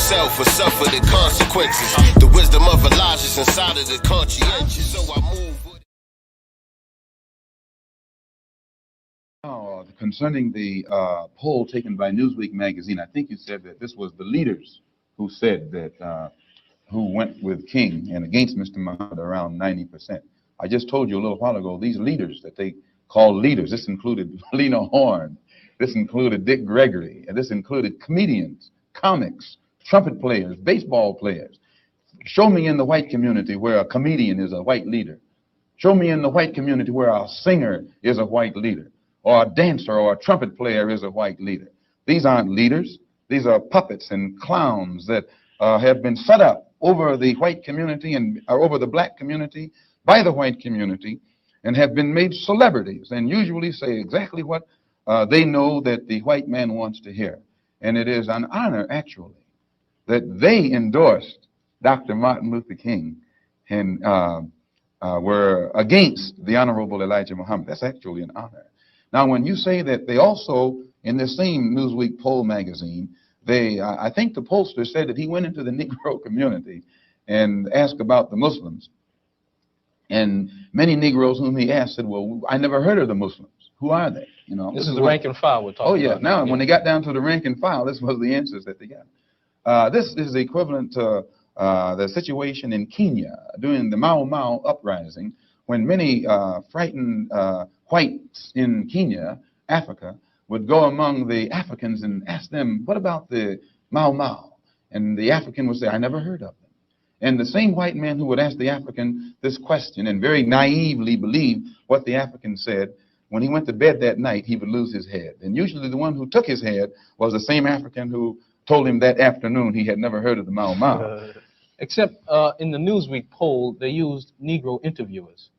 himself or suffer the consequences. The wisdom of Elijah is inside of the conscientious, so I move with it. Concerning the poll taken by Newsweek magazine, I think you said that this was the leaders who said that, who went with King and against Mr. Muhammad around 90%. I just told you a little while ago, these leaders that they call leaders, this included Lena Horne, this included Dick Gregory, and this included comedians, comics, trumpet players, baseball players. Show me in the white community where a comedian is a white leader. Show me in the white community where a singer is a white leader, or a dancer or a trumpet player is a white leader. These aren't leaders. These are puppets and clowns that have been set up over the white community and over the black community by the white community and have been made celebrities and usually say exactly what they know that the white man wants to hear. And it is an honor, actually, that they endorsed Dr. Martin Luther King and were against the Honorable Elijah Muhammad. That's actually an honor. Now, when you say that they also, in the same Newsweek poll magazine, I think the pollster said that he went into the Negro community and asked about the Muslims. And many Negroes whom he asked said, well, I never heard of the Muslims. Who are they? You know, this is the rank and file we're talking about. Oh, yeah. Now, when they got down to the rank and file, this was the answers that they got. This is the equivalent to the situation in Kenya during the Mau Mau uprising, when many frightened whites in Kenya, Africa, would go among the Africans and ask them, what about the Mau Mau? And the African would say, I never heard of them. And the same white man who would ask the African this question and very naively believe what the African said, when he went to bed that night, he would lose his head. And usually the one who took his head was the same African who told him that afternoon he had never heard of the Mau Mau. Except in the Newsweek poll, they used Negro interviewers.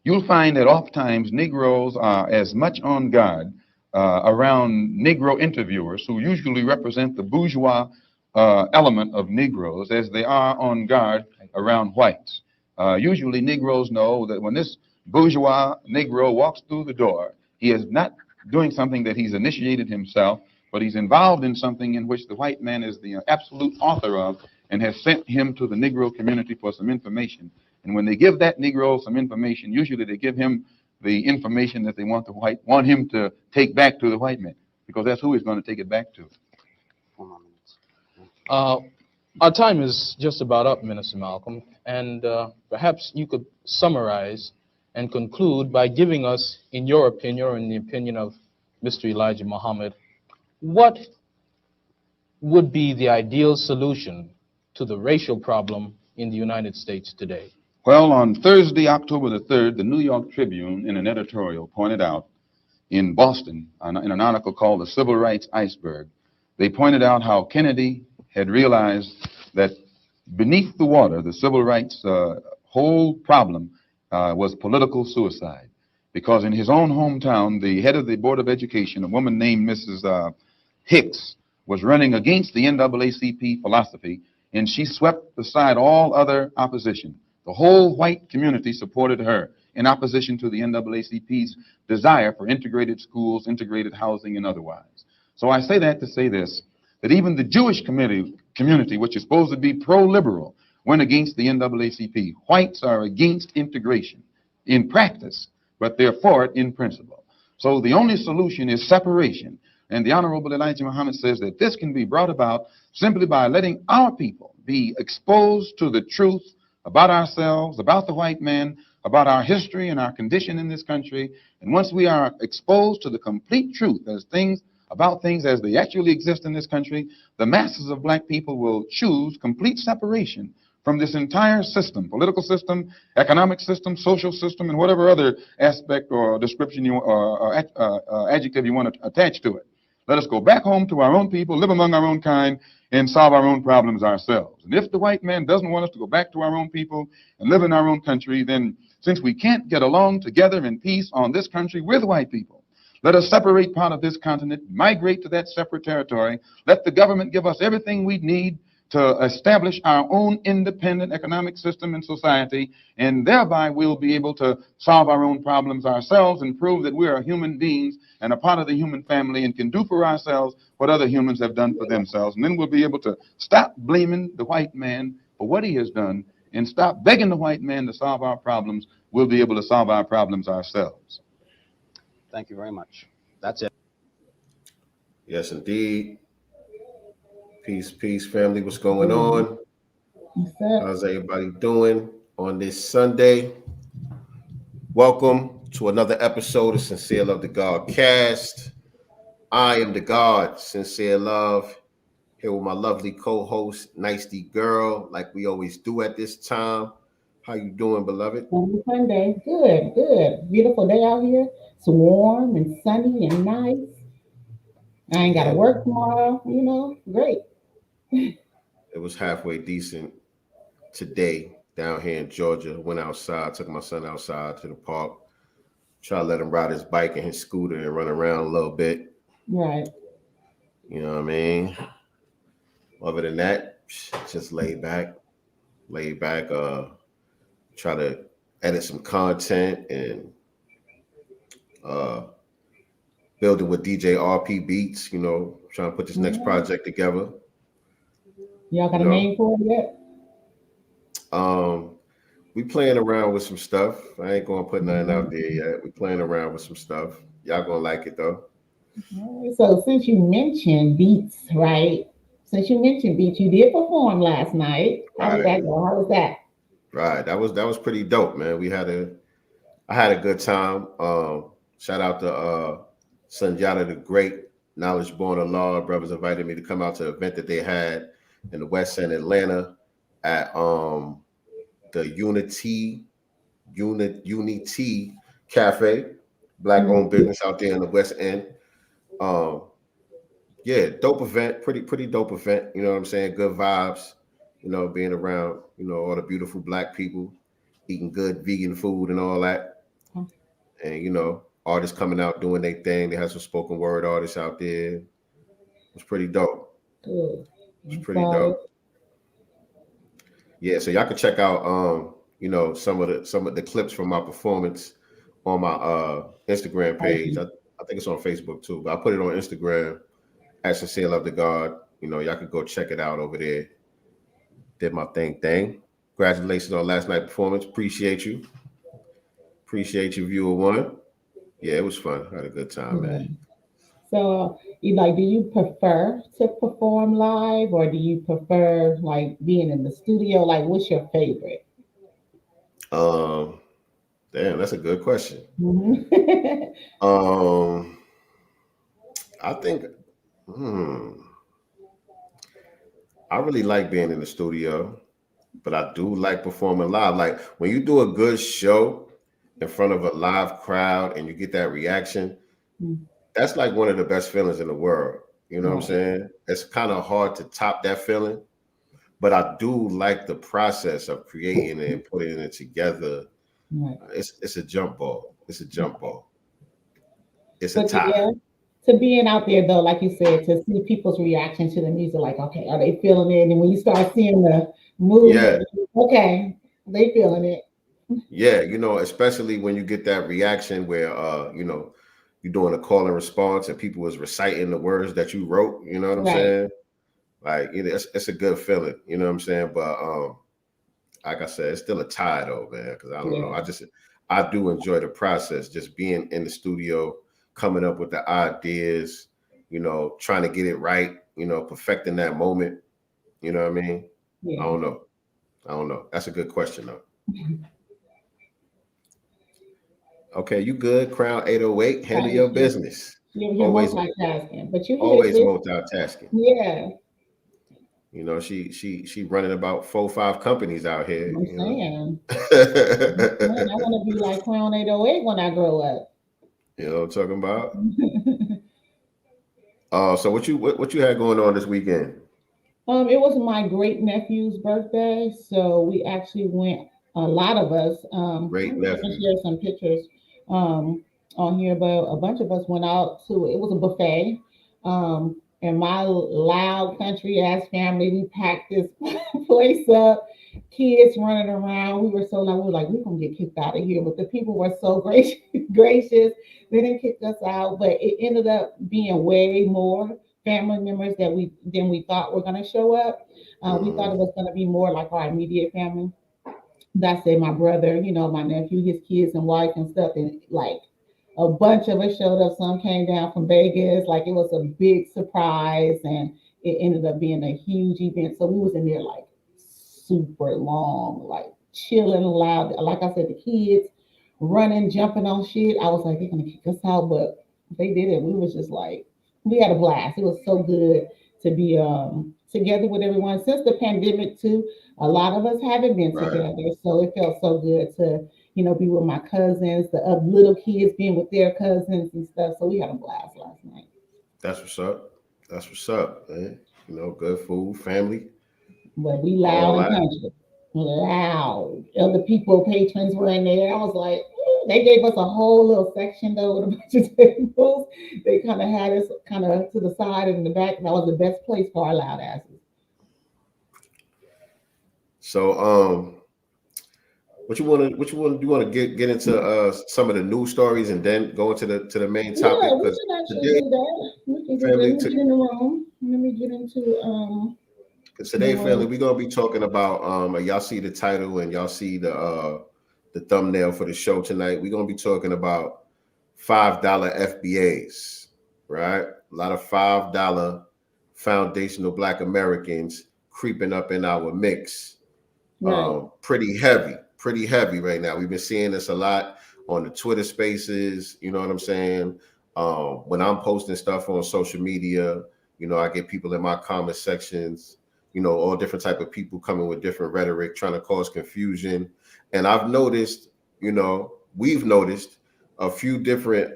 You'll find that oftentimes Negroes are as much on guard around Negro interviewers, who usually represent the bourgeois element of Negroes, as they are on guard around whites. Usually Negroes know that when this bourgeois Negro walks through the door, he is not doing something that he's initiated himself, but he's involved in something in which the white man is the absolute author of and has sent him to the Negro community for some information. And when they give that Negro some information, usually they give him the information that they want him to take back to the white man, because that's who he's going to take it back to. 4 more minutes. Our time is just about up, Minister Malcolm, and perhaps you could summarize and conclude by giving us, in your opinion, or in the opinion of Mr. Elijah Muhammad, what would be the ideal solution to the racial problem in the United States today? Well, on Thursday, October the 3rd, the New York Tribune, in an editorial, pointed out in Boston, in an article called The Civil Rights Iceberg, they pointed out how Kennedy had realized that beneath the water, the civil rights whole problem was political suicide. Because in his own hometown, the head of the Board of Education, a woman named Mrs. Hicks, was running against the NAACP philosophy, and she swept aside all other opposition. The whole white community supported her in opposition to the NAACP's desire for integrated schools, integrated housing, and otherwise. So I say that to say this, that even the Jewish community, which is supposed to be pro-liberal, went against the NAACP. Whites are against integration in practice, but they're for it in principle. So the only solution is separation. And the Honorable Elijah Muhammad says that this can be brought about simply by letting our people be exposed to the truth about ourselves, about the white man, about our history and our condition in this country. And once we are exposed to the complete truth about things as they actually exist in this country, the masses of black people will choose complete separation from this entire system, political system, economic system, social system, and whatever other aspect or description or adjective you want to attach to it. Let us go back home to our own people, live among our own kind, and solve our own problems ourselves. And if the white man doesn't want us to go back to our own people and live in our own country, then since we can't get along together in peace on this country with white people, let us separate part of this continent, migrate to that separate territory, let the government give us everything we need to establish our own independent economic system and society, and thereby we'll be able to solve our own problems ourselves and prove that we are human beings and a part of the human family and can do for ourselves what other humans have done for themselves. And then we'll be able to stop blaming the white man for what he has done and stop begging the white man to solve our problems. We'll be able to solve our problems ourselves. Thank you very much. That's it. Yes, indeed. Peace, peace, family. What's going on? How's everybody doing on this Sunday? Welcome to another episode of Sincere Love to God Cast. I am the God, Sincere Love, here with my lovely co-host, Nicety Girl, like we always do at this time. How you doing, beloved? Happy Sunday. Good, good. Beautiful day out here. It's warm and sunny and nice. I ain't got to work tomorrow, great. It was halfway decent today down here in Georgia. Went outside, took my son outside to the park, try to let him ride his bike and his scooter and run around a little bit. Right. You know what I mean? Other than that, just laid back, try to edit some content and building with DJ RP Beats, trying to put this next project together. Y'all got a name for it yet? We playing around with some stuff. I ain't gonna put nothing out there yet. We playing around with some stuff. Y'all gonna like it though. So since you mentioned beats, right? You did perform last night. How did that go? How was that? Right. That was pretty dope, man. I had a good time. Shout out to Sunjata the Great, Knowledge Born of Law. Brothers invited me to come out to an event that they had in the West End, Atlanta, at the Unity Cafe, black-owned business out there in the West End. Dope event, pretty dope event. You know what I'm saying? Good vibes. Being around, all the beautiful black people, eating good vegan food and all that. And artists coming out doing their thing. They had some spoken word artists out there. It was pretty dope. Good. It was pretty dope. Yeah, so y'all can check out some of the clips from my performance on my Instagram page. I think it's on Facebook too, but I put it on Instagram at Sincere Love to God. Y'all can go check it out over there. Did my thing. Congratulations on last night's performance. Appreciate you, viewer one. Yeah, it was fun. I had a good time, man. So, do you prefer to perform live, or do you prefer being in the studio? What's your favorite? Damn, that's a good question. I think I really like being in the studio, but I do like performing live. Like when you do a good show in front of a live crowd and you get that reaction, that's like one of the best feelings in the world. You know what I'm saying? It's kind of hard to top that feeling, but I do like the process of creating it and putting it together. Right. It's a jump ball. It's a tie. Yeah, to being out there though, like you said, to see people's reaction to the music, okay, are they feeling it? And when you start seeing the movement, okay, they feeling it. Yeah, especially when you get that reaction where you're doing a call and response and people is reciting the words that you wrote, you know what I'm saying? Like, it's a good feeling, you know what I'm saying? But like I said, it's still a tie though, man, because I don't know. I do enjoy the process, just being in the studio, coming up with the ideas, trying to get it right, perfecting that moment. You know what I mean? Yeah. I don't know. That's a good question though. Okay, you good? Crown 808, handle your business. You're always multitasking, but you always multitasking. Yeah. She running about 4-5 companies out here. I'm saying. I want to be like Crown 808 when I grow up. You know what I'm talking about? So what you had going on this weekend? It was my great nephew's birthday, so we actually went. A lot of us. Great nephew. Share some pictures on here, but a bunch of us went out to. It was a buffet. And my loud country ass family, we packed this place up, kids running around. We were so loud, we were like, we're gonna get kicked out of here. But the people were so gracious, gracious. They didn't kick us out, but it ended up being way more family members that we thought were gonna show up. We thought it was gonna be more like our immediate family. That's it, my brother, my nephew, his kids and wife and stuff, and like a bunch of us showed up. Some came down from Vegas. Like it was a big surprise, and it ended up being a huge event. So we was in there like super long, like chilling loud. Like I said, the kids running, jumping on shit. I was like, they're gonna kick us out, but they did it. We was just like, we had a blast. It was so good to be together with everyone since the pandemic too. A lot of us haven't been Right. together, so it felt so good to be with my cousins, the little kids being with their cousins and stuff. So we had a blast last night. That's what's up. That's what's up, man. Good food, family, But we all loud and that. country, loud. Other people, patrons were in there. I was like, they gave us a whole little section though with a bunch of tables. They kind of had us kind of to the side and in the back. That was the best place for our loud asses. So, what you want to do? You want to get into some of the news stories and then go into the main topic? Yeah, we Because can actually today, do that. We can family, let me get in the room. Let me get into today, family, we're gonna be talking about y'all see the title and y'all see the thumbnail for the show tonight. We're gonna be talking about $5 FBAs, right? A lot of $5 foundational Black Americans creeping up in our mix. right. Pretty heavy right now. We've been seeing this a lot on the Twitter spaces. You know what I'm saying? When I'm posting stuff on social media, I get people in my comment sections, all different type of people coming with different rhetoric, trying to cause confusion. And I've noticed, we've noticed a few different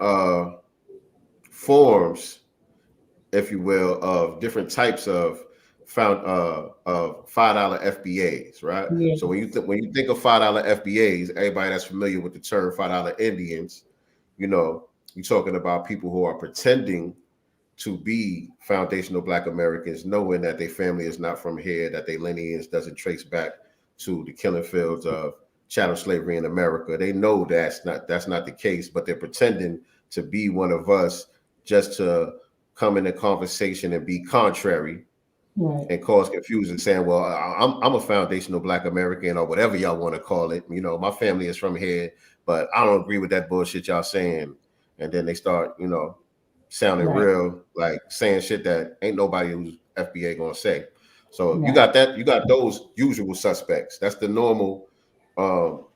forms, if you will, of different types of $5 FBAs, right? Yeah. So when you think of $5 FBAs, everybody that's familiar with the term $5 Indians, you're talking about people who are pretending to be foundational Black Americans, knowing that their family is not from here, that their lineage doesn't trace back to the killing fields of chattel slavery in America. They know that's not the case, but they're pretending to be one of us just to come in a conversation and be contrary. Right. And cause confusion, saying, well, I'm a foundational Black American or whatever y'all want to call it. My family is from here, but I don't agree with that bullshit y'all saying. And then they start, sounding Right. real, like saying shit that ain't nobody who's FBA gonna say. So Right. you got those usual suspects. That's the normal $5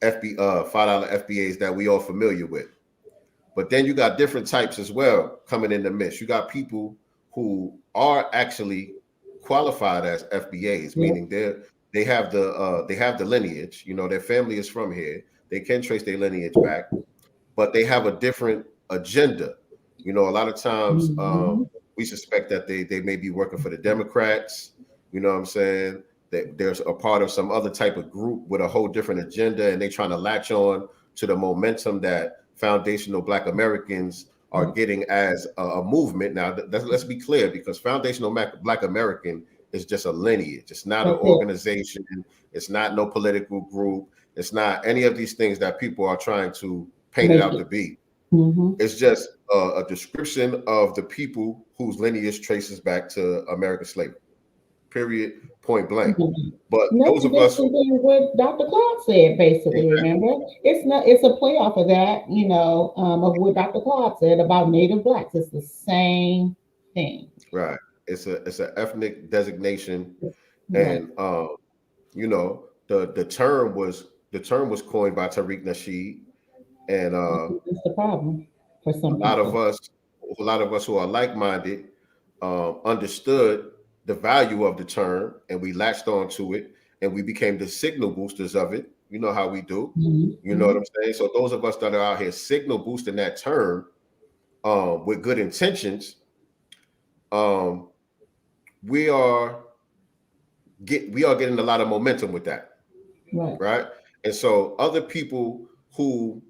FBAs that we all familiar with. But then you got different types as well coming in the mix. You got people who are actually qualified as FBAs, meaning they have the lineage. Their family is from here. They can trace their lineage back, but they have a different agenda. A lot of times we suspect that they may be working for the Democrats. You know what I'm saying? That there's a part of some other type of group with a whole different agenda, and they trying to latch on to the momentum that foundational Black Americans are getting as a movement. Now, let's be clear, because foundational Black American is just a lineage. It's not an organization. It's not no political group. It's not any of these things that people are trying to paint it out to be. It's just a description of the people whose lineage traces back to American slavery. Period. Point blank. But those of us, what Dr. Clout said, basically, remember, it's a play off of that, of what Dr. Clout said about Native Blacks. It's the same thing. Right. It's an ethnic designation, Right. and the term was coined by Tariq Nasheed, and That's the problem for some a lot people. of us who are like-minded understood the value of the term, and we latched onto it, and we became the signal boosters of it. You know how we do. You know what I'm saying? So those of us that are out here signal boosting that term with good intentions, we are getting a lot of momentum with that. Right? And so other people who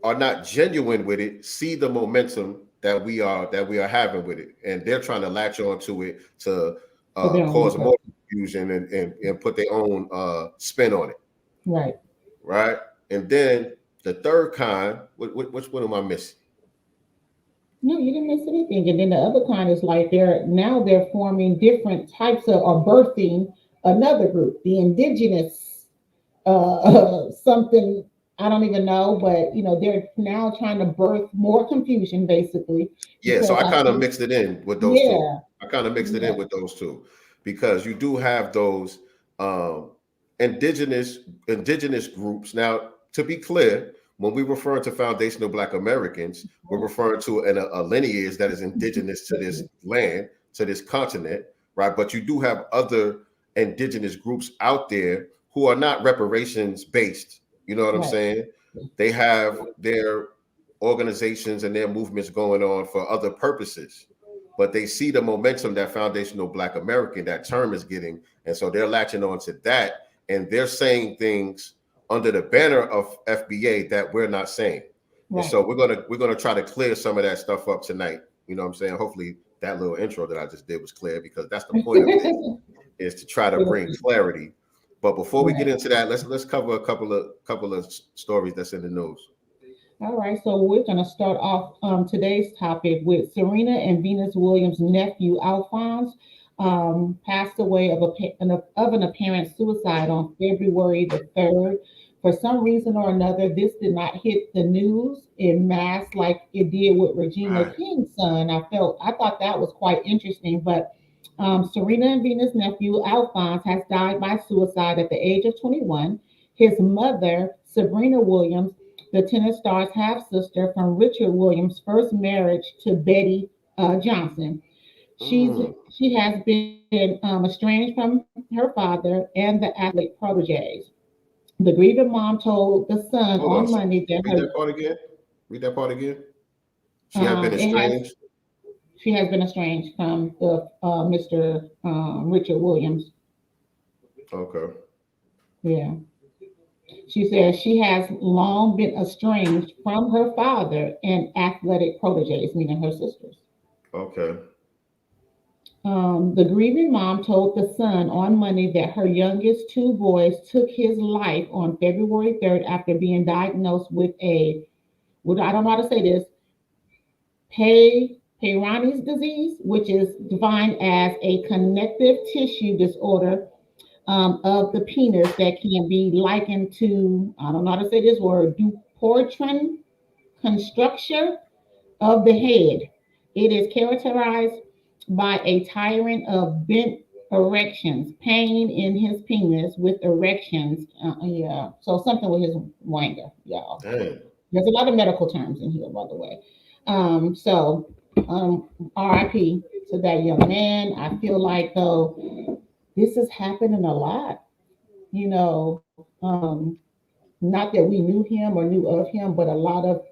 are not genuine with it see the momentum that we are having with it, and they're trying to latch onto it to For their own cause more purpose. confusion and put their own spin on it, Right. right? And then the third kind, which one am I missing? No, you didn't miss anything. And then the other kind is like they're forming different types of or birthing another group, the indigenous something I don't even know, but they're now trying to birth more confusion basically Yeah, so because I I kind of think mixed it in with those two. yeah, I kind of mixed it yeah, in with those two because you do have those um, indigenous groups. Now, to be clear, when we refer to foundational Black Americans, we're referring to a lineage that is indigenous to this land, to this continent, right? But you do have other indigenous groups out there who are not reparations based. You know what I'm right, saying? They have their organizations and their movements going on for other purposes, but they see the momentum that foundational Black American, that term is getting, and so they're latching on to that, and they're saying things under the banner of FBA that we're not saying. And right. so we're gonna try to clear some of that stuff up tonight. You know what I'm saying? Hopefully that little intro that I just did was clear, because that's the point of this, is to try to bring clarity. But before we get Right. into that, let's cover a couple of stories that's in the news. All right, so we're going to start off today's topic with Serena and Venus Williams' nephew, Alphonse, passed away of an apparent suicide on February the 3rd. For some reason or another, this did not hit the news in mass like it did with Regina Right. King's son. I thought that was quite interesting, but Serena and Venus' nephew, Alphonse, has died by suicide at the age of 21. His mother, Sabrina Williams, the tennis star's half sister from Richard Williams' first marriage to Betty Johnson. She's Mm. she has been estranged from her father and the athlete proteges. The grieving mom told the Sun Hold on. on Monday that Read that part again. Read that part again. She had been it has estranged. she has been estranged from the Mr. Richard Williams. Okay. Yeah. She says she has long been estranged from her father and athletic proteges, meaning her sisters. Okay. The grieving mom told the Sun on Monday that her youngest two boys took his life on February 3rd after being diagnosed with I don't know how to say this, Peyronie's disease, which is defined as a connective tissue disorder of the penis that can be likened to, I don't know how to say this word, Dupuytren constructure of the head. It is characterized by a tyrant of bent erections, pain in his penis with erections. Yeah, so something with his wanger, y'all. Damn. There's a lot of medical terms in here, by the way. So, RIP to that young man. I feel like, though, this is happening a lot, you know. Not that we knew him or knew of him, but a lot of,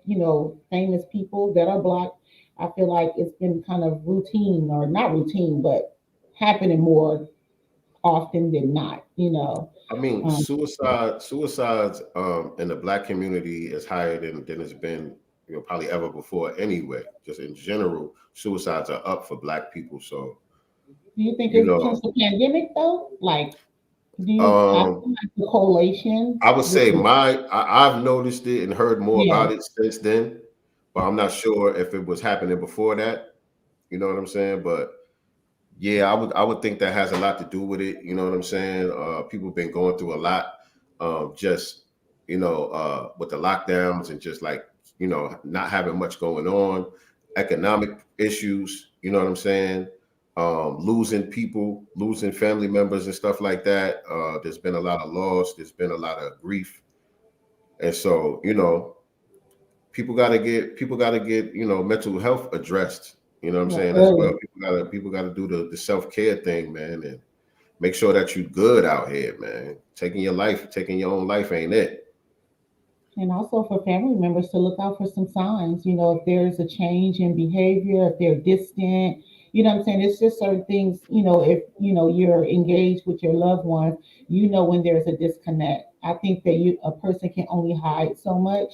famous people that are Black, I feel like it's been kind of routine, or not routine, but happening more often than not. I mean, Um, suicides in the Black community is higher than it's been, probably ever before anyway. Just in general, suicides are up for Black people. So, do you think you it's since know, the pandemic though? Like, I feel um, like the correlation I would with say I've noticed it and heard more yeah, about it since then, but I'm not sure if it was happening before that. You know what I'm saying? But yeah, I would think that has a lot to do with it. You know what I'm saying? People have been going through a lot, just with the lockdowns and just like not having much going on, economic issues. You know what I'm saying? Losing people, losing family members and stuff like that. There's been a lot of loss. There's been a lot of grief, and so people gotta get mental health addressed. You know what I'm yeah, saying, as well. early. People gotta do the self-care thing, man, and make sure that you good out here, man. Taking your own life ain't it. And also for family members to look out for some signs, if there's a change in behavior, if they're distant, what I'm saying? It's just certain things, if, you're engaged with your loved ones, when there's a disconnect. I think that a person can only hide so much,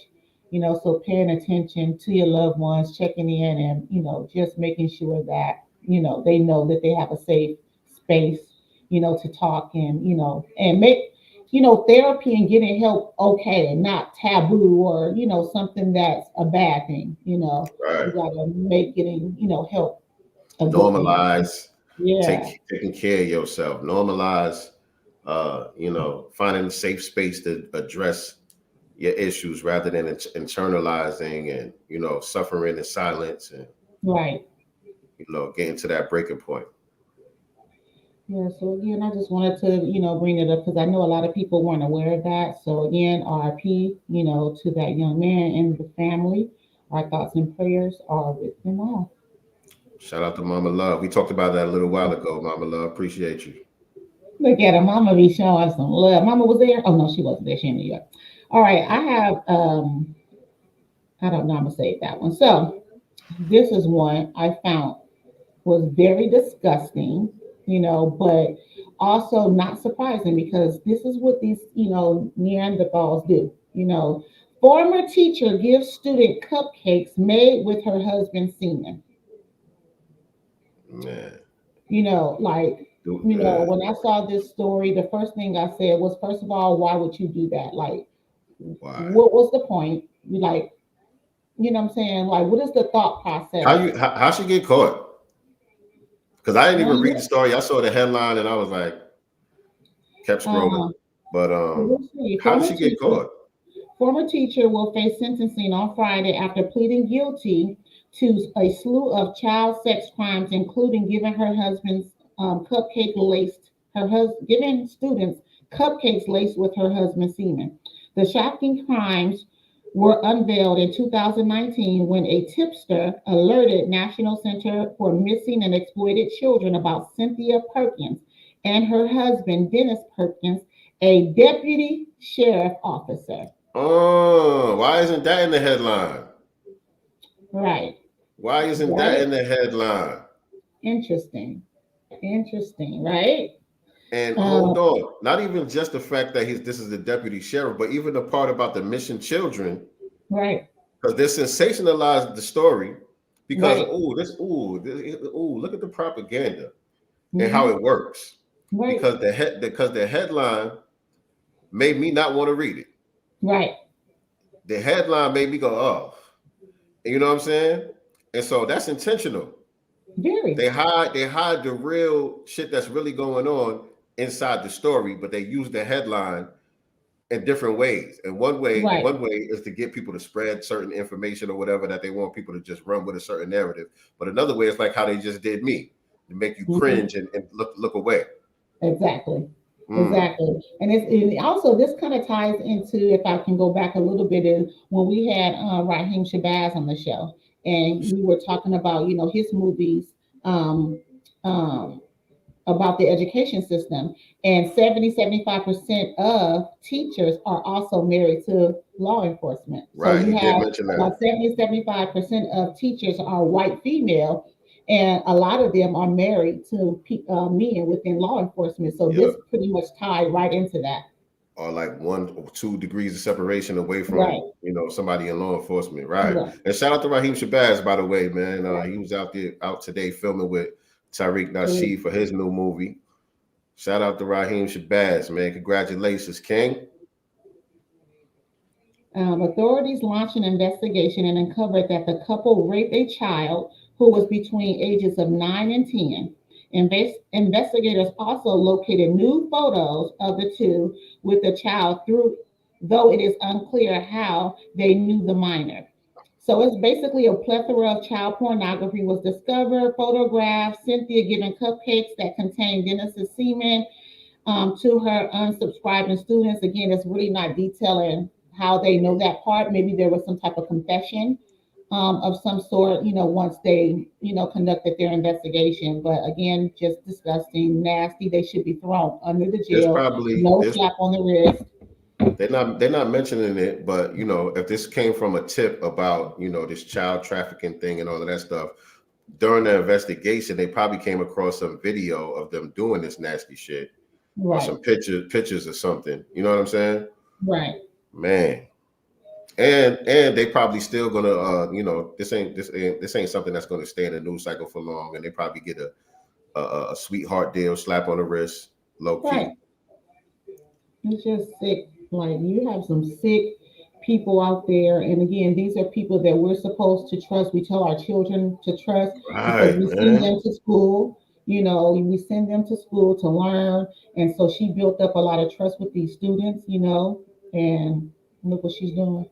So paying attention to your loved ones, checking in, and just making sure that they know that they have a safe space, to talk, and and make therapy and getting help okay, and not taboo, or something that's a bad thing. You Right. gotta make getting help a good thing. Normalize Yeah, taking care of yourself. Normalize finding a safe space to address your issues rather than internalizing and suffering in silence and right. getting to that breaking point. Yeah, so again, I just wanted to, bring it up because I know a lot of people weren't aware of that. So again, RIP, to that young man and the family. Our thoughts and prayers are with them all. Shout out to Mama Love. We talked about that a little while ago. Mama Love, appreciate you. Look at her, Mama be showing some love. Mama was there. Oh no, she wasn't there. She in New York. All right, I have I don't know, I'm gonna save that one. So this is one I found was very disgusting, but also not surprising because this is what these, Neanderthals do. Former teacher gives student cupcakes made with her husband's semen. Man. Like, when I saw this story, the first thing I said was, first of all, why would you do that? Like, Why? what was the point? Like, what I'm saying? Like, what is the thought process? How she get caught? Because I didn't even read the Um, story. I saw the headline and I was like, kept scrolling. uh, But let's see. how did she get caught? Former teacher will face sentencing on Friday after pleading guilty to a slew of child sex crimes, including giving her husband's cupcake laced giving students cupcakes laced with her husband's semen. The shocking crimes were unveiled in 2019 when a tipster alerted National Center for Missing and Exploited Children about Cynthia Perkins and her husband Dennis Perkins, a deputy sheriff officer. Oh, why isn't that in the headline? Right. Why isn't that Right. in the headline? Interesting. Interesting. Right. And Uh, hold on, not even just the fact that this is the deputy sheriff, but even the part about the missing children, right. because they sensationalized the story because Right. look at the propaganda and how Hmm. it works. Right. Because the headline made me not want to read it. Right. The headline made me go, oh, you know what I'm saying? And so that's intentional. Very. They hide the real shit that's really going on inside the story, but they use the headline in different ways. And one way Right. is to get people to spread certain information or whatever that they want people to just run with a certain narrative. But another way is like how they just did me, to make you Mhm. cringe and look away. Exactly. Mm. Exactly. And also this kind of ties into, if I can go back a little bit, is when we had Raheem Shabazz on the show, and we were talking about his movies, um, um, about the education system, and 70-75% of teachers are also married to law enforcement. So Right. you He did have mention that. about 70-75% of teachers are white female, and a lot of them are married to men within law enforcement. So Yep. this pretty much tied right into that. Or like 1 or 2 degrees of separation away from Right. somebody in law enforcement, right? Right. And shout out to Raheem Shabazz, by the way, man. Right. He was out today filming with Tariq So, Nasheed for his new movie. Shout out to Raheem Shabazz, man. Congratulations, King. Authorities launched an investigation and uncovered that the couple raped a child who was between ages of 9 and 10. Investigators also located new photos of the two with the child, though it is unclear how they knew the minor. So it's basically a plethora of child pornography was discovered, photographs, Cynthia giving cupcakes that contained Dennis's semen to her unsubscribing students. Again, it's really not detailing how they know that part. Maybe there was some type of confession of some sort, once they, conducted their investigation. But again, just disgusting, nasty. They should be thrown under the There's jail. probably No there's slap on the wrist. they're not mentioning it, but if this came from a tip about this child trafficking thing and all of that stuff, during the investigation, they probably came across some video of them doing this nasty shit. Or Right. some pictures or something. You know what I'm saying? Right. Man. And they probably still gonna this ain't something that's gonna stay in the news cycle for long, and they probably get a sweetheart deal, slap on the wrist, low key. Right. It's just sick. Like you have some sick people out there, and again, these are people that we're supposed to trust. We tell our children to trust because Right, we send man. them to school. We send them to school to learn, and so she built up a lot of trust with these students. And look what she's doing.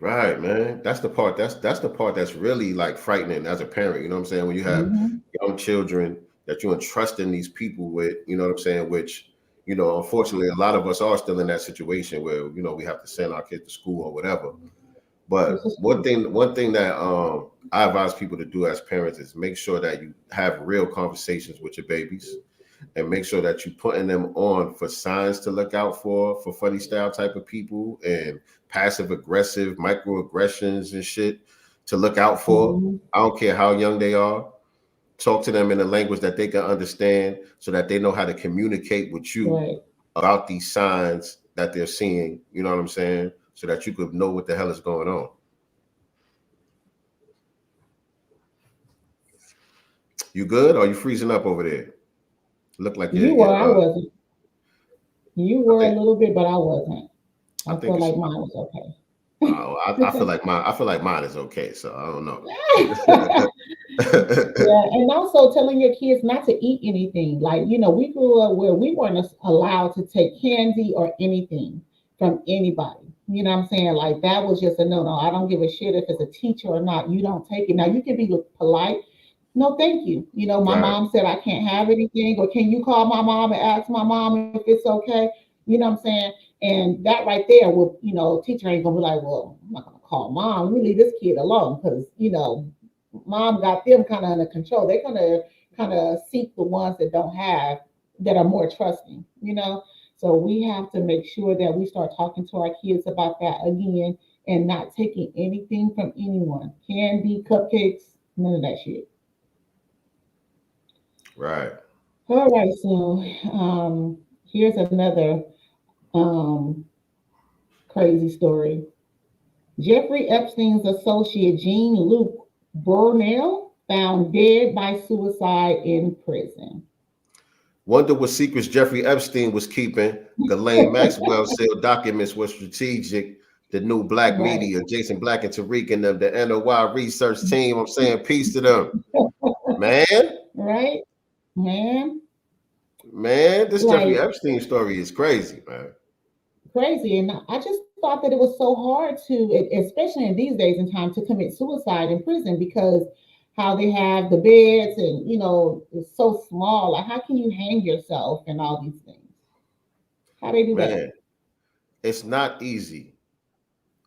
Right, man. That's the part. That's the part that's really like frightening as a parent. You know what I'm saying? When you have Hmm. young children that you're entrusting these people with, you know what I'm saying? Which, unfortunately, a lot of us are still in that situation where we have to send our kids to school or whatever. This But is one true. thing that I advise people to do as parents is make sure that you have real conversations with your babies, and make sure that you're putting them on for signs to look out for funny style type of people and passive aggressive microaggressions and shit to look out for. Hmm. I don't care how young they are. Talk to them in a language that they can understand so that they know how to communicate with you Right. about these signs that they're seeing. You know what I'm saying? So that you could know what the hell is going on. You good? Or are you freezing up over there? Look like You you were, I wasn't. You I were a think little bit, but I wasn't. I I think feel it's like mine was okay. I feel like mine is okay, so I don't know. Yeah, and also telling your kids not to eat anything. Like, we grew up where we weren't allowed to take candy or anything from anybody. You know what I'm saying? Like, that was just a no no. I don't give a shit if it's a teacher or not. You don't take it. Now, you can be polite. No, thank you. My Right. mom said I can't have anything, or can you call my mom and ask my mom if it's okay? You know what I'm saying? And that right there will, teacher ain't gonna be like, well, I'm not gonna call mom. We leave this kid alone because, mom got them kind of under control. They're gonna kind of seek the ones that don't have, that are more trusting. So we have to make sure that we start talking to our kids about that again, and not taking anything from anyone. Candy, cupcakes, none of that shit. Right. All right, so here's another um, crazy story. Jeffrey Epstein's associate Jean Luc Brunel found dead by suicide in prison. Wonder what secrets Jeffrey Epstein was keeping. Ghislaine Maxwell said documents were strategic. The new black Right, media, Jason Black and Tariq and them, the NOI research team. I'm saying peace to them. Man, right, man. this Jeffrey Like Epstein story is crazy, man. crazy. And I just thought that it was so hard to, especially in these days and time, to commit suicide in prison because how they have the beds and, it's so small. Like, how can you hang yourself and all these things? How they do that? Man, it's not easy.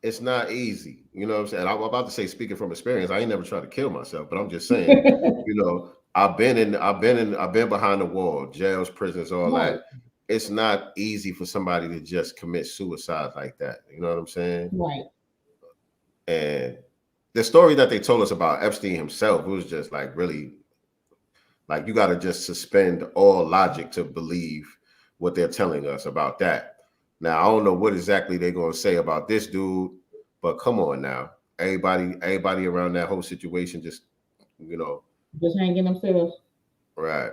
It's not easy. You know what I'm saying? I'm about to say, speaking from experience, I ain't never tried to kill myself, but I'm just saying, I've been behind the wall, jails, prisons, all Right, that. It's not easy for somebody to just commit suicide like that. You know what I'm saying? right. And the story that they told us about Epstein himself, it was just like really, like you got to just suspend all logic to believe what they're telling us about that. Now, I don't know what exactly they're going to say about this dude, but come on now. Everybody around that whole situation just, you know, Just hanging themselves. right.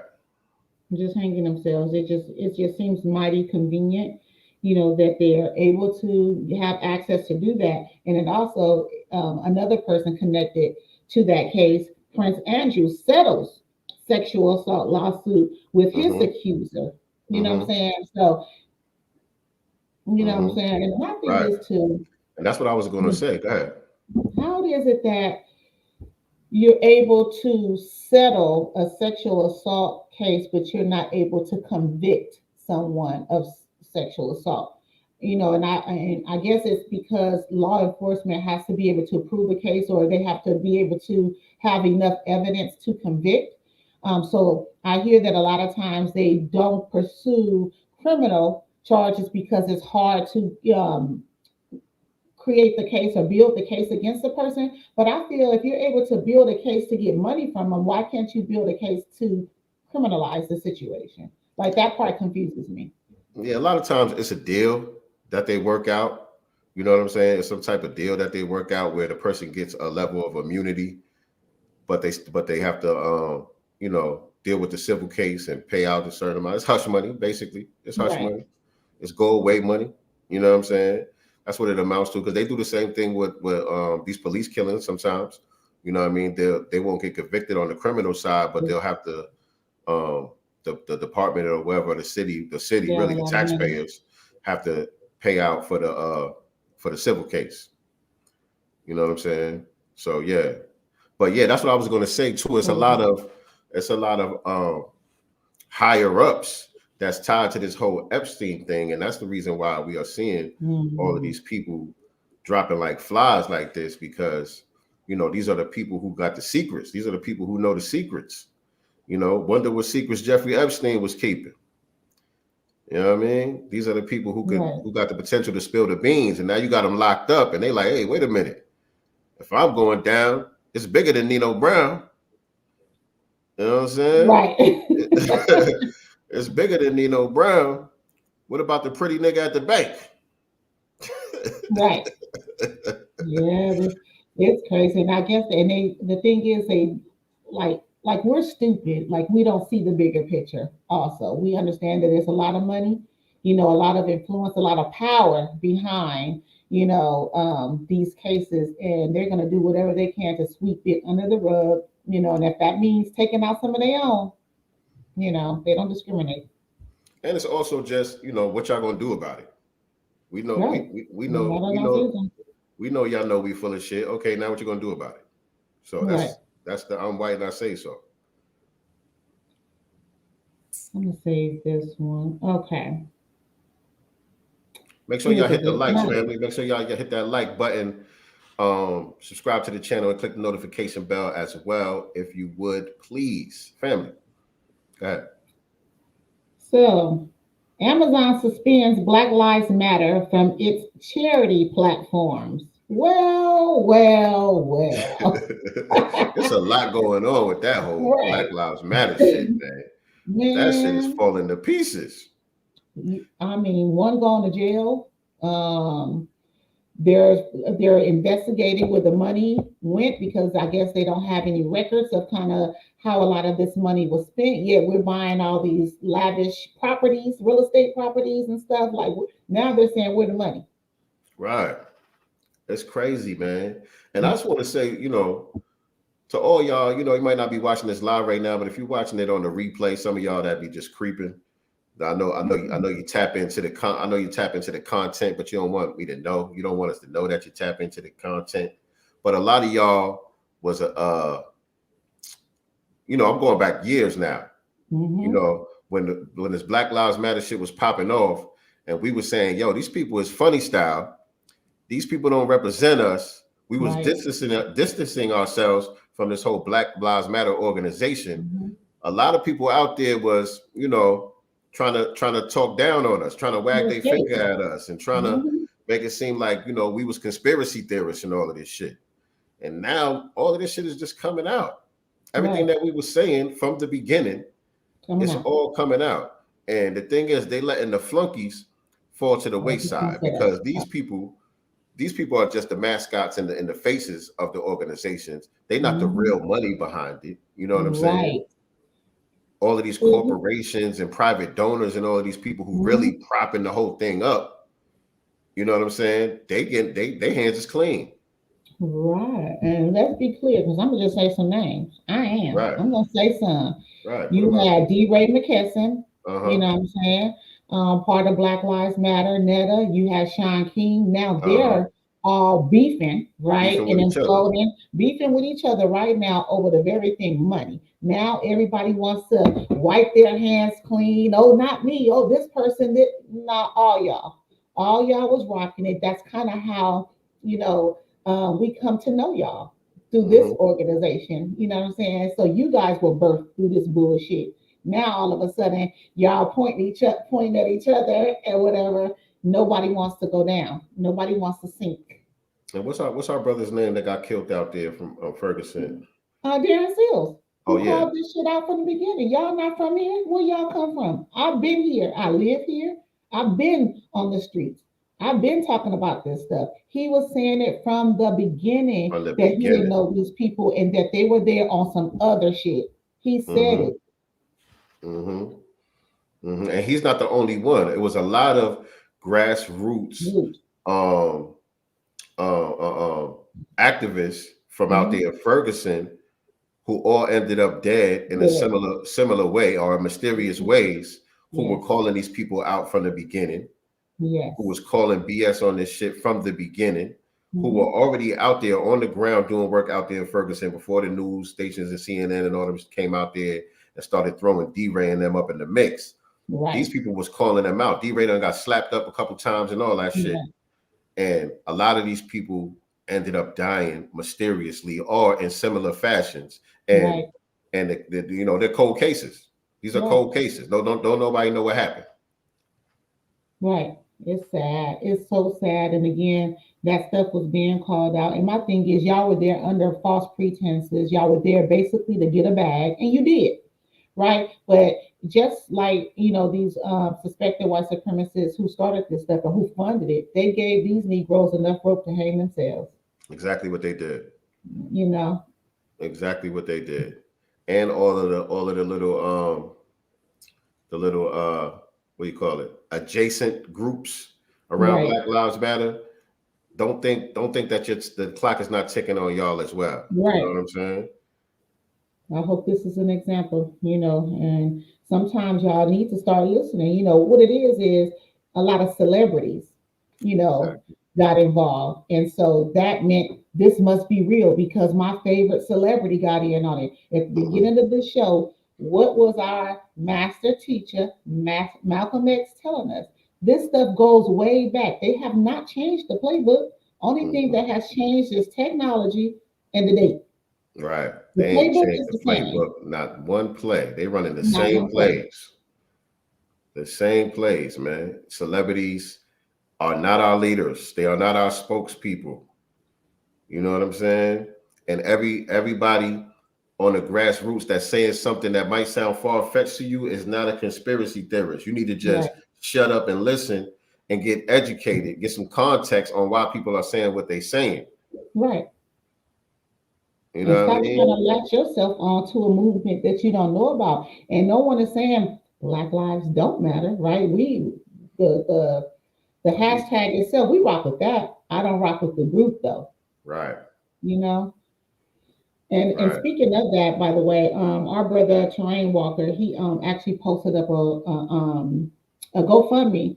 Just hanging themselves. It just seems mighty convenient, that they're able to have access to do that. And it also another person connected to that case, Prince Andrew, settles sexual assault lawsuit with his Mm-hmm. accuser. You know what I'm Mm-hmm. saying? So, you know what I'm Mm-hmm. saying? And my thing Right. is to, And that's what I was going to say. Go ahead. how is it that you're able to settle a sexual assault case, but you're not able to convict someone of sexual assault? And I guess it's because law enforcement has to be able to prove a case, or they have to be able to have enough evidence to convict. So I hear that a lot of times they don't pursue criminal charges because it's hard to create the case or build the case against the person. But I feel if you're able to build a case to get money from them, why can't you build a case to criminalize the situation? Like, that part confuses me. Yeah, a lot of times it's a deal that they work out. You know what I'm saying? It's some type of deal that they work out where the person gets a level of immunity, but they have to deal with the civil case and pay out a certain amount. It's hush money, basically. It's hush money. It's go away money. You know what I'm saying? That's what it amounts to, because they do the same thing with these police killings sometimes. You know what I mean? They won't get convicted on the criminal side, but they'll have to the department or whatever, the city, really the taxpayers have to pay out for the civil case. You know what I'm saying? So yeah. But yeah, that's what I was going to say too. It's a lot of higher ups that's tied to this whole Epstein thing, and that's the reason why we are seeing all of these people dropping like flies like this, because these are the people who got the secrets. These are the people who know the secrets. Wonder what secrets Jeffrey Epstein was keeping. You know what I mean? These are the people who got the potential to spill the beans, and now you got them locked up, and they like, hey, wait a minute. If I'm going down, it's bigger than Nino Brown. You know what I'm saying? Right. It's bigger than Nino Brown. What about the pretty nigga at the bank? Right. Yeah, it's crazy. And I guess, the thing is, they like we're stupid. Like, we don't see the bigger picture. Also, we understand that there's a lot of money, a lot of influence, a lot of power behind, these cases, and they're going to do whatever they can to sweep it under the rug, and if that means taking out some of their own, they don't discriminate. And it's also just, what y'all gonna do about it. We know, Right. we know y'all know we full of shit. Okay, now what you gonna do about it? So that's the I'm white and I say so. I'm gonna save this one. Okay. Make sure y'all hit the likes, family. Make sure y'all hit that like button. Subscribe to the channel and click the notification bell as well, if you would, please, family. Go ahead. So, Amazon suspends Black Lives Matter from its charity platforms. Well. There's a lot going on with that whole Black Lives Matter shit, man. That shit is falling to pieces. I mean, one going to jail. They're investigating where the money went, because I guess they don't have any records of kind of how a lot of this money was spent. Yet we're buying all these lavish properties, real estate properties and stuff. Like, now they're saying, where the money? Right. It's crazy, man. And I just want to say, to all y'all, you might not be watching this live right now, but if you're watching it on the replay, some of y'all that be just creeping. I know you tap into the content, but you don't want me to know. You don't want us to know that you tap into the content. But a lot of y'all was I'm going back years now. When this Black Lives Matter shit was popping off, and we were saying, yo, these people is funny style. These people don't represent us. We was distancing ourselves from this whole Black Lives Matter organization. A lot of people out there was, trying to talk down on us, trying to wag their finger at us, and trying to make it seem like, we was conspiracy theorists and all of this shit. And now all of this shit is just coming out. Everything that we were saying from the beginning, it's all coming out. And the thing is, they letting the flunkies fall to the wayside, because these people are just the mascots and the faces of the organizations. They're not the real money behind it. You know what I'm saying? All of these corporations and private donors and all of these people who really propping the whole thing up. You know what I'm saying? They hands is clean. Right. And let's be clear, because I'm gonna just say some names. I am. Right. I'm gonna say some. Right. You had D. Ray McKesson. You know what I'm saying? Part of Black Lives Matter, Netta. You had Sean King. Now they're all beefing, right? And imploding, beefing with each other right now over the very thing, money. Now everybody wants to wipe their hands clean. Oh, not me. Oh, this person did. Not all y'all. All y'all was rocking it. That's kind of how, we come to know y'all through this organization. You know what I'm saying? So you guys were birthed through this bullshit. Now all of a sudden y'all pointing at each other and whatever. Nobody wants to go down. Nobody wants to sink. And what's our brother's name that got killed out there from Ferguson? Darren Seals. Who called this shit out from the beginning? Y'all not from here? Where y'all come from? I've been here. I live here. I've been on the streets. I've been talking about this stuff. He was saying it from the beginning From the that he didn't beginning. know these people and that they were there on some other shit. He said Mm-hmm. it. Mm-hmm. Mm-hmm. And he's not the only one. It was a lot of grassroots Root. um, activists from out Mhm. there in Ferguson who all ended up dead in a Yeah. similar way or mysterious ways, who were Yes. calling these people out from the beginning, who Yes. was calling BS on this shit from the beginning, who were Mhm. already out there on the ground doing work out there in Ferguson before the news stations and CNN and all them came out there and started throwing D-Ray and them up in the mix. These Right. people was calling them out. D-Ray done got slapped up a couple times and all that shit. Yeah. And a lot of these people ended up dying mysteriously or in similar fashions. And Right. they're cold cases. These are Right. cold cases. Don't nobody know what happened. Right. It's sad. It's so sad. And again, that stuff was being called out. And my thing is, y'all were there under false pretenses. Y'all were there basically to get a bag, and you did, right? But just like these suspected white supremacists who started this stuff and who funded it, they gave these Negroes enough rope to hang themselves. Exactly what they did. You know. Exactly what they did. And all of the little what do you call it? Adjacent groups around Right. Black Lives Matter. Don't think that the clock is not ticking on y'all as well. You know Right. what I'm saying? I hope this is an example, and sometimes y'all need to start listening. What it is a lot of celebrities, you know, Exactly. got involved. And so that meant this must be real because my favorite celebrity got in on it. At the Mhm. beginning of the show, what was our master teacher, Malcolm X, telling us? This stuff goes way back. They have not changed the playbook. Only thing Mhm. that has changed is technology and the date. Right. The They ain't playbook changed is the the same. playbook. Not one play. They running the Not same one play. plays. The same plays, man. Celebrities are not our leaders. They are not our spokespeople. You know what I'm saying? And everybody on the grassroots that's saying something that might sound far-fetched to you is not a conspiracy theorist. You need to Right, just shut up and listen and get educated, get some context on why people are saying what they're saying. right. You And know what I stop trying to mean? latch yourself onto a movement that you don't know about. And no one is saying Black lives don't matter, right? The We hashtag itself, we rock with that. I don't rock with the group though, right, you know. And right. speaking of that, by the way, our brother Terrain Walker, he actually posted up a GoFundMe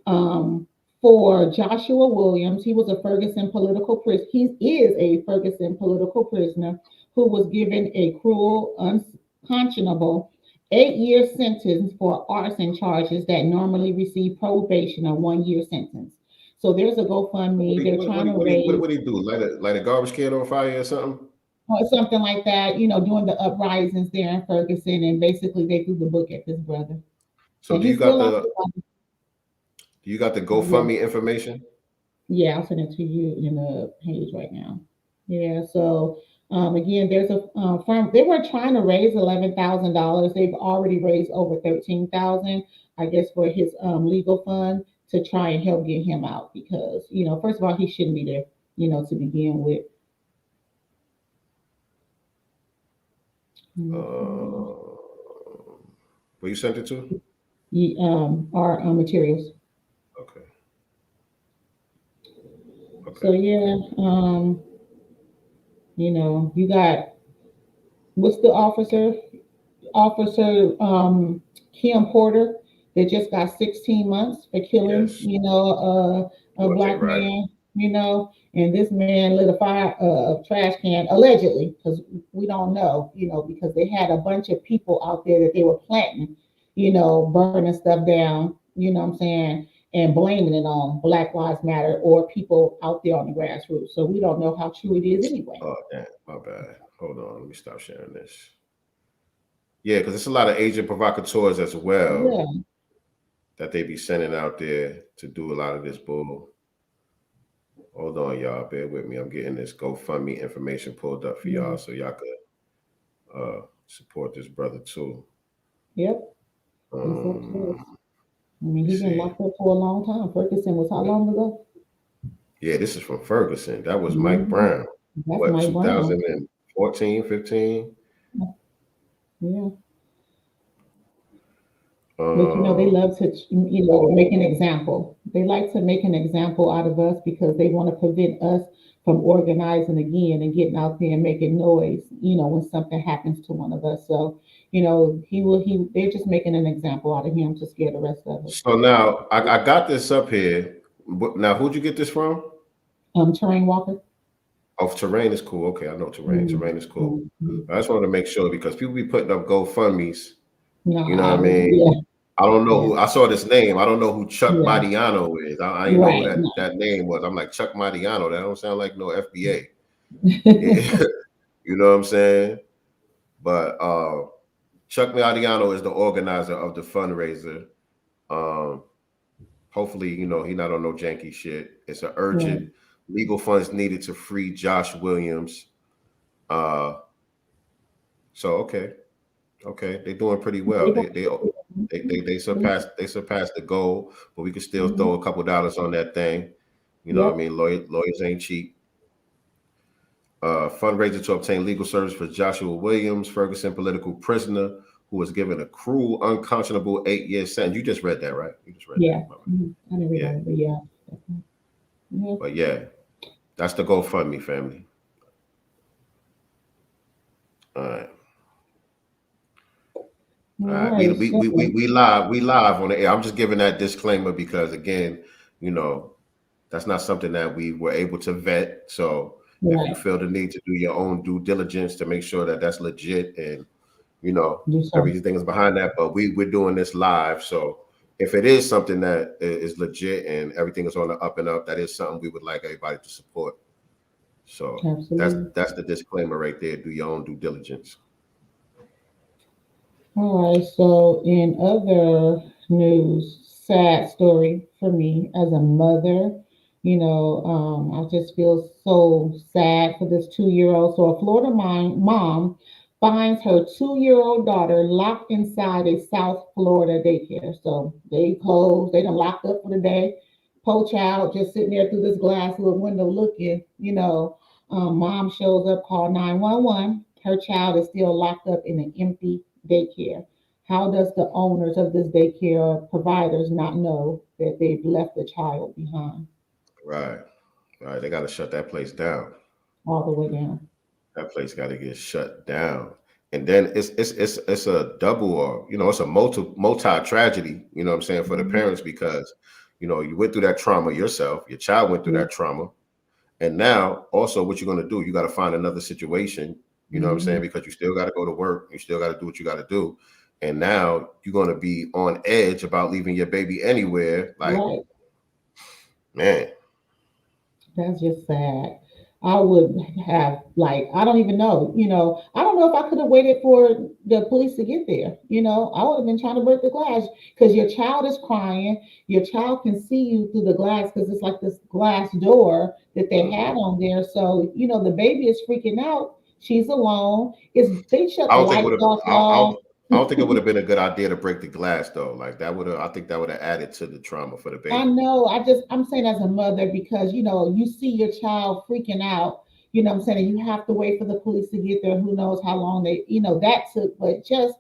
um, for Joshua Williams. He was a Ferguson political prisoner. He is a Ferguson political prisoner who was given a cruel, unconscionable 8-year sentence for arson charges that normally receive probation or 1-year sentence. So there's a GoFundMe. They're trying to raise What do he do? Light a garbage can on fire or something? or something like that, doing the uprisings there in Ferguson. And basically, they threw the book at this brother. So And he's still out there. do you got the Yeah. GoFundMe information? Yeah, I'll send it to you in the page right now. Yeah, so again, there's a firm. They were trying to raise $11,000. They've already raised over 13,000, I guess, for his legal fund to try and help get him out because first of all, he shouldn't be there, to begin with. Mhm. Uh, where you sent it to? Our materials. Okay, So okay, okay. yeah, you got what's the officer Kim Porter that just got 16 months for killing, Yes, a Forte, black right. man, and this man lit a fire, a trash can allegedly, because we don't know, because they had a bunch of people out there that they were planting, burning stuff down, what I'm saying, and blaming it on Black Lives Matter or people out there on the grassroots. So we don't know how true it is anyway. Oh, damn, my bad. Hold on, let me stop sharing this. Yeah, because it's a lot of agent provocateurs as well Yeah. that they be sending out there to do a lot of this bull. Hold on, y'all. Bear with me. I'm getting this GoFundMe information pulled up for Yeah. y'all so y'all could support this brother too. Yep. It's up to Um, us. I mean, Let's he's been see. locked up for a long time. Ferguson was how long ago? Yeah, this is from Ferguson. That was Mike Hmm. Brown. That's What, Mike Brown. 2014, 15? Yeah. But they Uh, love to, make an example. They like to make an example out of us because they want to prevent us from organizing again and getting out there and making noise, when something happens to one of us. So, they're just making an example out of him to scare the rest of us. so now I got this up here. Now, who'd you get this from? Terrain Walker. Oh, Terrain is cool. Okay, I know Terrain. Mm, Terrain is cool. mm. I just wanted to make sure because people be putting up GoFundMe's. No, You know what I mean? yeah, I don't know yeah, who. I saw this name. I don't know who Chuck yeah. Mariano is. I didn't know who Right. No. that name was. I'm like Chuck Mariano. That don't sound like no FBA. You know what I'm saying? But Chuck Mariano is the organizer of the fundraiser. Um, hopefully, he not on no janky shit. It's an urgent Right. legal funds needed to free Josh Williams. So okay, they're doing pretty well. They surpassed the goal, but we could still Mhm. throw a couple dollars on that thing. You know what I Yep. mean? Lawyers ain't cheap. Fundraiser to obtain legal service for Joshua Williams, Ferguson political prisoner, who was given a cruel, unconscionable 8-year sentence. You just read that, right? You just read Yeah. that. I didn't read Yeah. all of it, but yeah. Yeah. But yeah, that's the GoFundMe family. All right. All All right. right. So, We live on the air. I'm just giving that disclaimer because again, that's not something that we were able to vet. So if you right. feel the need to do your own due diligence to make sure that that's legit and Do so. everything is behind that, but we're doing this live. So if it is something that is legit and everything is on the up and up, that is something we would like everybody to support. So Absolutely. that's the disclaimer right there. Do your own due diligence. All right. So, in other news, sad story for me as a mother. I just feel so sad for this 2 year old. So, a Florida mom finds her 2 year old daughter locked inside a South Florida daycare. So, they closed, they done locked up for the day. Poor child just sitting there through this glass little window looking. Mom shows up, call 911. Her child is still locked up in an empty daycare. How does the owners of this daycare providers not know that they've left the child behind Right. Right. They got to shut that place down. all the way down? That place got to get shut down. And then it's a double or it's a multi tragedy, you know what I'm saying, for the Mhm. parents because you went through that trauma yourself, your child went through Yeah. that trauma. And now also what you're gonna do, you got to find another situation, you know what I'm saying? Mhm. Because you still got to go to work, you still got to do what you got to do. And now you're gonna be on edge about leaving your baby anywhere. Like, Right. man, That's just sad. I would have I don't even know. I don't know if I could have waited for the police to get there. I would have been trying to break the glass because your child is crying. Your child can see you through the glass because it's like this glass door that they had on there. So the baby is freaking out. She's alone. They shut I the don't think it lights would have. off, y'all. I don't think it would have been a good idea to break the glass though. Like that would have. I think that would have added to the trauma for the I baby. know. I'm saying as a mother because you see your child freaking out. What I'm saying, and you have to wait for the police to get there. Who knows how long that took? But just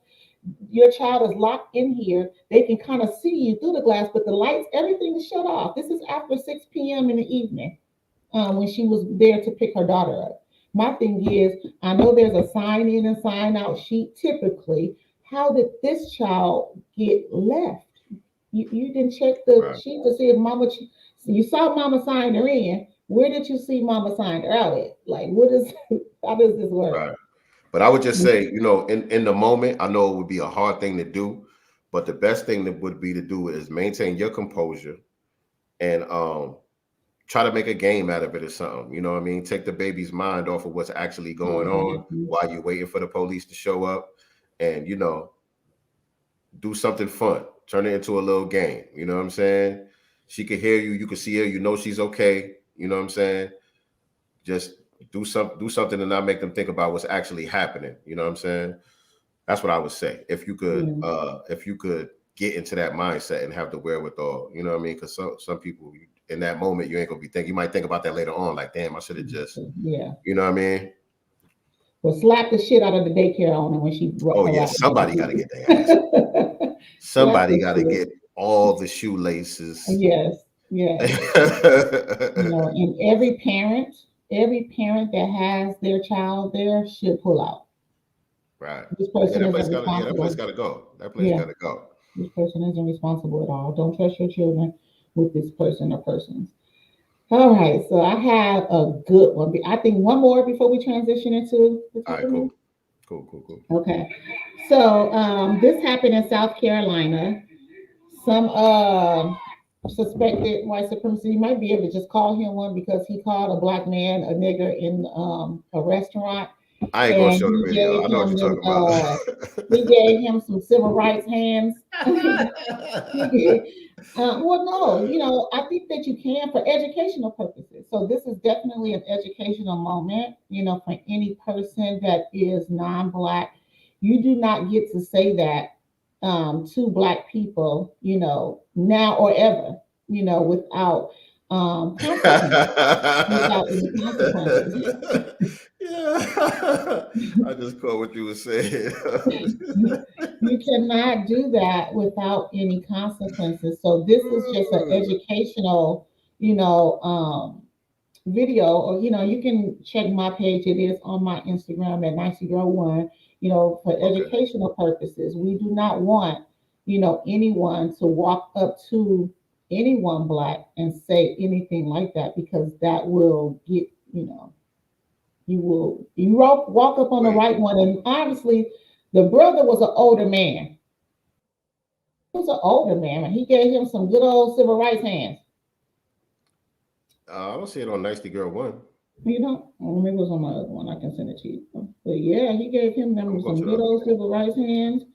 your child is locked in here. They can kind of see you through the glass, but the lights, everything is shut off. This is after 6 p.m. in the evening when she was there to pick her daughter up. My thing is, I know there's a sign in and sign out sheet typically. How did this child get left? You didn't check the Right. sheet to see if mama, you saw mama signed her in. Where did you see mama signed her out at? Like, how does this work? Right. But I would just say, in the moment, I know it would be a hard thing to do, but the best thing that would be to do is maintain your composure and try to make a game out of it or something. You know what I mean? Take the baby's mind off of what's actually going on Mhm. while you're waiting for the police to show up and do something fun. Turn it into a little game. You know what I'm saying? She could hear you, you could see her, she's okay. You know what I'm saying? Just do something and not make them think about what's actually happening. You know what I'm saying? That's what I would say. If you could get into that mindset and have the wherewithal. You know what I mean? Because some people in that moment you ain't gonna be thinking. You might think about that later on, like, damn, I should have just, Yeah. you know what I mean? Well, slap the shit out of the daycare owner when she brought Oh her yeah, out. somebody got to get their ass. Somebody got to get all the shoelaces. Yes, yes. You know, and every parent that has their child there should pull out. Right. This person Yeah, that isn't place responsible. got to go. That place got to go. This person isn't responsible at all. Don't trust your children with this person or persons. All right, so I have a good one. I think one more before we transition into the All right, cool. Okay, so this happened in South Carolina. Some suspected white supremacy. You might be able to just call him one because he called a black man a nigger in a restaurant. I ain't gonna show the video. I know what you're talking about. He gave him some civil rights hands. Well, no, you know, I think that you can for educational purposes. So this is definitely an educational moment, you know, for any person that is non-black. You do not get to say that to black people, you know, now or ever, you know, without without any consequences. Yeah, I just caught what you were saying. You cannot do that without any consequences. So this is just an educational, you know, video, or you know, you can check my page. It is on my Instagram at NiceyGirl1. You know, for educational purposes, we do not want, you know, anyone to walk up to anyone black and say anything like that, because that will get, you know, you walk up on the right one. And obviously, the brother was an older man. He was an older man, and he gave him some good old civil rights hands. I don't see it on Nicely Girl 1. You know, maybe it was on my other one. I can send it to you. But yeah, he gave him some good old civil rights hands.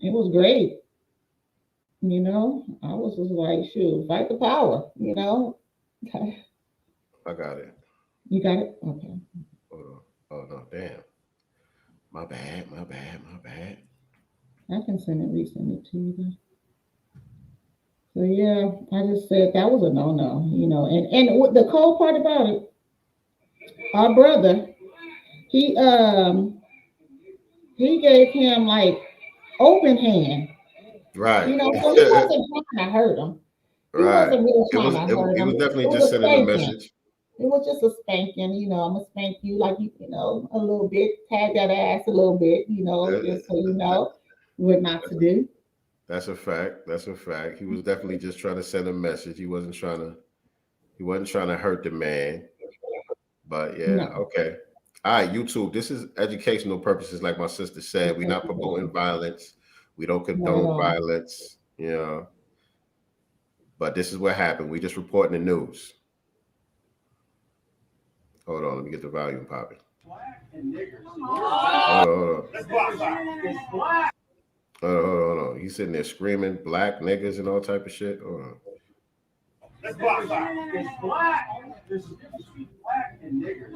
It was great. You know, I was just like, shoot, fight the power, you know. I got it. You got it? Okay. Oh no, damn. My bad. I can resend it to you then. So yeah, I just said that was a no-no, you know. And what the cold part about it, our brother, he gave him like open hand. Right. You know, so he wasn't trying to hurt him. He wasn't really trying to hurt him. He was definitely just sending a message. It was just a spanking, you know. I'm gonna spank you like you know, a little bit, tag that ass a little bit, you know, just so you know what not to do. That's a fact. He was definitely just trying to send a message. He wasn't trying to hurt the man. But yeah, no. Okay. All right, YouTube. This is educational purposes, like my sister said. We're not promoting violence. We don't condone violence, you know. But this is what happened. We just reporting the news. Hold on, let me get the volume popping. Black and niggers. Hold on. He's sitting there screaming black niggas and all type of shit. Hold on. Let's block that. It's black. There's a difference between black and niggers.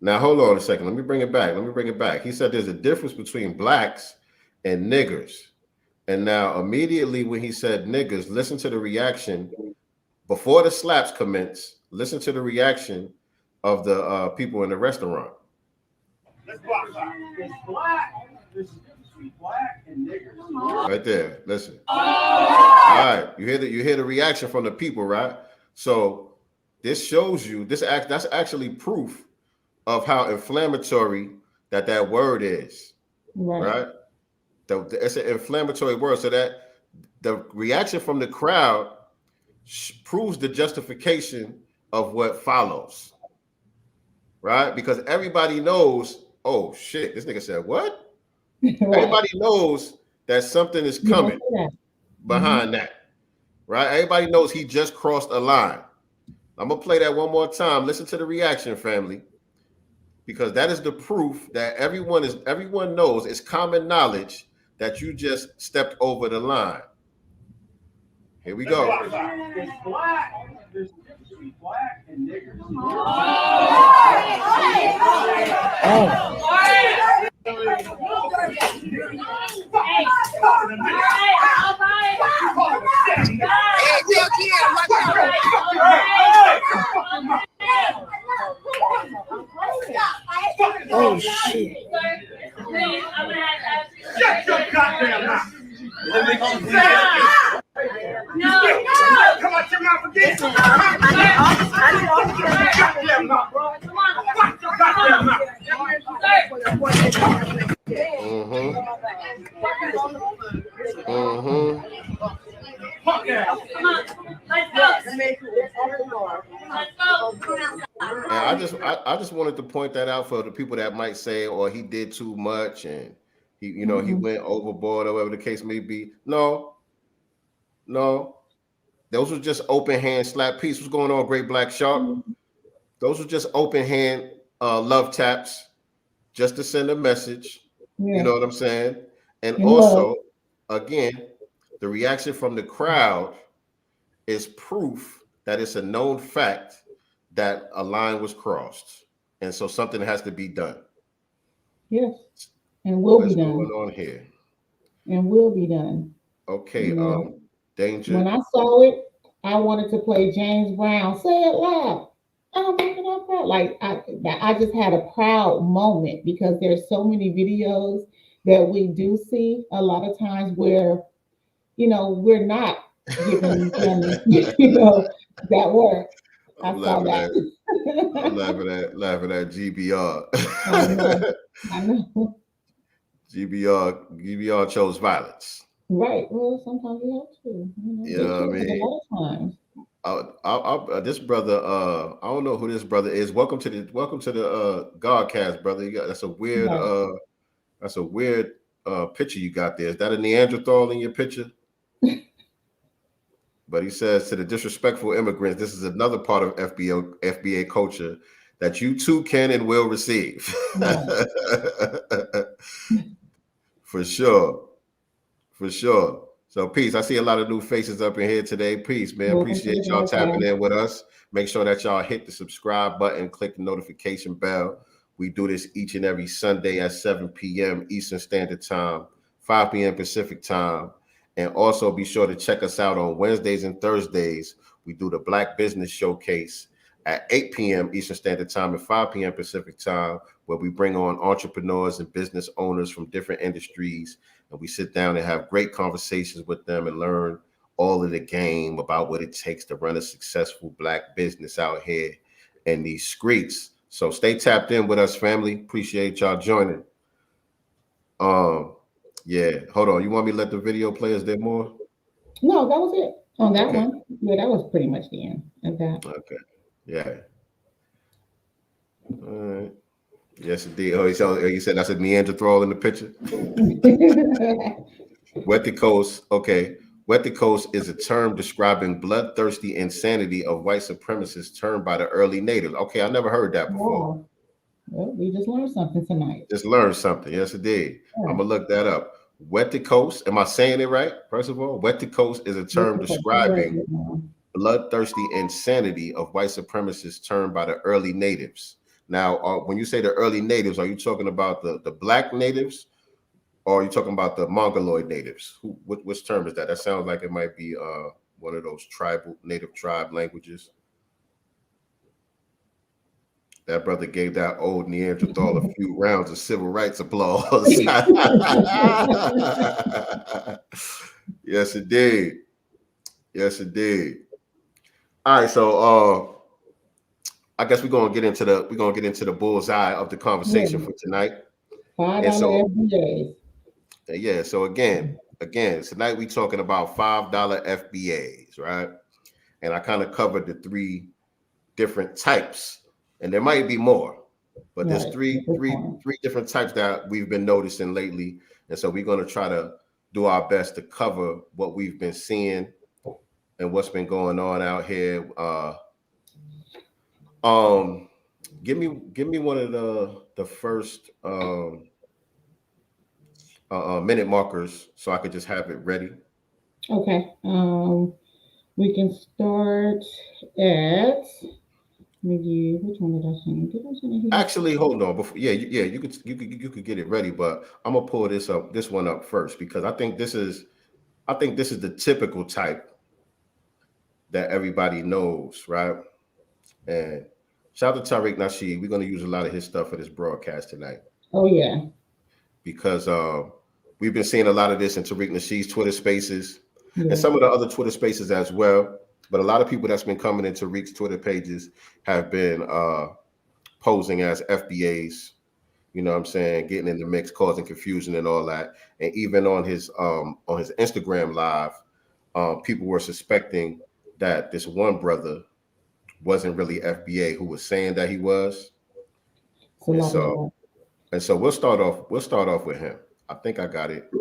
Now hold on a second. Let me bring it back. He said there's a difference between blacks and niggers. And now immediately when he said niggers, listen to the reaction before the slaps commence. Listen to the reaction of the people in the restaurant. Let's block that. It's black. There's a difference between black and niggers. Right there. Listen. All right. You hear the reaction from the people, right? So this shows you that's actually proof of how inflammatory that word is. Right? It's an inflammatory word. So that the reaction from the crowd proves the justification of what follows. Right? Because everybody knows, oh shit, this nigga said what? Right. Everybody knows that something is coming behind that. Right? Everybody knows he just crossed a line. I'm gonna play that one more time. Listen to the reaction, family. Because that is the proof that everyone knows, it's common knowledge that you just stepped over the line. Here we go. It's black. Oh, shit. Shut your goddamn mouth. No. Come on, your mouth again. Goddamn mouth, bro. Watch your goddamn mouth. Fuck that. And I just wanted to point that out for the people that might say, "Oh, he did too much," and he, you know, he went overboard, or whatever the case may be. No, those were just open hand slap. Peace. What's going on, Great Black Shark? Those were just open hand love taps, just to send a message. Yeah. You know what I'm saying? And also, again, the reaction from the crowd is proof that it's a known fact that a line was crossed, and so something has to be done. Yes, and will What's be done. going on here? And will be done. Okay, You know, Danger. when I saw it, I wanted to play James Brown. Say it loud. I'm making up proud. Like I just had a proud moment because there's so many videos that we do see a lot of times where, you know, we're not giving them, you know, that work. I saw that. I'm laughing at GBR. I know. GBR chose violence. Right. Well, sometimes we have to. You know what I mean? A lot of times. This brother, I don't know who this brother is. Welcome to the Godcast, brother. That's a weird picture you got there. Is that a Neanderthal in your picture? But he says, to the disrespectful immigrants, this is another part of FBA culture that you too can and will receive. For sure. So peace. I see a lot of new faces up in here today. Peace, man. Appreciate y'all tapping in with us. Make sure that y'all hit the subscribe button, click the notification bell. We do this each and every Sunday at 7 p.m. Eastern Standard Time, 5 p.m. Pacific Time. And also be sure to check us out on Wednesdays and Thursdays. We do the Black Business Showcase at 8 p.m. Eastern Standard Time and 5 p.m. Pacific Time, where we bring on entrepreneurs and business owners from different industries. And we sit down and have great conversations with them and learn all of the game about what it takes to run a successful Black business out here in these streets. So stay tapped in with us, family. Appreciate y'all joining. Yeah, hold on. You want me to let the video play? Is there more? No, that was it on that one. Yeah, that was pretty much the end of that. Okay. Yeah. All right. Yes, indeed. Oh, you said that's a Neanderthal in the picture. Wet the coast. Okay. Wet the coast is a term describing bloodthirsty insanity of white supremacists termed by the early natives. Okay, I never heard that before. Wow. Well, we just learned something tonight. Just learned something. Yes, it did. Yeah. I'm gonna look that up. Wet the coast. Am I saying it right? First of all, wet the coast is a term describing bloodthirsty insanity of white supremacists termed by the early natives. Now, when you say the early natives, are you talking about the Black natives, or are you talking about the Mongoloid natives? Which term is that? That sounds like it might be one of those native tribe languages. That brother gave that old Neanderthal a few rounds of civil rights applause. Yes, it did. Yes, it did. All right, so I guess we're gonna get into the bullseye of the conversation for tonight. $5 FBAs. Yeah. So again, tonight we talking about $5 FBAs, right? And I kind of covered the 3 different types. And there might be more, but there's three different types that we've been noticing lately. And so we're going to try to do our best to cover what we've been seeing and what's been going on out here. Give me one of the first minute markers so I could just have it ready. Okay. We can start at maybe which one did I send? Did I send it here? Actually, hold on. Before, you could get it ready, but I'm gonna pull this one up first because I think this is the typical type that everybody knows, right? And shout out to Tariq Nasheed. We're gonna use a lot of his stuff for this broadcast tonight Oh yeah. because we've been seeing a lot of this in Tariq Nasheed's Twitter Spaces and Yeah. some of the other Twitter Spaces as well. But a lot of people that's been coming into Tariq's Twitter pages have been posing as FBAs. You know what I'm saying? Getting in the mix, causing confusion and all that. And even on his Instagram live, people were suspecting that this one brother wasn't really FBA who was saying that he was. It's a And lot of so that. we'll start off with him. I think I got it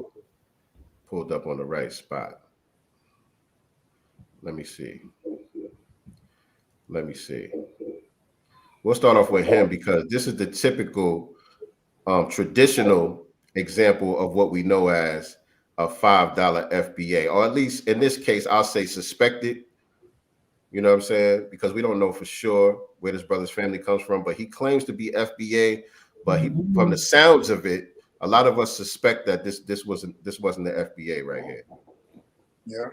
pulled up on the right spot. Let me see. We'll start off with him because this is the typical traditional example of what we know as a $5 FBA, or at least in this case, I'll say suspected. You know what I'm saying? Because we don't know for sure where this brother's family comes from, but he claims to be FBA. But from the sounds of it, a lot of us suspect that this wasn't the FBA right here. Yeah.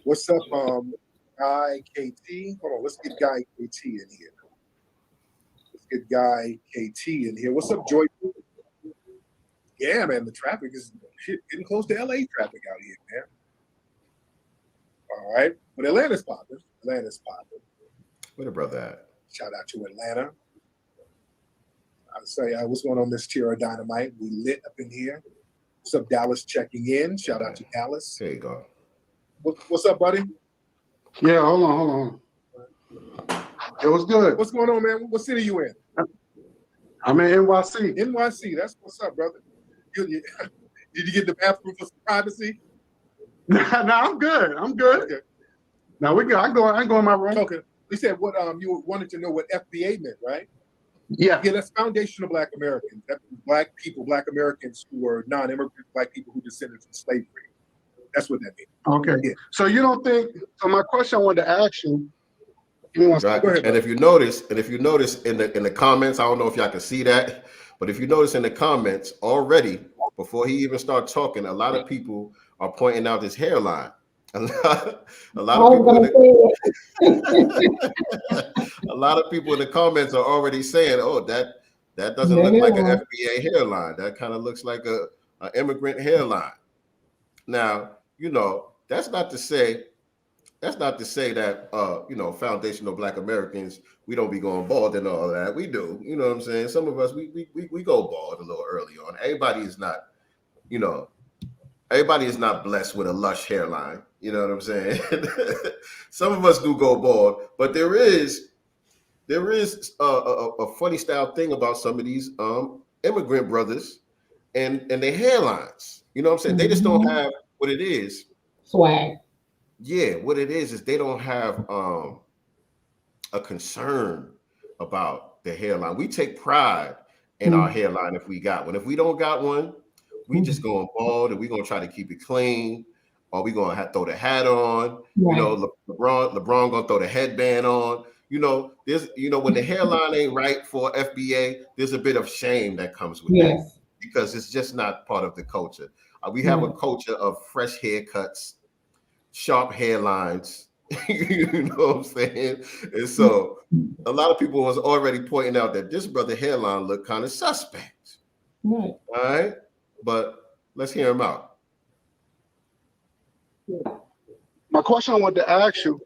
What's up, Guy KT? Hold on, let's get Guy KT in here. Let's get Guy KT in here. What's up, Joy? Yeah, man, the traffic is getting close to LA traffic out here, man. All right, but Atlanta's popping. Where the brother at? Shout out to Atlanta. I'd say, what's going on, Miss Tierra Dynamite? We lit up in here. What's up, Dallas checking in? Shout out to Dallas. There you go. What's up, buddy? Yeah, hold on. It was good. What's going on, man? What city you in? I'm in NYC. NYC. That's what's up, brother. Did you get the bathroom for some privacy? No, I'm good. Okay. Now we go. I go in my room. Okay. You said what you wanted to know what FBA meant, right? Yeah. Yeah, that's foundational Black Americans. That's Black people, Black Americans who are non-immigrant Black people who descended from slavery. That's what that means. Okay. Yeah. So you don't think? So my question I wanted to ask you. Give me one second. Right. Go ahead, And if you notice in the comments, I don't know if y'all can see that, but if you notice in the comments already, before he even started talking, a lot of people are pointing out his hairline. A lot of people in the comments are already saying, "Oh, that doesn't look like an FBA hairline. That kind of looks like a immigrant hairline." Now, you know, that's not to say that foundational Black Americans, we don't be going bald and all that. We do. You know what I'm saying? Some of us we go bald a little early on. Everybody is not blessed with a lush hairline. You know what I'm saying? Some of us do go bald, but there is a funny style thing about some of these immigrant brothers and their hairlines. You know what I'm saying? They just don't have what it is. Swag. Yeah, what it is they don't have a concern about the hairline. We take pride in our hairline if we got one. If we don't got one, we just going bald and we're gonna try to keep it clean, or we gonna throw the hat on. Right. You know, LeBron gonna throw the headband on. You know, when the hairline ain't right for FBA, there's a bit of shame that comes with that because it's just not part of the culture. We have a culture of fresh haircuts, sharp hairlines. You know what I'm saying? And so a lot of people was already pointing out that this brother hairline looked kind of suspect. Right. All right. But let's hear him out. My question I wanted to ask you,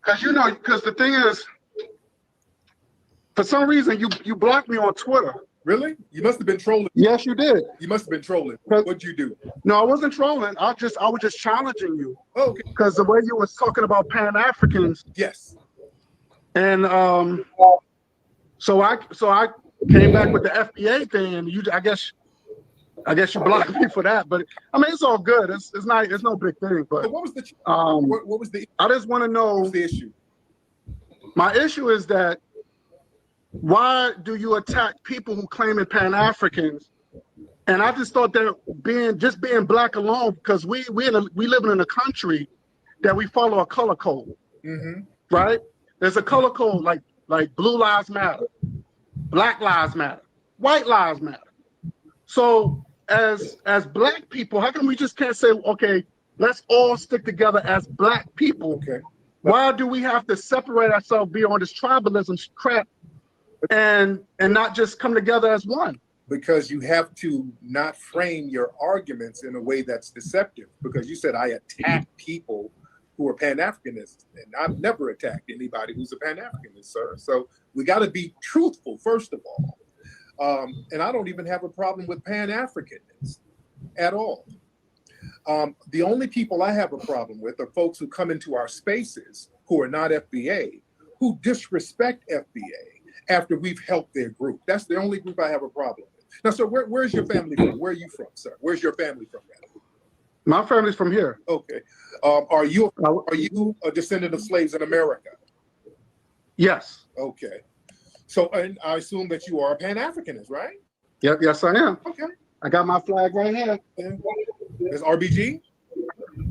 because the thing is, for some reason you blocked me on Twitter. Really? You must have been trolling. Yes, you did. You must have been trolling. What'd you do? No, I wasn't trolling. I was just challenging you. Oh, okay. Because the way you was talking about Pan-Africans. Yes. And so I came back with the FBA thing, and I guess you blocked me for that. But I mean, it's all good. It's no big thing. But what was the what was the? I just want to know what was the issue. My issue is that why do you attack people who claim Pan-Africans And I just thought that being black alone, because we living in a country that we follow a color code, right? There's a color code like blue lives matter, black lives matter, white lives matter. So as black people, how come we just can't say, okay, let's all stick together as black people? Okay. Why do we have to separate ourselves beyond this tribalism crap and not just come together as one? Because you have to not frame your arguments in a way that's deceptive. Because you said I attack people who are Pan-Africanists, and I've never attacked anybody who's a Pan-Africanist, sir. So we got to be truthful, first of all. And I don't even have a problem with Pan-Africanists at all. The only people I have a problem with are folks who come into our spaces who are not FBA, who disrespect FBA after we've helped their group. That's the only group I have a problem with. Now, sir, where's your family from? Where are you from, sir? Where's your family from? My family's from here. Okay. Are you a descendant of slaves in America? Yes. Okay. So, and I assume that you are a Pan-Africanist, right? Yep. Yes, I am. Okay. I got my flag right here. It's RBG?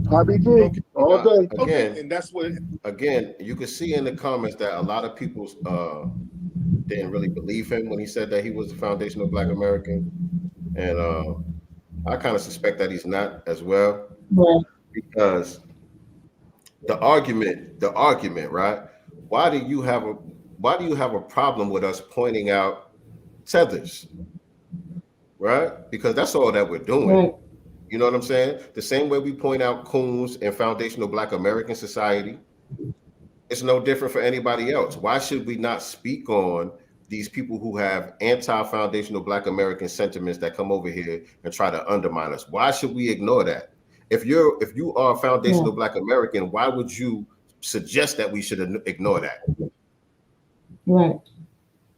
RBG. Okay. All day. Okay. And that's what. Again, you can see in the comments that a lot of people didn't really believe him when he said that he was the foundational Black American, and I kind of suspect that he's not as well, because the argument, right? Why do you have a problem with us pointing out Tethers, right? Because that's all that we're doing. Right. You know what I'm saying? The same way we point out coons in foundational Black American society, it's no different for anybody else. Why should we not speak on these people who have anti-foundational Black American sentiments that come over here and try to undermine us? Why should we ignore that? If you are a foundational Black American, why would you suggest that we should ignore that? Right.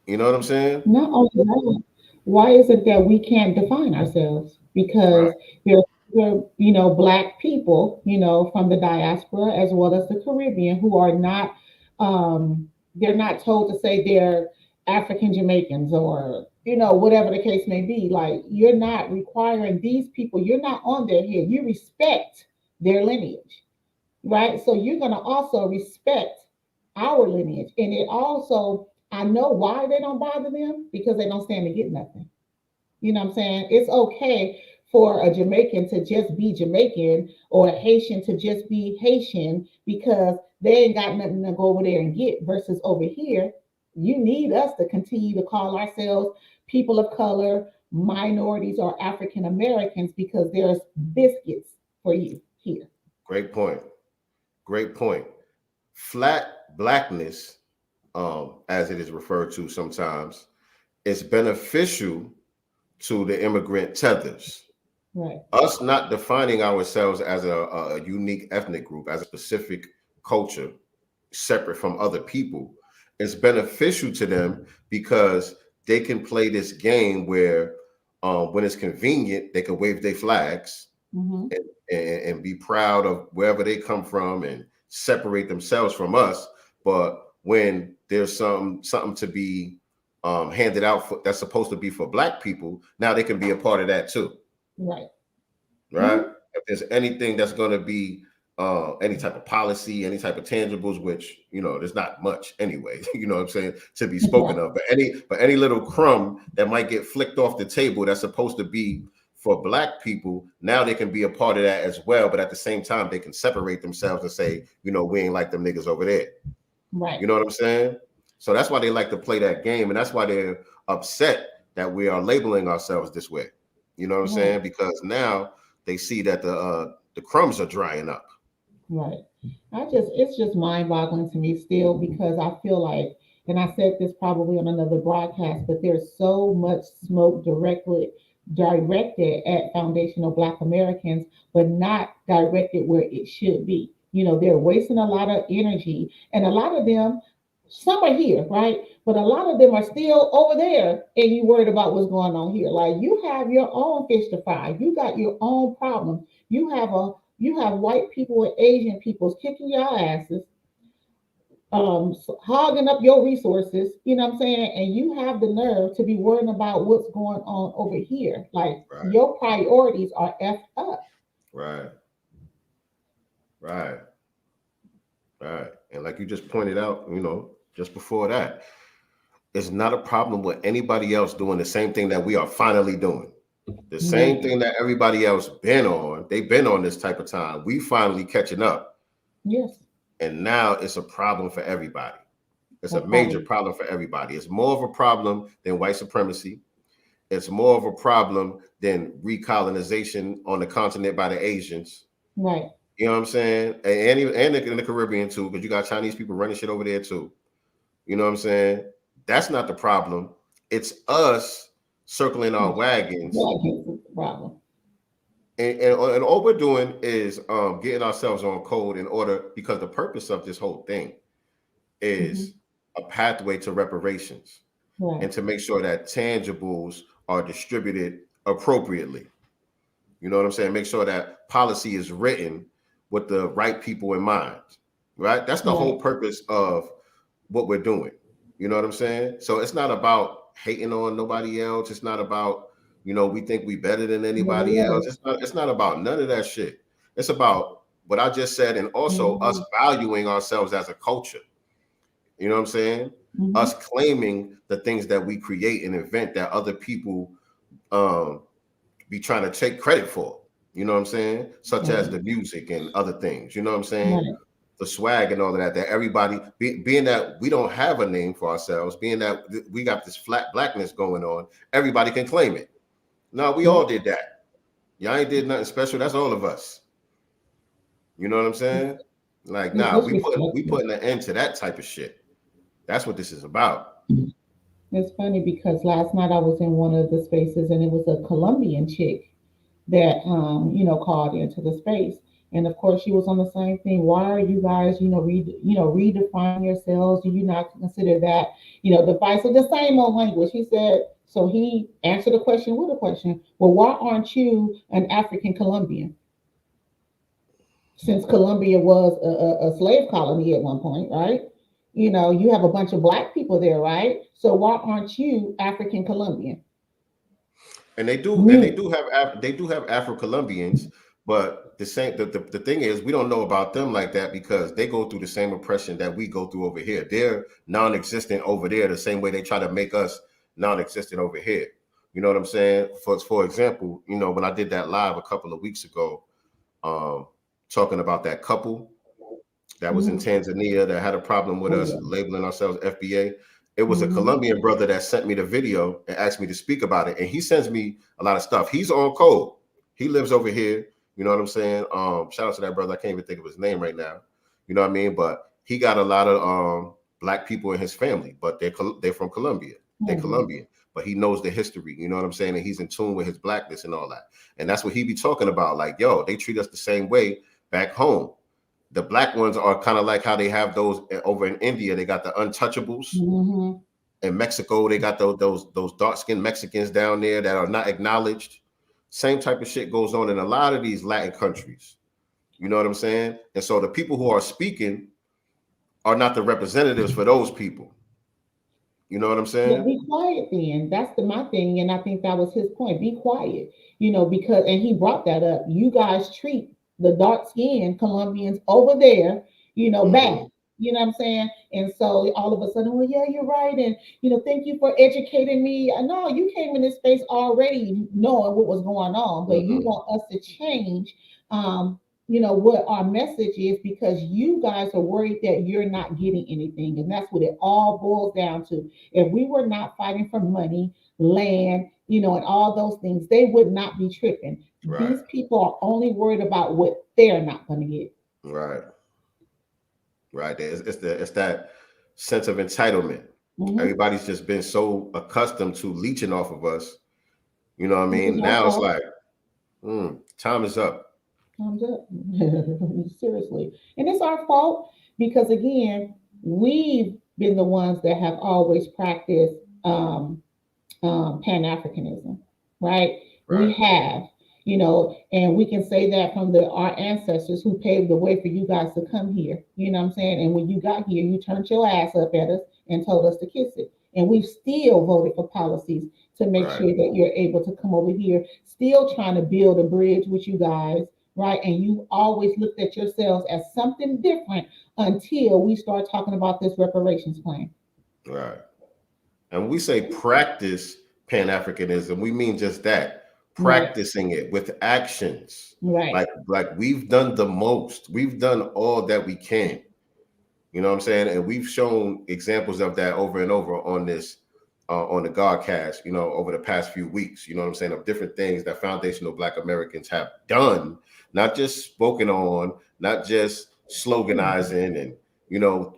You know what I'm saying? Not only that, why is it that we can't define ourselves? Because there are, Black people, from the diaspora as well as the Caribbean who are not, they're not told to say they're African Jamaicans or, whatever the case may be. Like, you're not requiring these people, you're not on their head. You respect their lineage, right? So you're going to also respect our lineage. And it also, I know why they don't bother them, because they don't stand to get nothing. You know what I'm saying? It's okay for a Jamaican to just be Jamaican or a Haitian to just be Haitian because they ain't got nothing to go over there and get, versus over here, you need us to continue to call ourselves people of color, minorities, or African Americans, because there's biscuits for you here. Great point. Great point. Flat Blackness, as it is referred to sometimes, is beneficial to the immigrant Tethers. Right. Us not defining ourselves as a unique ethnic group, as a specific culture, separate from other people, is beneficial to them, because they can play this game where when it's convenient, they can wave their flags and be proud of wherever they come from and separate themselves from us. But when there's something to be handed out that's supposed to be for Black people, now they can be a part of that too. Right. If there's anything that's going to be any type of policy, any type of tangibles, which, there's not much anyway, you know what I'm saying, to be spoken of, but any little crumb that might get flicked off the table that's supposed to be for Black people, now they can be a part of that as well. But at the same time, they can separate themselves and say, we ain't like them niggas over there. Right. You know what I'm saying? So that's why they like to play that game. And that's why they're upset that we are labeling ourselves this way. You know what I'm saying? Because now they see that the crumbs are drying up. Right. It's just mind-boggling to me still, because I feel like, and I said this probably on another broadcast, but there's so much smoke directed at foundational Black Americans, but not directed where it should be. They're wasting a lot of energy, and a lot of them, some are here, right? But a lot of them are still over there, and you worried about what's going on here. Like, you have your own fish to fry. You got your own problem. You have white people and Asian peoples kicking your asses. hogging up your resources, you know what I'm saying? And you have the nerve to be worrying about what's going on over here. Like Right, your priorities are effed up. right, right, right. And like you just pointed out, just before that, it's not a problem with anybody else doing the same thing that we are finally doing. The same Yes. thing that everybody else been on. They've been on this type of time. We finally catching up. Yes. And now it's a problem for everybody. It's a That's major right. problem for everybody. It's more of a problem than white supremacy. It's more of a problem than recolonization on the continent by the Asians. Right. You know what I'm saying? And in the Caribbean too, because you got Chinese people running shit over there too. You know what I'm saying? That's not the problem. It's us circling our wagons. That is the problem. And all we're doing is getting ourselves on code in order, because the purpose of this whole thing is a pathway to reparations Right. and to make sure that tangibles are distributed appropriately. You know what I'm saying? Make sure that policy is written with the right people in mind, right? That's the whole Right. purpose of what we're doing. You know what I'm saying? So it's not about hating on nobody else. It's not about, we think we better than anybody else. Yes. It's not about none of that shit. It's about what I just said, and also us Mhm. valuing ourselves as a culture. You know what I'm saying? Us Mhm. claiming the things that we create and invent that other people um be trying to take credit for. You know what I'm saying? Such as Right. the music and other things. You know what I'm saying? Right. The swag and all of that. That everybody, being that we don't have a name for ourselves, being that we got this flat blackness going on, everybody can claim it. No, we all Yep. did that. Y'all ain't did nothing special. That's all of us. You know what I'm saying? Like, It's nah, we disrespectful. putting an end to that type of shit. That's what this is about. It's funny because last night I was in one of the spaces and it was a Colombian chick that called into the space. And of course she was on the same thing. Why are you guys, redefining yourselves? Do you not consider that, divisive? The same old language. He said, so he answered the question with a question. Well, why aren't you an African Colombian? Since Colombia was a slave colony at one point, right? You have a bunch of black people there, right? So why aren't you African Colombian? And Mm. they do have Afro-Colombians, but the thing is, we don't know about them like that because they go through the same oppression that we go through over here. They're non-existent over there the same way they try to make us non-existent over here. You know what I'm saying? For example, when I did that live a couple of weeks ago, um, talking about that couple that was in Mhm. Tanzania that had a problem with Oh, us yeah. labeling ourselves FBA. It was a Mhm. Colombian brother that sent me the video and asked me to speak about it. And he sends me a lot of stuff. He's on code. He lives over here. You know what I'm saying? Shout out to that brother. I can't even think of his name right now. You know what I mean? But he got a lot of black people in his family, but they're from Colombia. They're Oh, yeah. Colombian, but he knows the history. You know what I'm saying? And he's in tune with his blackness and all that. And that's what he be talking about. Like, yo, they treat us the same way back home. The black ones are kind of like how they have those over in India. They got the untouchables. Mhm. In Mexico, they got those dark-skinned Mexicans down there that are not acknowledged. Same type of shit goes on in a lot of these Latin countries. You know what I'm saying? And so the people who are speaking are not the representatives for those people. You know what I'm But saying? be quiet then. That's my thing, and I think that was his point. Be quiet, because and he brought that up. You guys treat the dark skinned Colombians over there, Mm-hmm. bad. You know what I'm saying? And so all of a sudden, well, yeah, you're right, and thank you for educating me. I know you came in this space already knowing what was going on, but you Mm-mm. want us to change. What our message is because you guys are worried that you're not getting anything, and that's what it all boils down to. If we were not fighting for money, land, and all those things, they would not be tripping. Right. These people are only worried about what they're not going to get. Right. Right. It's that sense of entitlement. Mm-hmm. Everybody's just been so accustomed to leeching off of us. You know what I This is mean? our Now it's fault. like, time is up. Time's up. Seriously. And it's our fault because, again, we've been the ones that have always practiced Pan Africanism, right? We Right. have, And we can say that from our ancestors who paved the way for you guys to come here. You know what I'm saying? And when you got here, you turned your ass up at us and told us to kiss it. And we've still voted for policies to make sure that you're able to come over here, still trying to build a bridge with you guys, right? And you always looked at yourselves as something different until we start talking about this reparations plan. Right. And when we say practice Pan-Africanism, we mean just that. Practicing it with actions. Right. Like we've done the most. We've done all that we can. You know what I'm saying? And we've shown examples of that over and over on this, on the Godcast, over the past few weeks, you know what I'm saying, of different things that foundational Black Americans have done, not just spoken on, not just sloganizing and,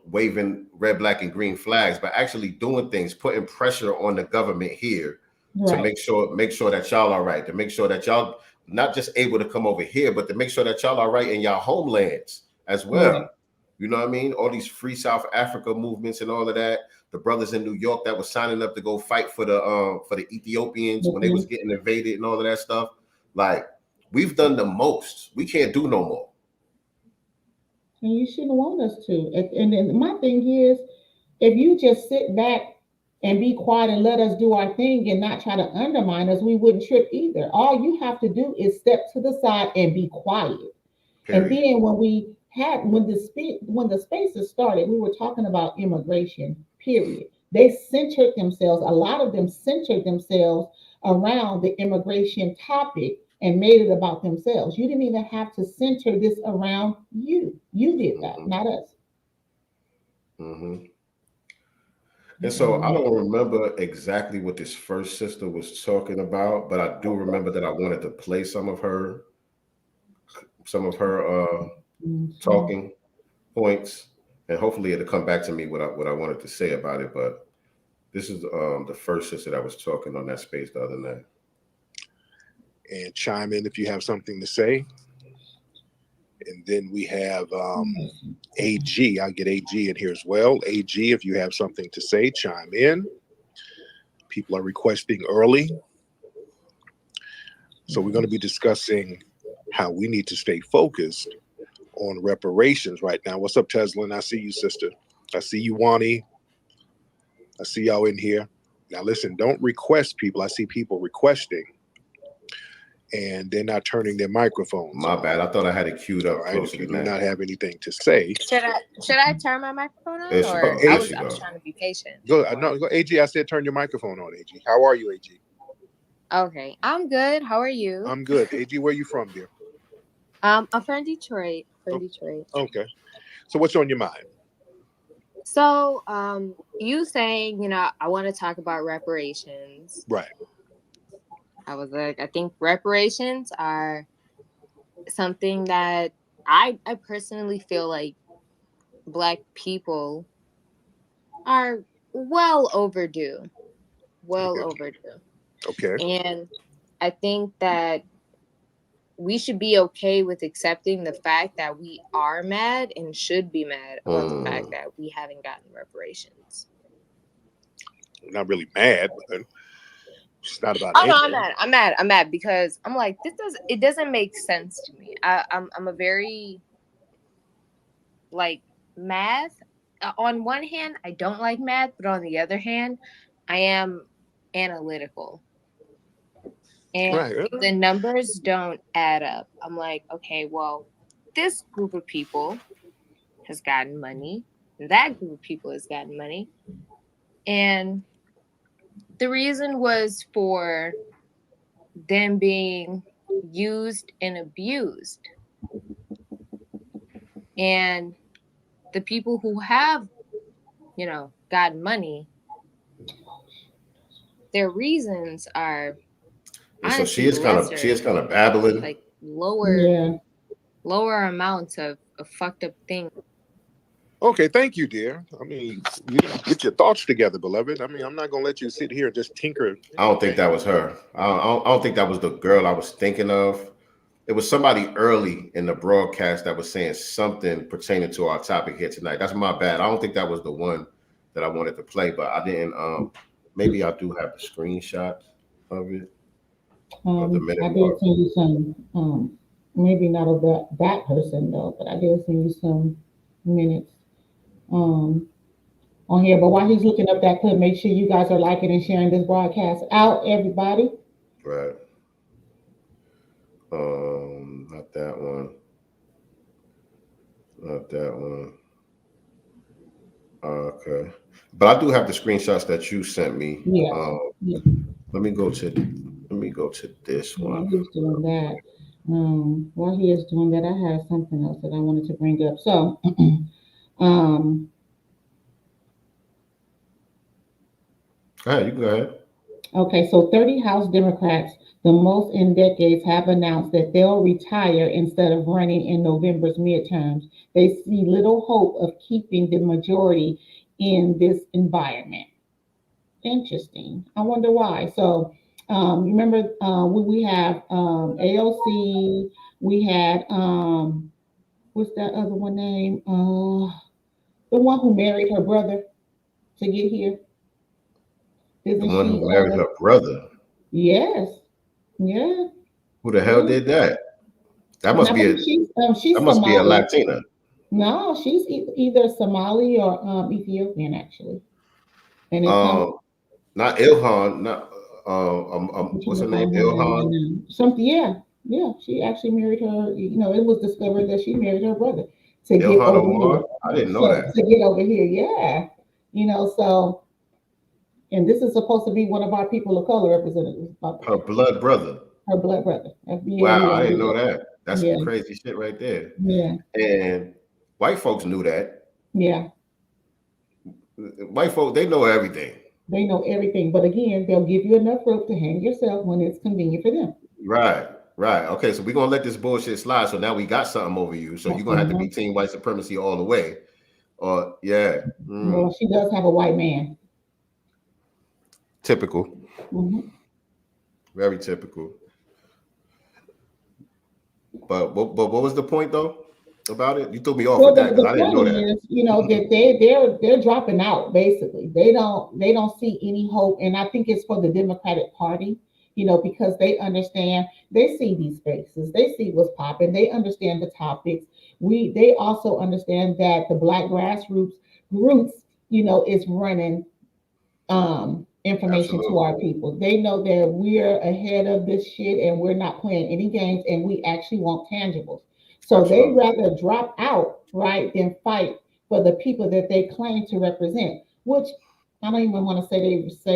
waving red, black, and green flags, but actually doing things, putting pressure on the government here to make sure that y'all are right, to make sure that y'all not just able to come over here, but to make sure that y'all are right in y'all homelands as well. Right. You know what I mean? All these free South Africa movements and all of that. The brothers in New York that was signing up to go fight for the Ethiopians when they was getting invaded and all of that stuff. Like, we've done the most. We can't do no more. And you shouldn't want us to. And then my thing is, if you just sit back and be quiet and let us do our thing and not try to undermine us, we wouldn't trip either. All you have to do is step to the side and be quiet. Period. And then when the spaces started, we were talking about immigration, period. They centered themselves, a lot of them centered themselves around the immigration topic and made it about themselves. You didn't even have to center this around you. You did that, not us. Mm-hmm. And so I don't remember exactly what this first sister was talking about, but I do remember that I wanted to play some of her talking points, and hopefully it'll come back to me what I wanted to say about it. But this is the first sister that was talking on that space the other night. And chime in if you have something to say. And then we have AG. I'll get AG in here as well. AG, if you have something to say, chime in. People are requesting early. So we're going to be discussing how we need to stay focused on reparations right now. What's up, Teslin? I see you, sister. I see you, Wani. I see y'all in here. Now listen, don't request people. I see people requesting and they're not turning their microphones. My bad. I thought I had it queued up. Right? If you do not have anything to say. Should I turn my microphone on? Or I was trying to be patient. Go AG. I said turn your microphone on, AG. How are you, AG? Okay. I'm good. How are you? I'm good. AG, where are you from, dear? I'm from Detroit. Okay. So what's on your mind? So you saying, I want to talk about reparations. Right. I was like, I think reparations are something that I personally feel like Black people are well overdue. Okay. And I think that we should be okay with accepting the fact that we are mad and should be mad about the fact that we haven't gotten reparations. I'm not really mad, but it's not about. Oh no, I'm mad because I'm like, it doesn't make sense to me. I'm a very like math. On one hand, I don't like math, but on the other hand, I am analytical. And the numbers don't add up. I'm like, okay, well, this group of people has gotten money. That group of people has gotten money. And the reason was for them being used and abused. And the people who have, gotten money, their reasons are so she is kind of babbling, like lower amounts of fucked up things. Okay, thank you, dear. I mean, you get your thoughts together, beloved. I mean, I'm not gonna let you sit here and just tinker. I don't think that was her. I don't think that was the girl I was thinking of. It was somebody early in the broadcast that was saying something pertaining to our topic here tonight. That's my bad. I don't think that was the one that I wanted to play, but I didn't. Maybe I do have the screenshot of it. of the I minute did mark. send you some, maybe not of that person though, but I did send you some minutes um, on here. But while he's looking up that clip, make sure you guys are liking and sharing this broadcast out, everybody. Right. Not that one. Not that one. Okay. But I do have the screenshots that you sent me. Yeah. Yeah. Let me go to this While one. he was doing that, while he is doing that, I have something else that I wanted to bring up. So, um, Go ahead, you can go ahead. okay, so 30 House Democrats, the most in decades, have announced that they'll retire instead of running in November's midterms. They see little hope of keeping the majority in this environment. Interesting. I wonder why. So, remember, we have AOC, we had, what's that other one name? The one who married her brother to get here. The Isn't one she? who married her brother. Yes. Yeah. Who the hell Yeah. did that? That And must I be a believe she's Somali. Latina. No, she's either Somali or Ethiopian actually. And it comes. Not Ilhan, not what's her name? Ilhan. Something, yeah, yeah. She actually married her. You know, it was discovered that she married her brother to get Ilhan over here. Omar. I didn't know So that. to get over here, yeah. You know, so and this is supposed to be one of our people of color representatives. By the Her way. blood brother. Her blood brother. Yeah, Wow, I yeah, didn't know that. That's some yeah, crazy shit right there. yeah, And white folks knew that. yeah. White folk, they know everything. They know everything, but again, they'll give you enough rope to hang yourself when it's convenient for them. Right, right. Okay, so we're gonna let this bullshit slide. So now we got something over you. So you're gonna have to be team white supremacy all the way. Or yeah. Well, she does have a white man. Typical. Mm-hmm. Very typical. But what was the point though about it? You threw me off Well, with that because the I didn't know point that. is, you know, that they're dropping out basically. They don't see any hope, and I think it's for the Democratic Party, you know, because they understand, they see these spaces, they see what's popping, they understand the topics. They also understand that the Black grassroots groups, you know, is running information to Absolutely. our people. They know that we're ahead of this shit and we're not playing any games and we actually want tangibles. So they Absolutely. rather drop out, right, than fight for the people that they claim to represent, which I don't even want to say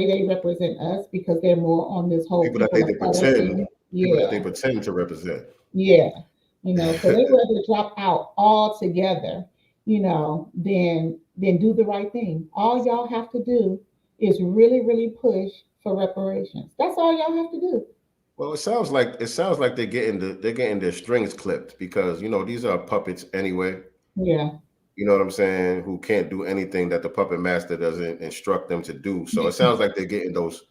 they represent us because they're more on this whole People that people of color thing. people that Yeah, they pretend to represent. yeah. You know, so they rather drop out altogether, you know, than do the right thing. All y'all have to do is really, really push for reparations. That's all y'all have to do. Well, it sounds like they're getting their strings clipped because you know these are puppets anyway. Yeah. You know what I'm saying? Who can't do anything that the puppet master doesn't instruct them to do. So it sounds like they're getting those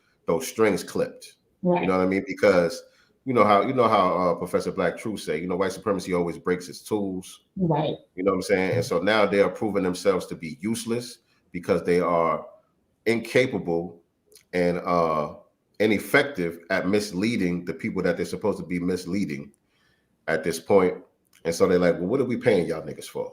strings clipped. Right. You know what I mean? Because you know how Professor Black Truth say, you know, white supremacy always breaks its tools. Right. You know what I'm saying? And so now they are proving themselves to be useless because they are incapable and ineffective at misleading the people that they're supposed to be misleading at this point. And so they're like, well, what are we paying y'all niggas for?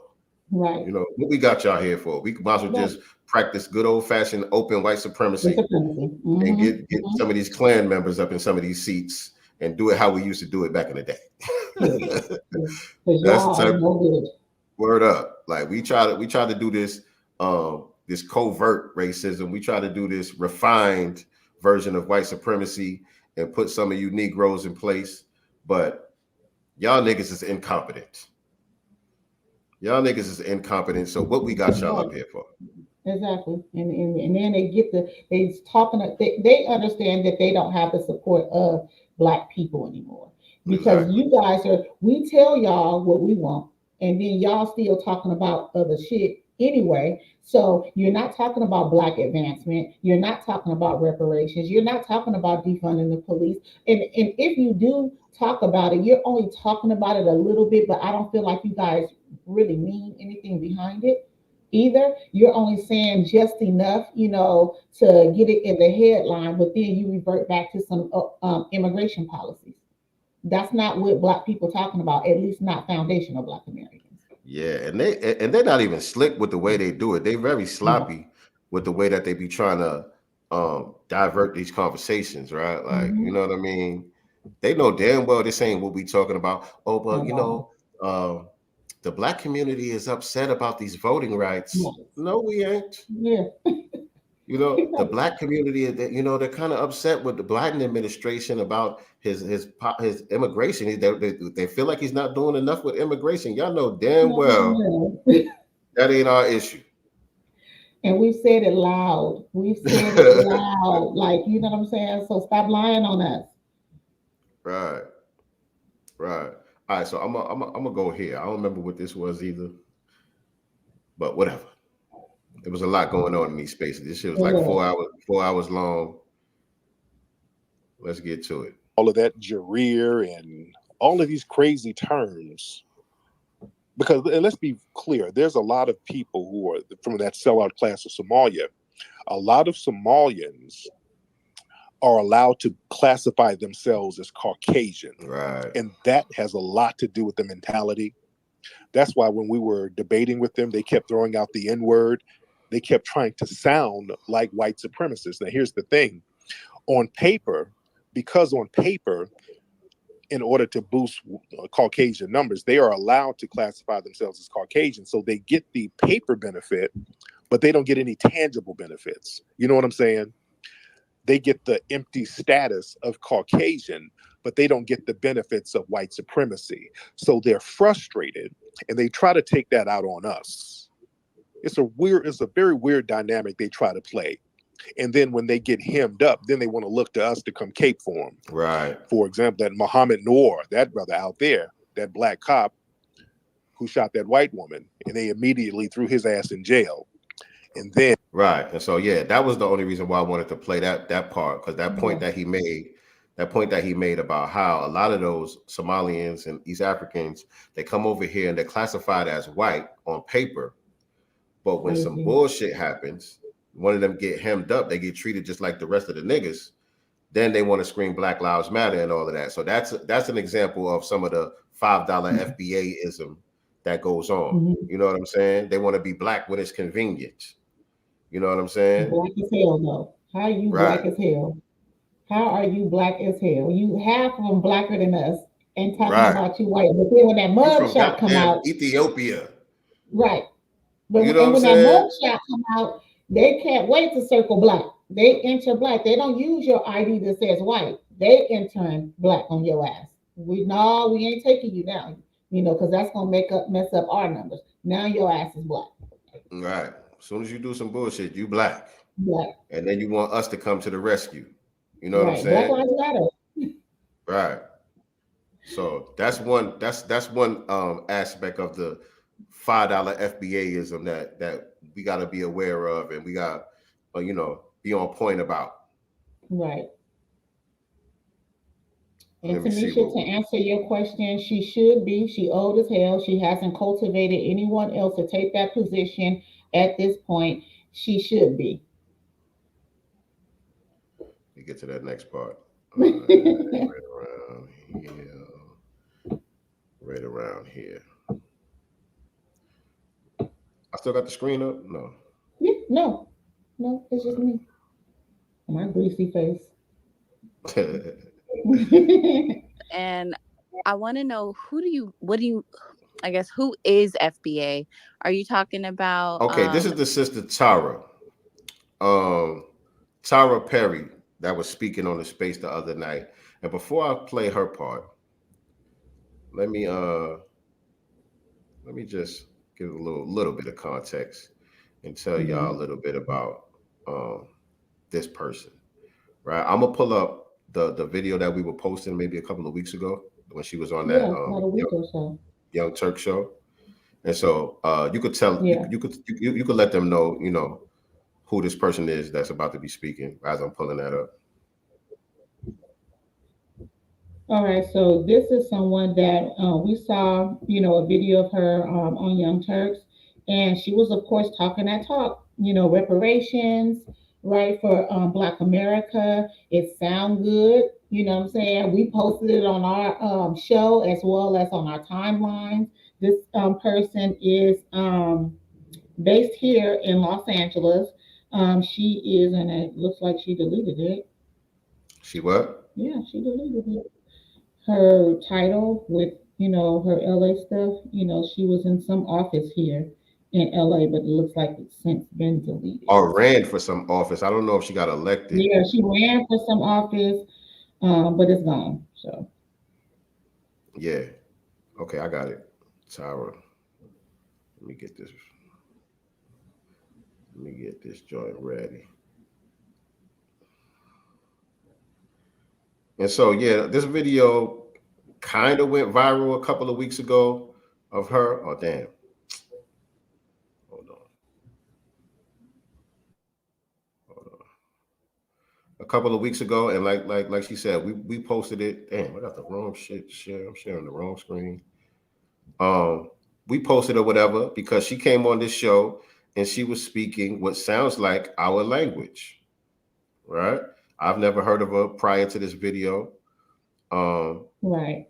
Right. You know, what we got y'all here for? We might as well just practice good old-fashioned open white supremacy, Mm-hmm. and get some of these Klan members up in some of these seats and do it how we used to do it back in the day. That's the type of word up. Like we try to do this this covert racism. We try to do this refined version of white supremacy and put some of you Negroes in place, but y'all niggas is incompetent. Y'all niggas is incompetent. So what we got y'all up here for? Exactly. And then they understand that they don't have the support of Black people anymore. Because you guys we tell y'all what we want, and then y'all still talking about other shit anyway. So you're not talking about Black advancement, you're not talking about reparations, you're not talking about defunding the police. And if you do talk about it, you're only talking about it a little bit, but I don't feel like you guys really mean anything behind it. Either you're only saying just enough, to get it in the headline, but then you revert back to some immigration policies. That's not what Black people talking about, at least not foundational Black Americans. Yeah, and they're not even slick with the way they do it. They very sloppy with the way that they be trying to divert these conversations, right? Like, you know what I mean? They know damn well this ain't what we talking about. Oh, but the Black community is upset about these voting rights. No, we ain't. Yeah. The Black community, they're kind of upset with the Biden administration about his immigration. They feel like he's not doing enough with immigration. Y'all know damn well that ain't our issue. And we've said it loud. We've said it loud. Like, you know what I'm saying? So stop lying on us. Right. All right. So I'm gonna go here. I don't remember what this was either, but whatever. There was a lot going on in these spaces. This shit was like 4 hours long. Let's get to it. All of that Jareer and all of these crazy terms. Because, and let's be clear, there's a lot of people who are from that sellout class of Somalia. A lot of Somalians are allowed to classify themselves as Caucasian. Right. And that has a lot to do with the mentality. That's why when we were debating with them, they kept throwing out the N-word. They kept trying to sound like white supremacists. Now, here's the thing. On paper, in order to boost Caucasian numbers, they are allowed to classify themselves as Caucasian. So they get the paper benefit, but they don't get any tangible benefits. You know what I'm saying? They get the empty status of Caucasian, but they don't get the benefits of white supremacy. So they're frustrated and they try to take that out on us. It's a very weird dynamic they try to play. And then when they get hemmed up, then they want to look to us to come cape for them. Right. For example, that Muhammad Noor, that brother out there, that Black cop who shot that white woman, and they immediately threw his ass in jail. And then and so that was the only reason why I wanted to play that part, because that point that he made about how a lot of those Somalians and East Africans, they come over here and they're classified as white on paper, but when some bullshit happens, one of them get hemmed up, they get treated just like the rest of the niggas, then they want to scream Black Lives Matter and all of that. So that's an example of some of the $5 FBA-ism that goes on. You know what I'm saying? They want to be black when it's convenient. You know what I'm saying? Black as hell, though. How are you black as hell? How are you black as hell? You half of them blacker than us and talking about you white. But then when that mug shot come out, Ethiopia. Right. But you know when that mug shot come out, they can't wait to circle Black. They enter Black. They don't use your ID that says white. They enter Black on your ass. We ain't taking you down, because that's gonna mess up our numbers. Now your ass is Black. Right. As soon as you do some bullshit, you Black. Black. And then you want us to come to the rescue. You know what I'm Black saying? Lives Matter. Right. So that's one aspect of the $5 FBA-ism that we got to be aware of, and we got be on point about. Right. And Tanisha, to answer your question, she should be. She old as hell. She hasn't cultivated anyone else to take that position at this point. She should be. We get to that next part. Right around here. I still got the screen up? No. Yeah, no, it's just me. My greasy face. And I want to know who is FBA? Are you talking about? Okay, this is the sister Tara. Tara Perry that was speaking on the space the other night. And before I play her part, let me just give a little bit of context and tell y'all a little bit about this person. Right. I'm gonna pull up the video that we were posting maybe a couple of weeks ago when she was on that Young Turk show. And so you could tell you could let them know, who this person is that's about to be speaking as I'm pulling that up. All right, so this is someone that we saw, a video of her on Young Turks, And she was, of course, talking that talk, reparations, right, for Black America. It sound good, you know what I'm saying? We posted it on our show as well as on our timelines. This person is based here in Los Angeles. She is, and it looks like she deleted it. She what? Yeah, she deleted it. Her title with, her LA stuff, she was in some office here in LA, but it looks like it's since been deleted. Or ran for some office. I don't know if she got elected. Yeah, she ran for some office, but it's gone. So yeah. Okay, I got it. Tyra. Let me get this joint ready. And so, yeah, this video kind of went viral a couple of weeks ago of her. Oh, damn. Hold on. A couple of weeks ago, and like she said, we posted it. Damn, I got the wrong shit. I'm sharing the wrong screen. We posted or whatever because she came on this show and she was speaking what sounds like our language, right? I've never heard of her prior to this video. Right.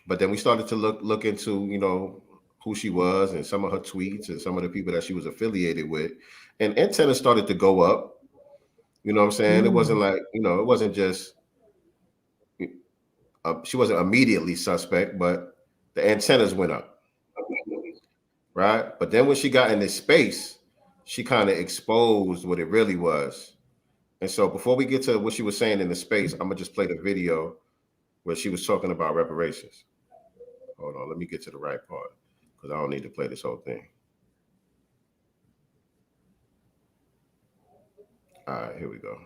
But then we started to look into, who she was and some of her tweets and some of the people that she was affiliated with. And antenna started to go up. You know what I'm saying? It wasn't like, it wasn't just, she wasn't immediately suspect, but the antennas went up. Right? But then when she got in this space, she kind of exposed what it really was. And so before we get to what she was saying in the space, I'm going to just play the video where she was talking about reparations. Hold on, let me get to the right part because I don't need to play this whole thing. All right, here we go.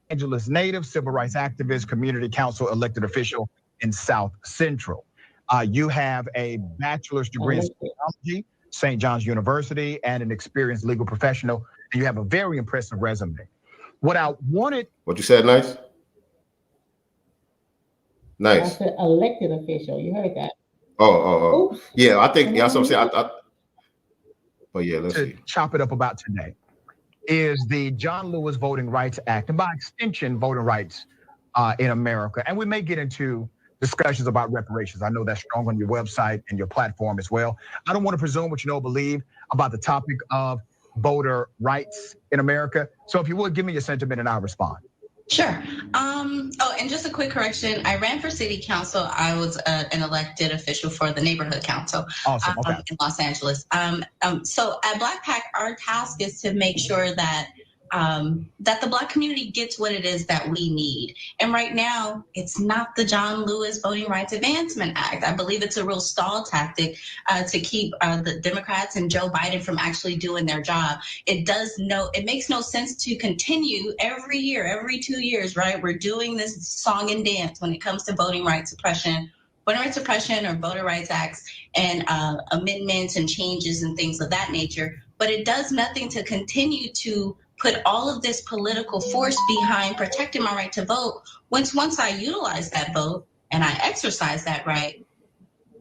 Angeles native, civil rights activist, community council elected official in South Central. You have a bachelor's degree in psychology, St. John's University, and an experienced legal professional. And you have a very impressive resume. What I wanted. What you said, nice? Nice. I said elected official. You heard that. Oh. Oops. Yeah, I think, that's what I'm saying. But yeah, let's see. Chop it up about today is the John Lewis Voting Rights Act, and by extension, voting rights in America. And we may get into discussions about reparations. I know that's strong on your website and your platform as well. I don't want to presume what you know or believe about the topic of voter rights in America. So if you would, give me your sentiment and I'll respond. Sure. And just a quick correction. I ran for city council. I was an elected official for the neighborhood council. Awesome. Okay. In Los Angeles. So at Black PAC, our task is to make sure that that the Black community gets what it is that we need. And right now, it's not the John Lewis Voting Rights Advancement Act. I believe it's a real stall tactic to keep the Democrats and Joe Biden from actually doing their job. It makes no sense to continue every year, every 2 years, right? We're doing this song and dance when it comes to voting rights suppression or voter rights acts and amendments and changes and things of that nature. But it does nothing to continue to put all of this political force behind protecting my right to vote. Once I utilize that vote and I exercise that right,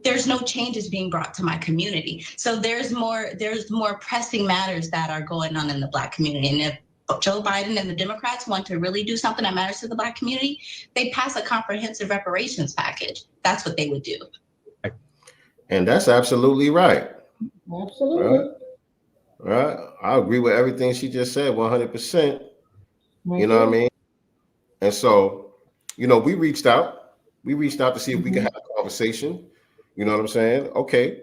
there's no changes being brought to my community. So there's more pressing matters that are going on in the Black community. And if Joe Biden and the Democrats want to really do something that matters to the Black community, they pass a comprehensive reparations package. That's what they would do. And that's absolutely right. Absolutely. Right. I agree with everything she just said, 100%. You know what I mean? And so, we reached out. We reached out to see if we could have a conversation. You know what I'm saying? Okay.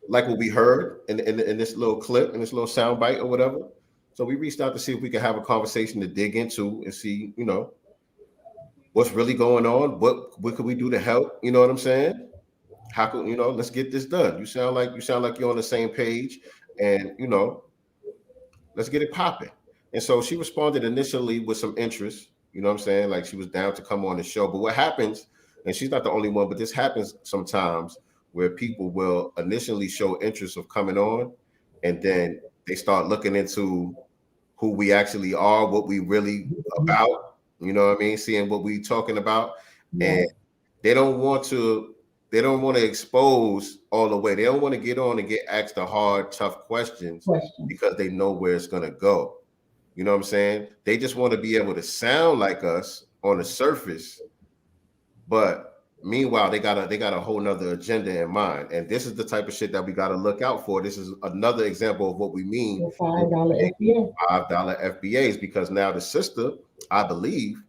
Like what we heard in this little clip, in this little sound bite or whatever. So we reached out to see if we could have a conversation to dig into and see, what's really going on. What could we do to help? You know what I'm saying? How could, let's get this done. You sound like you're on the same page. And, let's get it popping. And so she responded initially with some interest, you know what I'm saying? Like she was down to come on the show. But what happens, and she's not the only one, but this happens sometimes where people will initially show interest of coming on and then they start looking into who we actually are, what we really about, you know what I mean? Seeing what we talking about. And they don't want to want to expose all the way. They don't want to get on and get asked the hard, tough questions because they know where it's gonna go. You know what I'm saying? They just want to be able to sound like us on the surface, but meanwhile, they got a whole nother agenda in mind. And this is the type of shit that we got to look out for. This is another example of what we mean. $5 FBA. $5 FBAs, because now the sister, I believe,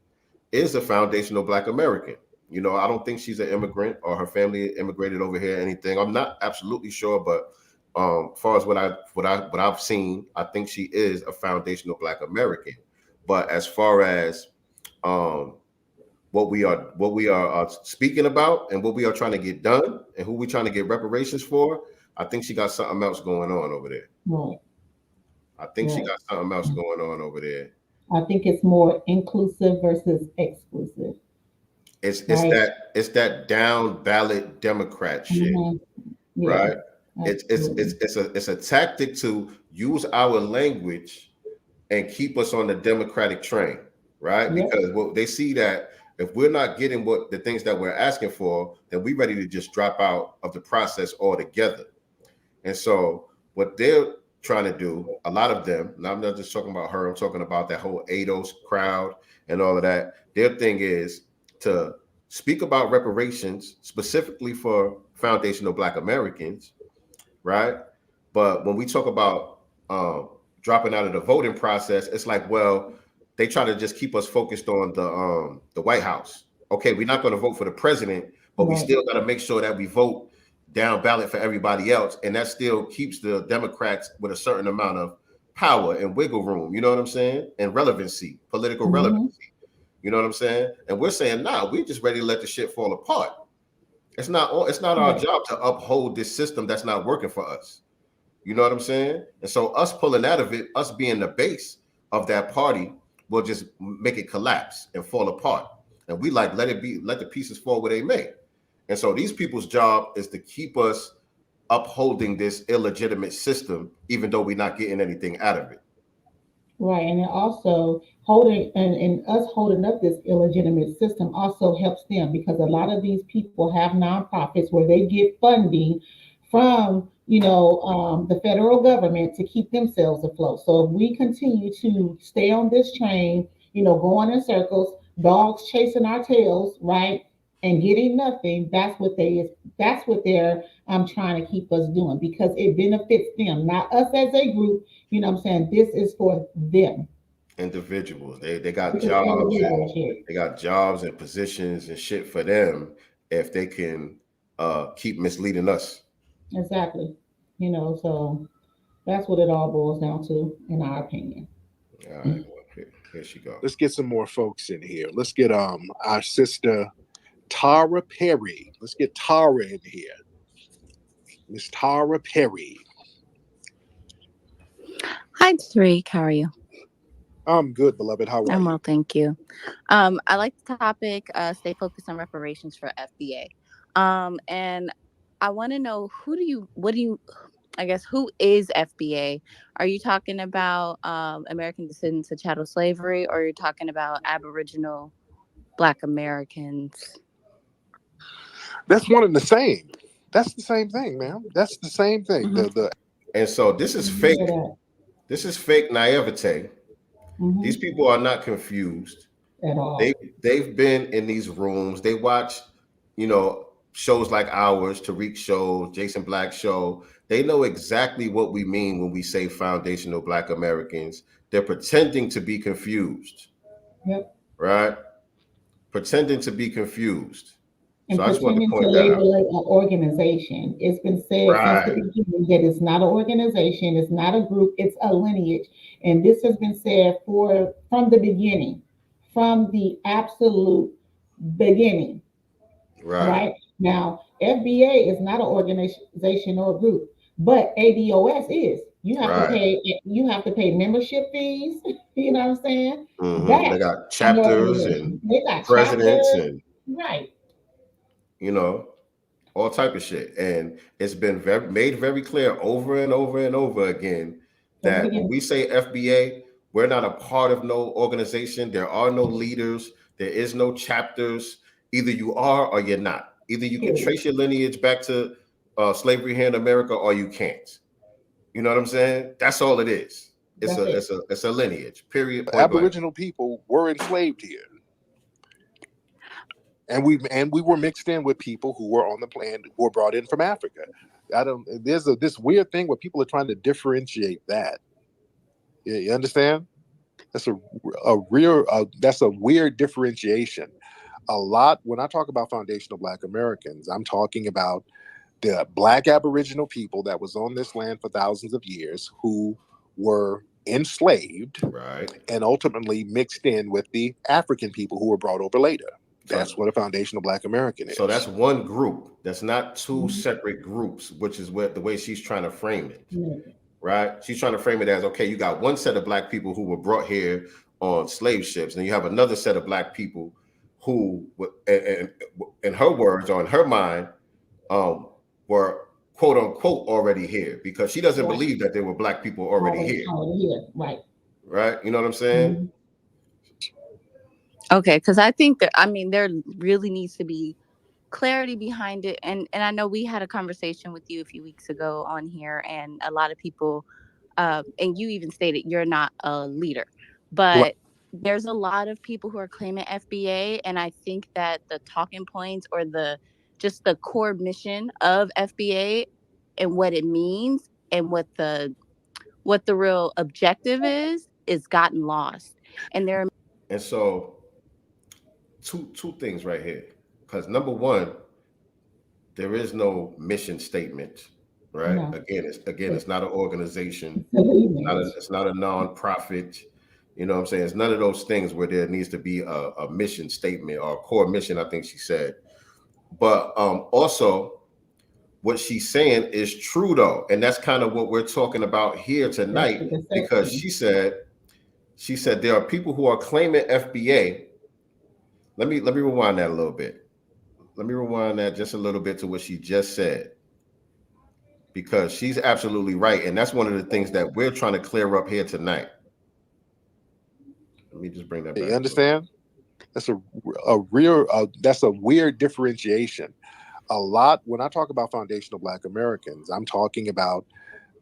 is a foundational Black American. You know, I don't think she's an immigrant or her family immigrated over here or anything. I'm not absolutely sure, but as far as what I've seen, I think she is a foundational Black American. But as far as what we are speaking about and what we are trying to get done and who we're trying to get reparations for, I think she got something else going on over there. Right. I think she got something else going on over there. I think it's more inclusive versus exclusive. It's that down ballot Democrat shit, right? It's a tactic to use our language and keep us on the Democratic train, right? Because they see that if we're not getting the things that we're asking for, then we're ready to just drop out of the process altogether. And so what they're trying to do, a lot of them, and I'm not just talking about her, I'm talking about that whole ADOS crowd and all of that. Their thing is to speak about reparations specifically for foundational Black Americans, right? But when we talk about dropping out of the voting process, it's like, well, they try to just keep us focused on the White House. Okay, we're not going to vote for the president, but we still got to make sure that we vote down ballot for everybody else, and that still keeps the Democrats with a certain amount of power and wiggle room. You know what I'm saying? And relevancy, political relevancy. You know what I'm saying? And we're saying, nah, we're just ready to let the shit fall apart. It's not our job to uphold this system that's not working for us. You know what I'm saying? And so us pulling out of it, us being the base of that party, will just make it collapse and fall apart. And we let the pieces fall where they may. And so these people's job is to keep us upholding this illegitimate system, even though we're not getting anything out of it. Right, and it also holding up this illegitimate system also helps them, because a lot of these people have nonprofits where they get funding from the federal government to keep themselves afloat. So if we continue to stay on this train, going in circles, dogs chasing our tails, right, and getting nothing, that's what they're trying to keep us doing, because it benefits them, not us as a group. You know what I'm saying? This is for them. Individuals. They got jobs. They got jobs and positions and shit for them if they can keep misleading us. Exactly. So that's what it all boils down to, in our opinion. All right. Well, here she goes. Let's get some more folks in here. Let's get our sister Tara Perry. Let's get Tara in here. Miss Tara Perry. Hi, Tariq. How are you? I'm good, beloved. How are you? I'm well, thank you. I like the topic, stay focused on reparations for FBA. And I want to know, who is FBA? Are you talking about American descendants of chattel slavery, or are you talking about Aboriginal Black Americans? That's one and the same. That's the same thing, man. That's the same thing. Mm-hmm. And so this is fake. This is fake naivete. Mm-hmm. These people are not confused at all. They've been in these rooms. They watch, shows like ours, Tariq show, Jason Black show. They know exactly what we mean when we say foundational Black Americans. They're pretending to be confused. Yep. Right? Pretending to be confused. And so I just want to point that out. An organization. It's been said since the beginning that it's not an organization, it's not a group, it's a lineage. And this has been said from the beginning, from the absolute beginning. Right? Now, FBA is not an organization or a group, but ADOS is. You have to pay membership fees. You know what I'm saying? Mm-hmm. They got chapters and presidents and right. All type of shit. And it's been made very clear over and over and over again that when we say FBA, we're not a part of no organization. There are no leaders. There is no chapters. Either you are or you're not. Either you can trace your lineage back to slavery here in America, or you can't. You know what I'm saying? That's all it is. It's a lineage. Period. Point Aboriginal people were enslaved here. And we were mixed in with people who were on the plan, who were brought in from Africa. There's this weird thing where people are trying to differentiate that. You understand? That's that's a weird differentiation. A lot, when I talk about foundational Black Americans, I'm talking about the Black Aboriginal people that was on this land for thousands of years who were enslaved, right, and ultimately mixed in with the African people who were brought over later. That's what a foundational Black American is. So that's one group. That's not two separate groups, which is what the way she's trying to frame it. Right? She's trying to frame it as, okay, you got one set of Black people who were brought here on slave ships, and you have another set of Black people who, in her words or in her mind, were quote unquote already here, because she doesn't believe that there were Black people already here. Right. Right? You know what I'm saying? Okay, because I think that, I mean, there really needs to be clarity behind it. And I know we had a conversation with you a few weeks ago on here, and a lot of people, and you even stated you're not a leader, but there's a lot of people who are claiming FBA. And I think that the talking points, or just the core mission of FBA and what it means and what the real objective is gotten lost. And so two things right here, because number one, there is no mission statement, right? No. It's not an organization. It's not a nonprofit. You know what I'm saying? It's none of those things where there needs to be a mission statement or a core mission, I think she said. But also, what she's saying is true though, and that's kind of what we're talking about here tonight, because she said there are people who are claiming FBA. Let me rewind that a little bit. Let me rewind that just a little bit to what she just said, because she's absolutely right, and that's one of the things that we're trying to clear up here tonight. Let me just bring that back. You understand? That's that's a weird differentiation. A lot, when I talk about foundational Black Americans, I'm talking about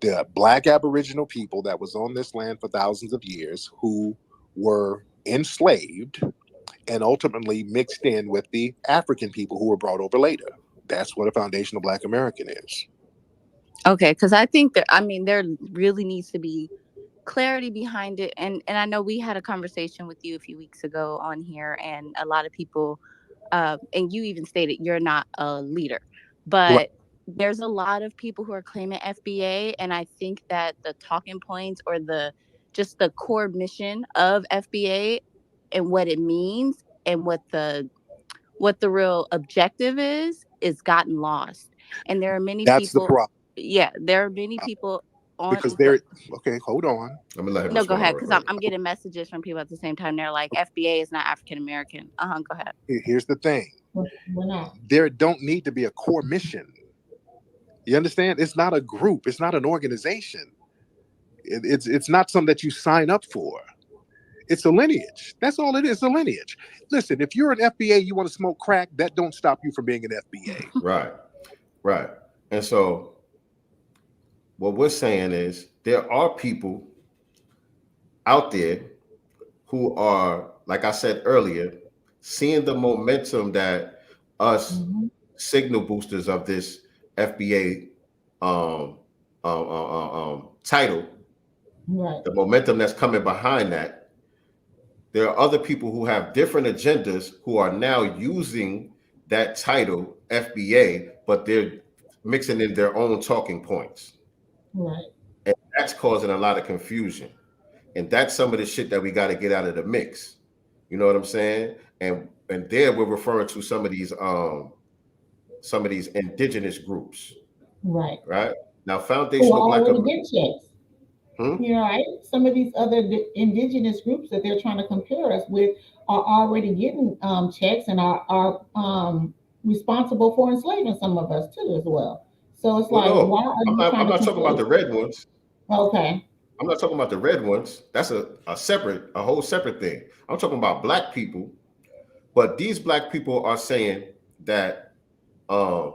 the Black Aboriginal people that was on this land for thousands of years who were enslaved and ultimately mixed in with the African people who were brought over later. That's what a foundational Black American is. Okay, because I think that, I mean, there really needs to be clarity behind it. And I know we had a conversation with you a few weeks ago on here, and a lot of people, and you even stated you're not a leader, but there's a lot of people who are claiming FBA. And I think that the talking points, or just the core mission of FBA and what it means and what the real objective is gotten lost. And there are many people. That's the problem. Yeah, there are many people on, because they're okay. Hold on. I'm gonna let him. No, go ahead, because I'm getting messages from people at the same time. They're like, FBA is not African American. Go ahead. Here's the thing. We're not. There don't need to be a core mission. You understand? It's not a group. It's not an organization. It's not something that you sign up for. It's a lineage. That's all it is. A lineage. Listen, if you're an FBA, you want to smoke crack, that don't stop you from being an FBA. Right. And so what we're saying is there are people out there who are, like I said earlier, seeing the momentum that us signal boosters of this FBA title, the momentum that's coming behind that. There are other people who have different agendas who are now using that title, FBA, but they're mixing in their own talking points. Right. And that's causing a lot of confusion. And that's some of the shit that we got to get out of the mix. You know what I'm saying? And there we're referring to some of these indigenous groups. Right. Now, foundational Black checks. You know, right? Some of these other indigenous groups that they're trying to compare us with are already getting checks and are responsible for enslaving some of us too as well. So it's why are you trying I'm not talking about the red ones. Okay. I'm not talking about the red ones. That's a whole separate thing. I'm talking about Black people. But these Black people are saying that um,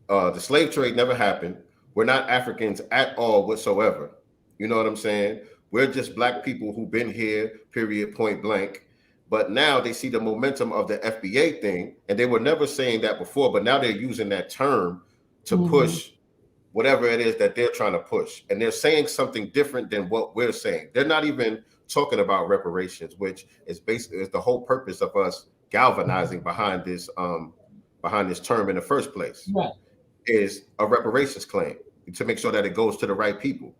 the slave trade never happened. We're not Africans at all whatsoever. You know what I'm saying? We're just black people who've been here, period, point blank. But now they see the momentum of the FBA thing, and they were never saying that before, but now they're using that term to push whatever it is that they're trying to push. And they're saying something different than what we're saying. They're not even talking about reparations, which is basically is the whole purpose of us galvanizing behind this term in the first place. Right. Is a reparations claim to make sure that it goes to the right people.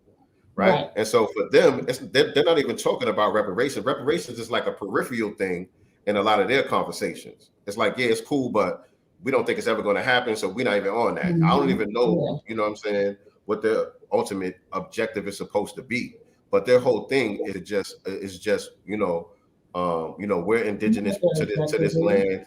Right. And so for them, they're not even talking about reparations. Reparations is like a peripheral thing in a lot of their conversations. It's like, yeah, it's cool, but we don't think it's ever going to happen. So we're not even on that. I don't even know, you know what I'm saying, what their ultimate objective is supposed to be. But their whole thing is just we're indigenous to this land.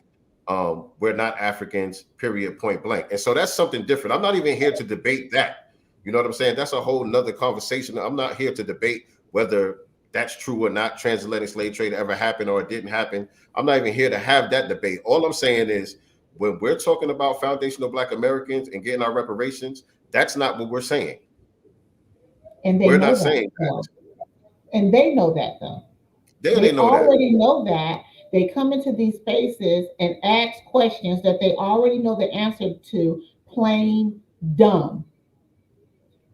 We're not Africans, period, point blank. And so that's something different. I'm not even here to debate that. You know what I'm saying? That's a whole nother conversation. I'm not here to debate whether that's true or not, transatlantic slave trade ever happened or it didn't happen. I'm not even here to have that debate. All I'm saying is when we're talking about foundational Black Americans and getting our reparations, that's not what we're saying. And we're not saying that. And they know that though. They already know that. They come into these spaces and ask questions that they already know the answer to, plain dumb.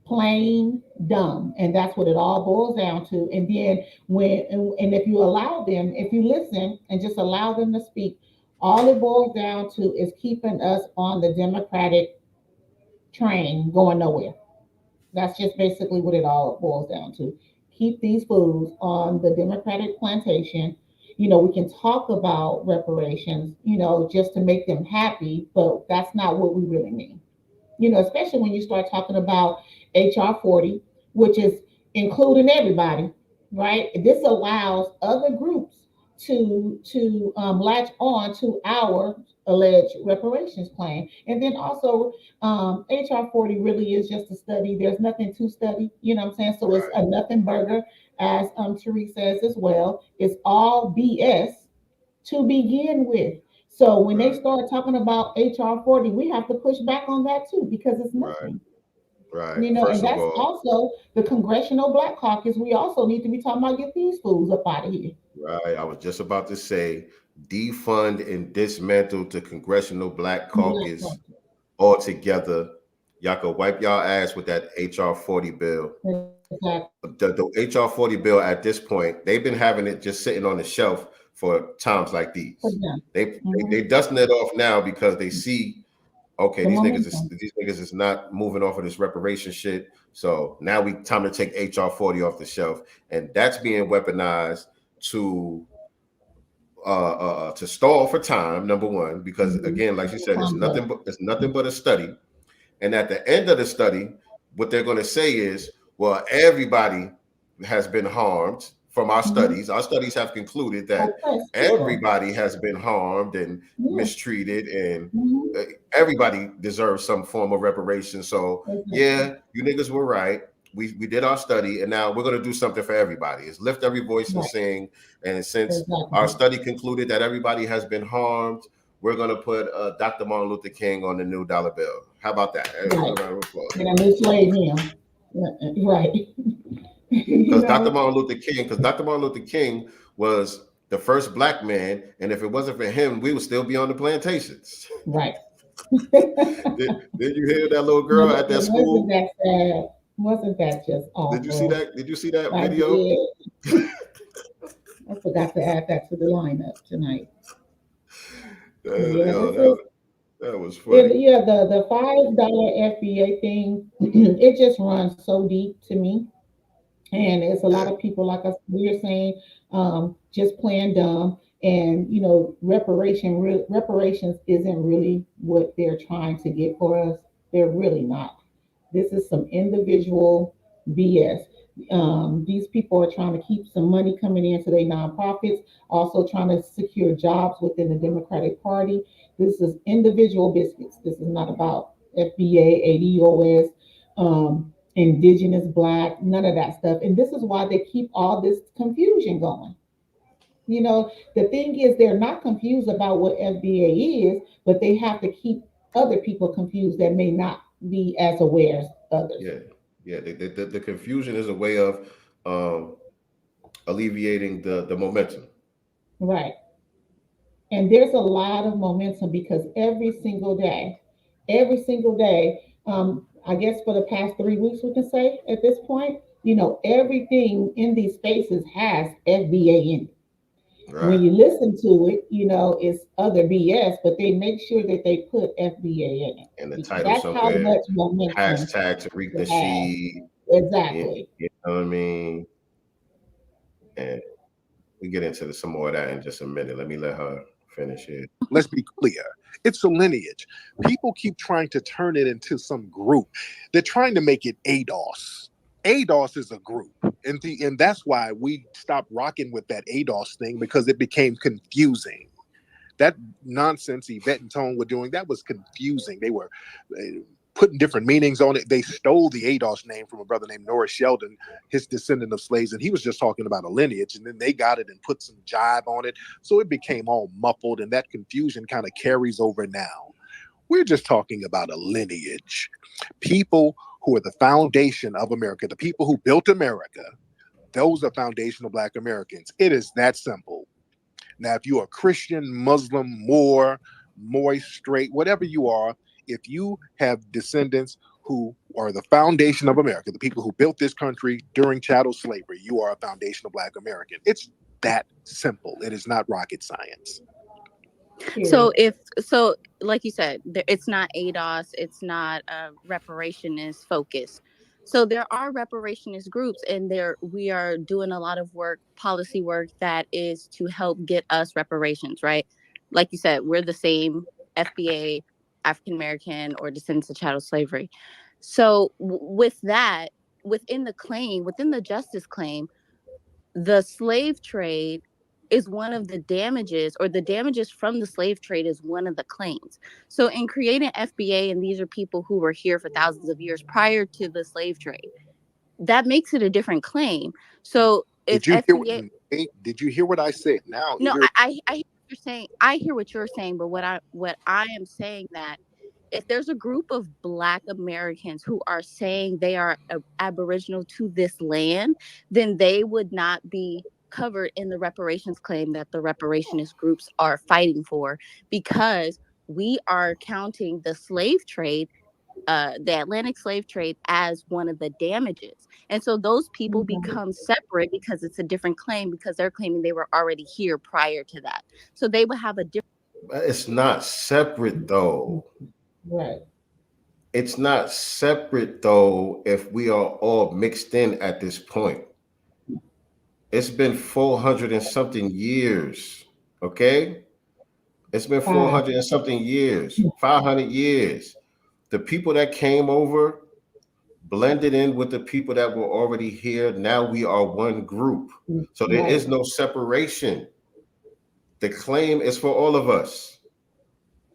Plain dumb. And that's what it all boils down to. And then if you allow them, if you listen and just allow them to speak, all it boils down to is keeping us on the Democratic train going nowhere. That's just basically what it all boils down to. Keep these fools on the Democratic plantation. We can talk about reparations, just to make them happy, but that's not what we really mean. Especially when you start talking about HR 40, which is including everybody, right? This allows other groups to latch on to our alleged reparations claim. And then also HR 40 really is just a study. There's nothing to study, you know what I'm saying? So it's a nothing burger, as Tariq says as well. It's all BS to begin with. So when they start talking about HR 40, we have to push back on that too, because it's nothing. Right. And that's also the Congressional Black Caucus. We also need to be talking about get these fools up out of here. Right. I was just about to say defund and dismantle the Congressional Black Caucus altogether. Y'all could wipe y'all ass with that HR 40 bill. Exactly. The HR 40 bill at this point, they've been having it just sitting on the shelf for times like these. They dusting it off now because they see, okay, these niggas is not moving off of this reparation shit. So now time to take HR 40 off the shelf, and that's being weaponized to stall for time. Number one, because again, like you said, it's nothing but a study, and at the end of the study, what they're going to say is, well, everybody has been harmed. From our studies, our studies have concluded that everybody has been harmed and mistreated, and everybody deserves some form of reparation. So yeah, you niggas were right. We did our study, and now we're going to do something for everybody. It's lift every voice and sing. And since our study concluded that everybody has been harmed, we're going to put Dr. Martin Luther King on the new dollar bill. How about that? And I misled him. Right. Because Dr. Martin Luther King was the first Black man, and if it wasn't for him, we would still be on the plantations. Right. Did you hear that little girl at that school? Wasn't that sad? Wasn't that just awful? Did you see that video? I forgot to add that to the lineup tonight. That was funny. Yeah, the $5 FBA thing, it just runs so deep to me. And it's a lot of people, like we were saying, just playing dumb. And, reparations isn't really what they're trying to get for us. They're really not. This is some individual BS. These people are trying to keep some money coming into their nonprofits, also trying to secure jobs within the Democratic Party. This is individual biscuits. This is not about FBA, ADOS, Indigenous Black, none of that stuff. And this is why they keep all this confusion going. The thing is, they're not confused about what FBA is, but they have to keep other people confused that may not be as aware as others. Yeah. The confusion is a way of alleviating the momentum. Right. And there's a lot of momentum because every single day, I guess for the past 3 weeks, we can say at this point, everything in these spaces has FBA in it. When you listen to it, it's other BS, but they make sure that they put FBA in it. And the title That's how somewhere, much momentum hashtag Tariq it has. Nasheed. Exactly. You know what I mean? And we get into some more of that in just a minute. Let me let her finish it. Let's be clear. It's a lineage. People keep trying to turn it into some group. They're trying to make it ADOS. ADOS is a group. And that's why we stopped rocking with that ADOS thing, because it became confusing. That nonsense Yvette and Tone were doing, that was confusing. They were putting different meanings on it. They stole the ADOS name from a brother named Norris Sheldon, his descendant of slaves, and he was just talking about a lineage, and then they got it and put some jive on it, so it became all muffled, and that confusion kind of carries over now. We're just talking about a lineage. People who are the foundation of America, the people who built America, those are foundational Black Americans. It is that simple. Now, if you're a Christian, Muslim, Moor, Moist, straight, whatever you are, if you have descendants who are the foundation of America, the people who built this country during chattel slavery, you are a foundational Black American. It's that simple. It is not rocket science. So like you said, it's not ADOS, it's not reparationist focus. So there are reparationist groups, and we are doing a lot of work, policy work, that is to help get us reparations, right? Like you said, we're the same FBA, African American, or descendants of chattel slavery. So with that, within the justice claim, the slave trade is one of the damages, or the damages from the slave trade is one of the claims. So in creating FBA, and these are people who were here for thousands of years prior to the slave trade, that makes it a different claim. So if did you hear what I said? Now, no, I hear what you're saying. I hear what you're saying, but what I am saying, that if there's a group of Black Americans who are saying they are aboriginal to this land, then they would not be covered in the reparations claim that the reparationist groups are fighting for, because we are counting the slave trade, the Atlantic slave trade, as one of the damages. And so those people become separate because it's a different claim, because they're claiming they were already here prior to that. So they would have a different... It's not separate though. Right. It's not separate though if we are all mixed in at this point. It's been 400 and something years, okay? It's been 400 and something years, 500 years. The people that came over blended in with the people that were already here. Now we are one group. So there is no separation. The claim is for all of us.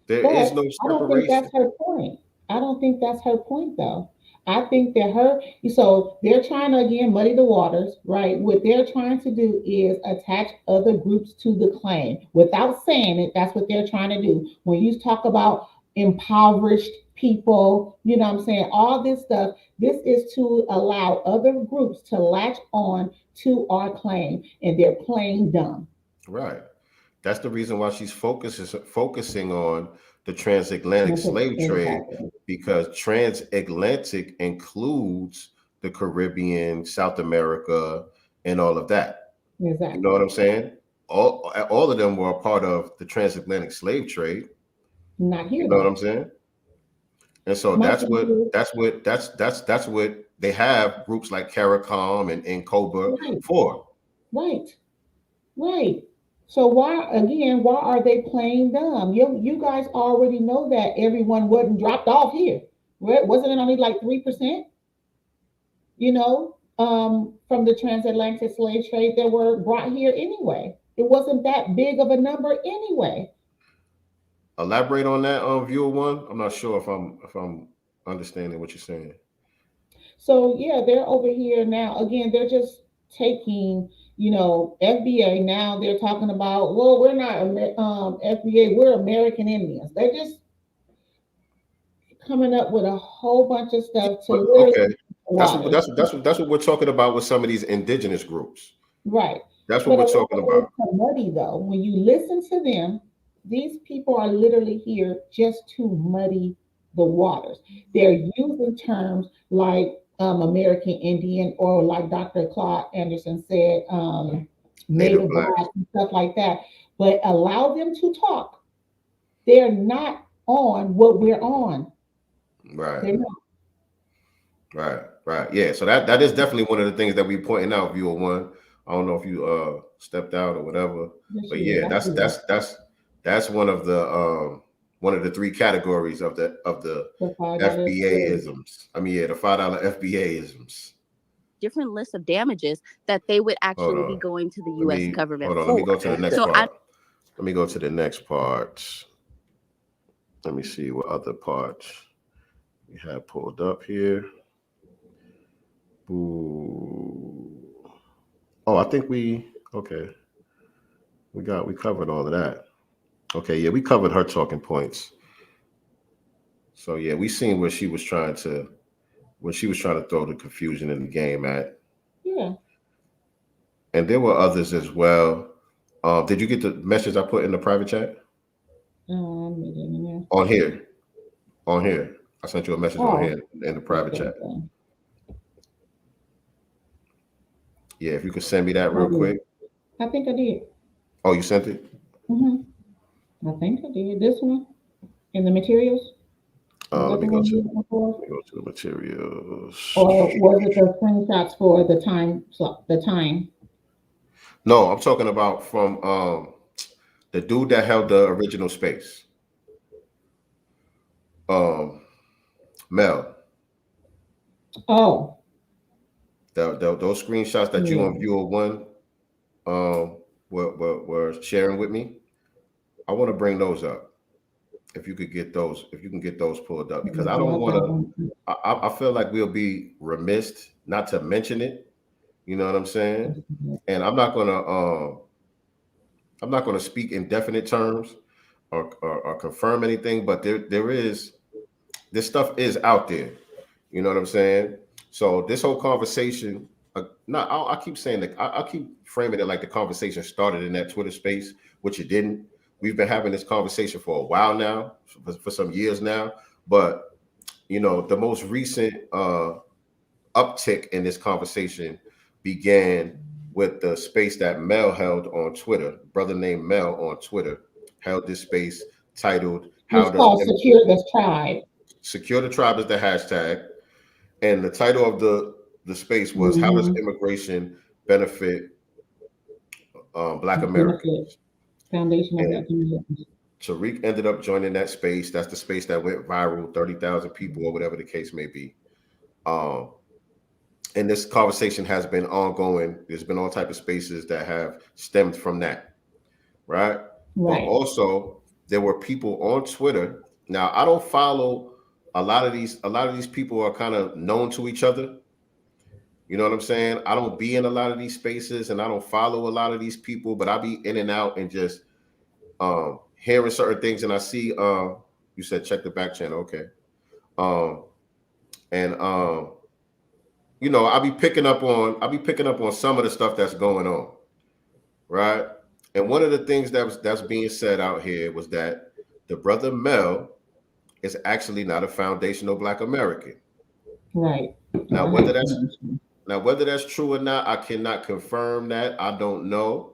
There is no separation. I don't think that's her point. I don't think that's her point, though. I think that so they're trying to, again, muddy the waters, right? What they're trying to do is attach other groups to the claim without saying it. That's what they're trying to do. When you talk about impoverished people, you know what I'm saying? All this stuff, this is to allow other groups to latch on to our claim, and they're playing dumb. Right. That's the reason why she's focusing on the transatlantic slave trade, because transatlantic includes the Caribbean, South America, and all of that. Exactly. You know what I'm saying? All of them were a part of the transatlantic slave trade. Not here. You know what I'm saying? And so that's what they have groups like CARICOM and COBRA for. Right. So why are they playing dumb? You guys already know that everyone wasn't dropped off here. Wasn't it only like 3%? From the transatlantic slave trade that were brought here anyway. It wasn't that big of a number anyway. Elaborate on that, viewer one. I'm not sure if I'm understanding what you're saying. So yeah, they're over here now. Again, they're just taking, FBA. Now they're talking about, well, we're not FBA, we're American Indians. coming up with a whole bunch of stuff to literally Okay, water. that's what we're talking about with some of these indigenous groups. Right. That's what But we're a lot talking of it is about. muddy though. When you listen to them, these people are literally here just to muddy the waters. They're using terms like American Indian, or like Dr. Claude Anderson said, Native Native blacks. Black and stuff like that. But allow them to talk. They're not on what we're on. Right. They're not. Right. Yeah. So that is definitely one of the things that we pointing out, viewer one. I don't know if you stepped out or whatever, Yes, but you yeah, did. I see that's one of the three categories of the the $5 FBA isms. I mean, yeah, the $5 FBA isms. Different lists of damages that they would Hold actually be on. going to the Let U.S. me government hold on. for. Let me go to the next So part. Let me go to the next part. Let me see what other parts we have pulled up here. Ooh. Oh, I think we covered all of that. Okay, yeah, we covered her talking points. So yeah, we seen where she was trying to throw the confusion in the game at. Yeah. And there were others as well. Did you get the message I put in the private chat? On here. I sent you a message on here in the private chat. Yeah, if you could send me that real quick. I think I did. Oh, you sent it? I think I did. This one in the materials. Let me go to the materials. Or was it the screenshots for the time slot? The time. No, I'm talking about from the dude that held the original space. Mel. Oh. Those screenshots that you on viewer one were sharing with me. I want to bring those up. If you can get those pulled up, because I don't want to. I feel like we'll be remiss not to mention it. You know what I'm saying? And I'm not gonna speak in definite terms or confirm anything, but this stuff is out there. You know what I'm saying? So this whole conversation, I keep saying that I keep framing it like the conversation started in that Twitter space, which it didn't. We've been having this conversation for a while now, for some years now. But you know, the most recent uptick in this conversation began with the space that Mel held on Twitter. Brother named Mel on Twitter held this space titled "How Does Secure the Tribe?" Secure the Tribe is the hashtag, and the title of the space was "How Does Immigration Benefit Black Americans?" Foundation of Black Americans. Tariq ended up joining that space. That's the space that went viral, 30,000 people or whatever the case may be. And this conversation has been ongoing. There's been all type of spaces that have stemmed from that, right? But also there were people on Twitter. Now I don't follow a lot of these people are kind of known to each other. You know what I'm saying? I don't be in a lot of these spaces and I don't follow a lot of these people, but I be in and out and just hearing certain things. And I see you said check the back channel, okay. You know, I'll be picking up on some of the stuff that's going on, right? And one of the things that's being said out here was that the brother Mel is actually not a foundational Black American. Right. Now, whether that's true or not, I cannot confirm that. I don't know.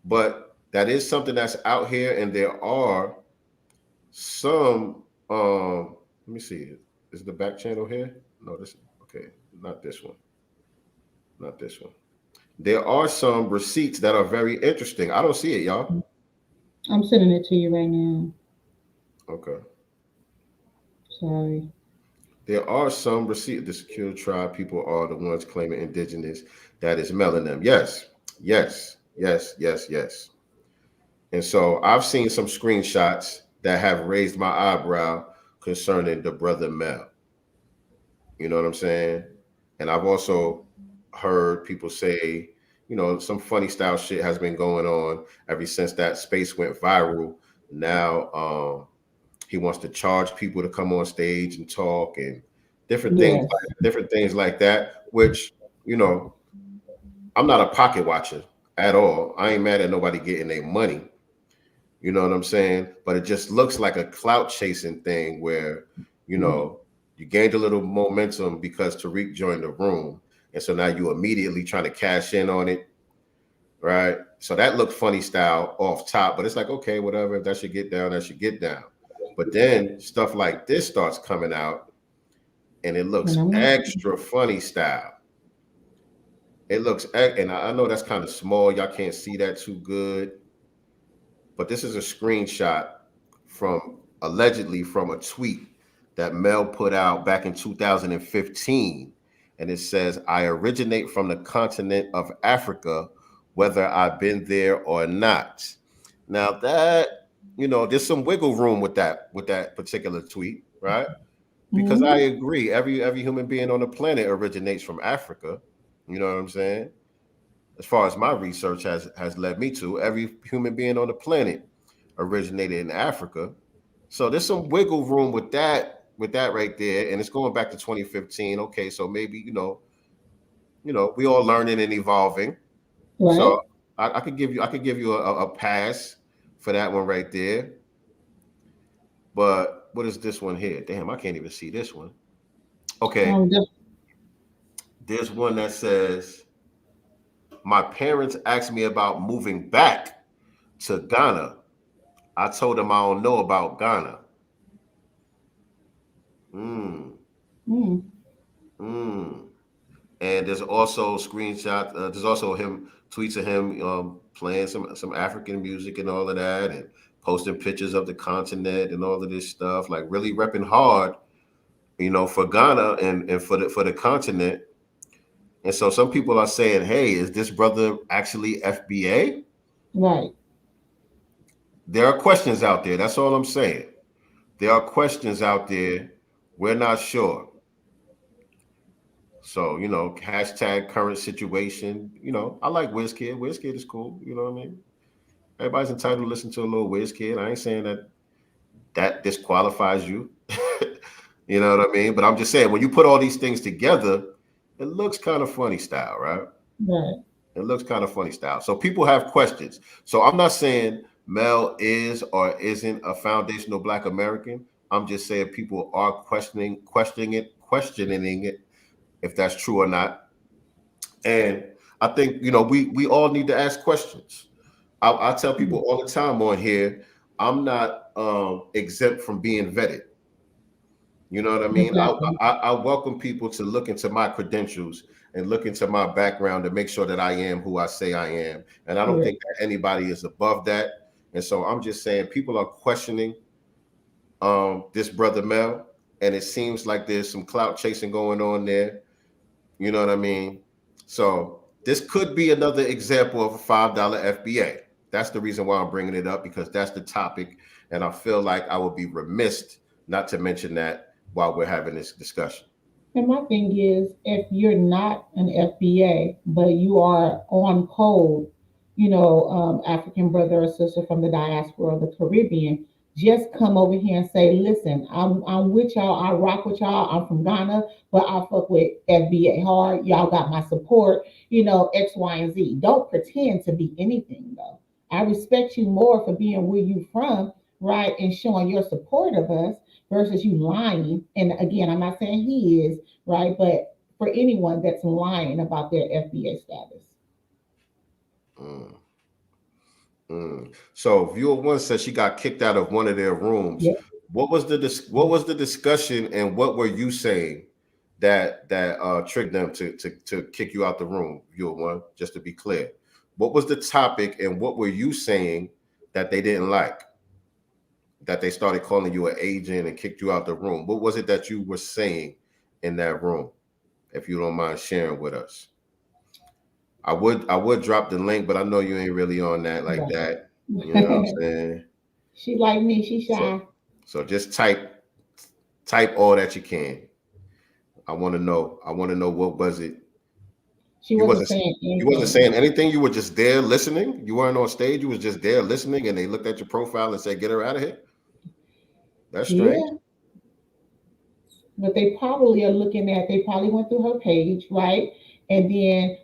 But that is something that's out here, and there are some let me see. Is the back channel here? No, this okay, not this one. Not this one. There are some receipts that are very interesting. I don't see it, y'all. I'm sending it to you right now. Okay. Sorry. There are some receipts. The secure tribe people are the ones claiming indigenous. That is mailing them. Yes. And so I've seen some screenshots that have raised my eyebrow concerning the brother Mel. You know what I'm saying? And I've also heard people say, you know, some funny style shit has been going on ever since that space went viral. Now, He wants to charge people to come on stage and talk and different Yes. things like that, which, you know, I'm not a pocket watcher at all. I ain't mad at nobody getting their money. You know what I'm saying? But it just looks like a clout chasing thing where, you know, you gained a little momentum because Tariq joined the room. And so now you immediately trying to cash in on it. Right. So that looked funny style off top, but it's like, okay, whatever. If that should get down, that should get down. But then stuff like this starts coming out and it looks extra funny style. It looks, and I know that's kind of small. Y'all can't see that too good. But this is a screenshot from allegedly from a tweet that Mel put out back in 2015. And it says, I originate from the continent of Africa, whether I've been there or not. Now that, you know, there's some wiggle room with that particular tweet, right? Because I agree, every human being on the planet originates from Africa. You know what I'm saying? As far as my research has led me to, every human being on the planet originated in Africa. So there's some wiggle room with that right there. And it's going back to 2015. Okay, so maybe, you know, we all learning and evolving. Right. So I could give you a pass for that one right there. But what is this one here? Damn, I can't even see this one. Okay. There's one that says, my parents asked me about moving back to Ghana. I told them I don't know about Ghana. And there's also screenshot. There's also tweets of him playing some African music and all of that, and posting pictures of the continent and all of this stuff, like really repping hard, you know, for Ghana and for the continent. And so some people are saying, hey, is this brother actually FBA? Right. There are questions out there. That's all I'm saying. There are questions out there. We're not sure. So, you know, hashtag current situation. You know, I like WizKid. WizKid is cool. You know what I mean? Everybody's entitled to listen to a little WizKid. I ain't saying that disqualifies you. You know what I mean? But I'm just saying, when you put all these things together, it looks kind of funny style, right? Right. It looks kind of funny style. So people have questions. So I'm not saying Mel is or isn't a foundational Black American. I'm just saying people are questioning it, if that's true or not. And I think, you know, we all need to ask questions. I tell people all the time on here, I'm not exempt from being vetted. You know what I mean? Exactly. I welcome people to look into my credentials and look into my background to make sure that I am who I say I am. And I don't think that anybody is above that. And so I'm just saying people are questioning this brother Mel, and it seems like there's some clout chasing going on there. You know what I mean? So this could be another example of a $5 FBA. That's the reason why I'm bringing it up, because that's the topic. And I feel like I would be remiss not to mention that while we're having this discussion. And my thing is, if you're not an FBA, but you are on code, you know, African brother or sister from the diaspora of the Caribbean, just come over here and say, listen, I'm with y'all. I rock with y'all. I'm from Ghana, but I fuck with FBA hard. Y'all got my support, you know, X, Y, and Z. Don't pretend to be anything, though. I respect you more for being where you from, right, and showing your support of us versus you lying. And again, I'm not saying he is, right, but for anyone that's lying about their FBA status. So viewer one says she got kicked out of one of their rooms. Yep. What was the discussion, and what were you saying that triggered them to kick you out the room, viewer one? Just to be clear, what was the topic, and what were you saying that they didn't like, that they started calling you an agent and kicked you out the room? What was it that you were saying in that room, if you don't mind sharing with us? I would drop the link, but I know you ain't really on that like that. You know what I'm saying? She like me, she shy. So just type all that you can. I want to know what was it? She wasn't saying anything. You wasn't saying anything. You were just there listening. You weren't on stage. You was just there listening, and they looked at your profile and said, "Get her out of here." That's Yeah, strange. but they probably are looking at. They probably went through her page, right? And then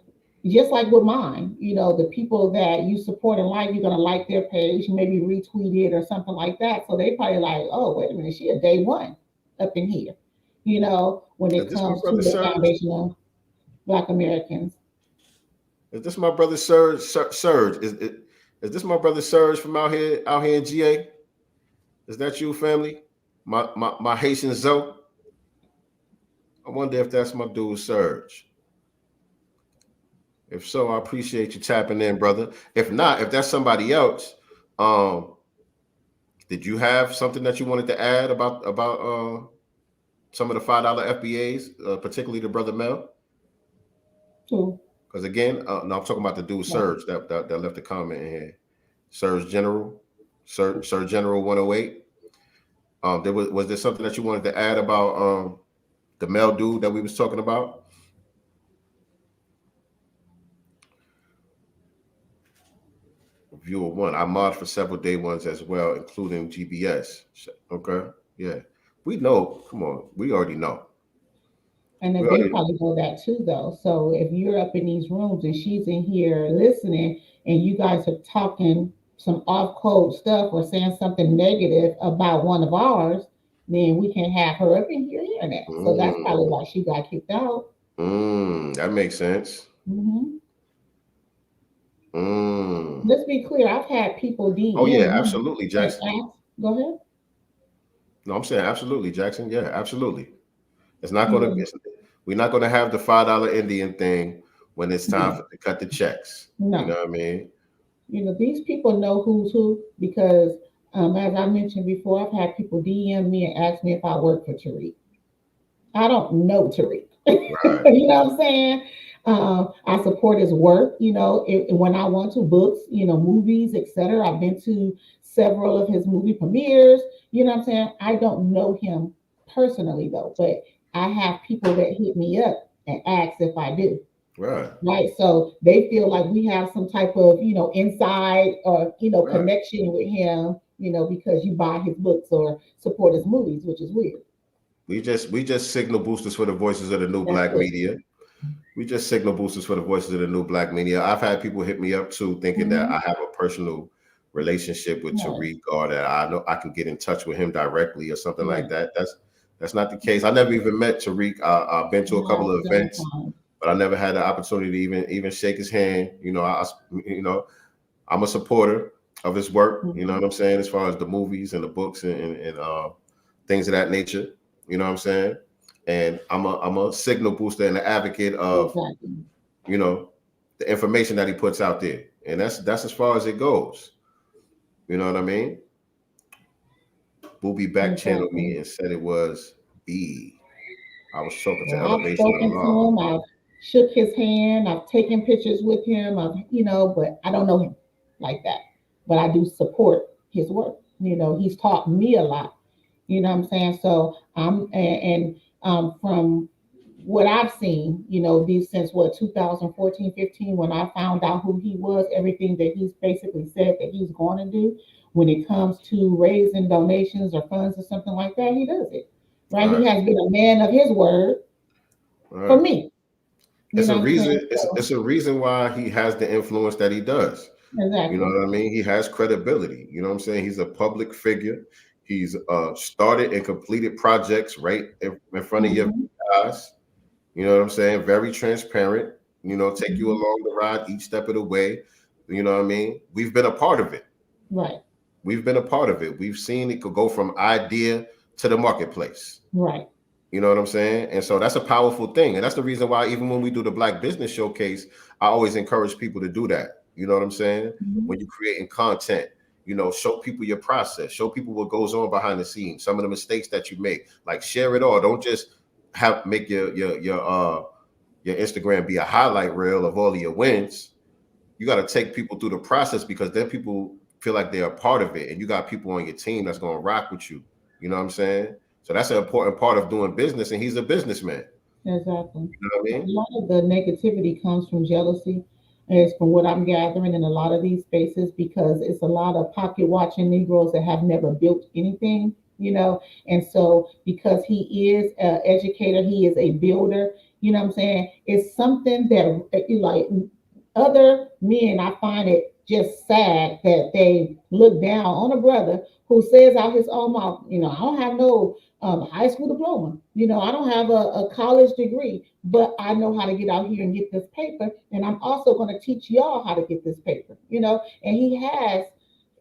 just like with mine, the people that you support and like, you're gonna like their page, maybe retweet it or something like that. So they probably like, oh, wait a minute, she a day one up in here, when Is it this my comes to brother the Serge? foundation of Black Americans. Is this my brother Serge? Serge, is this my brother Serge from out here in GA? Is that you, family? My Haitian Zoe. I wonder if that's my dude Serge. If so, I appreciate you tapping in, brother. If not, if that's somebody else, did you have something that you wanted to add about some of the $5 FBAs, particularly the brother Mel? Who? Because again, no, I'm talking about the dude Serge that left a comment in here. Serge General, Sir General 108. Was there something that you wanted to add about the Mel dude that we was talking about? Viewer 1. I mod for several day ones as well, including GBS. Okay, yeah, we know. Come on, we already know. And then they probably know that too, though. So if you're up in these rooms and she's in here listening, and you guys are talking some off-code stuff or saying something negative about one of ours, then we can have her up in here hearing that. So that's probably why she got kicked out. That makes sense. Let's be clear. I've had people DM. Oh yeah, absolutely, Jackson. Go ahead. No, I'm saying absolutely, Jackson. Yeah, absolutely. It's not going to. We're not going to have the $5 Indian thing when it's time to cut the checks. No. You know what I mean? These people know who's who because, as I mentioned before, I've had people DM me and ask me if I work for Tariq. I don't know Tariq. Right. You know what I'm saying? I support his work, when I want to, books, movies, etc. I've been to several of his movie premieres, you know what I'm saying? I don't know him personally though, but I have people that hit me up and ask if I do. Right. So they feel like we have some type of, inside or, connection with him, because you buy his books or support his movies, which is weird. We just signal boosters for the voices of the new Black media. We just signal boosters for the voices of the new Black media. I've had people hit me up too, thinking that I have a personal relationship with Tariq, or that I know I can get in touch with him directly or something like that. That's not the case. I never even met Tariq. I've been to a couple of events, but I never had the opportunity to even shake his hand. I'm a supporter of his work. You know what I'm saying, as far as the movies and the books and things of that nature. You know what I'm saying? And I'm a signal booster and an advocate of, the information that he puts out there. And that's as far as it goes. You know what I mean? Booby back channeled me and said it was B. I was talking to Elevation. I've spoken to him. I've shook his hand. I've taken pictures with him. But I don't know him like that. But I do support his work. He's taught me a lot. You know what I'm saying? So from what I've seen, these since 2014, 15, when I found out who he was, everything that he's basically said that he's going to do when it comes to raising donations or funds or something like that, he does it. Right? He has been a man of his word for me. It's a reason. It's a reason why he has the influence that he does. Exactly. You know what I mean? He has credibility. You know what I'm saying? He's a public figure. He's started and completed projects right in front of your eyes. You know what I'm saying? Very transparent. Take you along the ride each step of the way. You know what I mean? We've been a part of it. Right. We've been a part of it. We've seen it could go from idea to the marketplace. Right. You know what I'm saying? And so that's a powerful thing. And that's the reason why even when we do the Black Business Showcase, I always encourage people to do that. You know what I'm saying? When you're creating content, show people your process, show people what goes on behind the scenes, some of the mistakes that you make, like share it all. Don't just make your Instagram be a highlight reel of all of your wins. You got to take people through the process, because then people feel like they're a part of it, and you got people on your team that's going to rock with you. You know what I'm saying? So that's an important part of doing business, and he's a businessman. Exactly. You know what I mean? A lot of the negativity comes from jealousy. Is from what I'm gathering in a lot of these spaces, because it's a lot of pocket watching Negroes that have never built anything, you know. And so because he is an educator, he is a builder, you know what I'm saying? It's something that like other men, I find it just sad that they look down on a brother who says out his own mouth, you know, I don't have no high school diploma, you know, I don't have a college degree, but I know how to get out here and get this paper, and I'm also going to teach y'all how to get this paper, you know. And he has,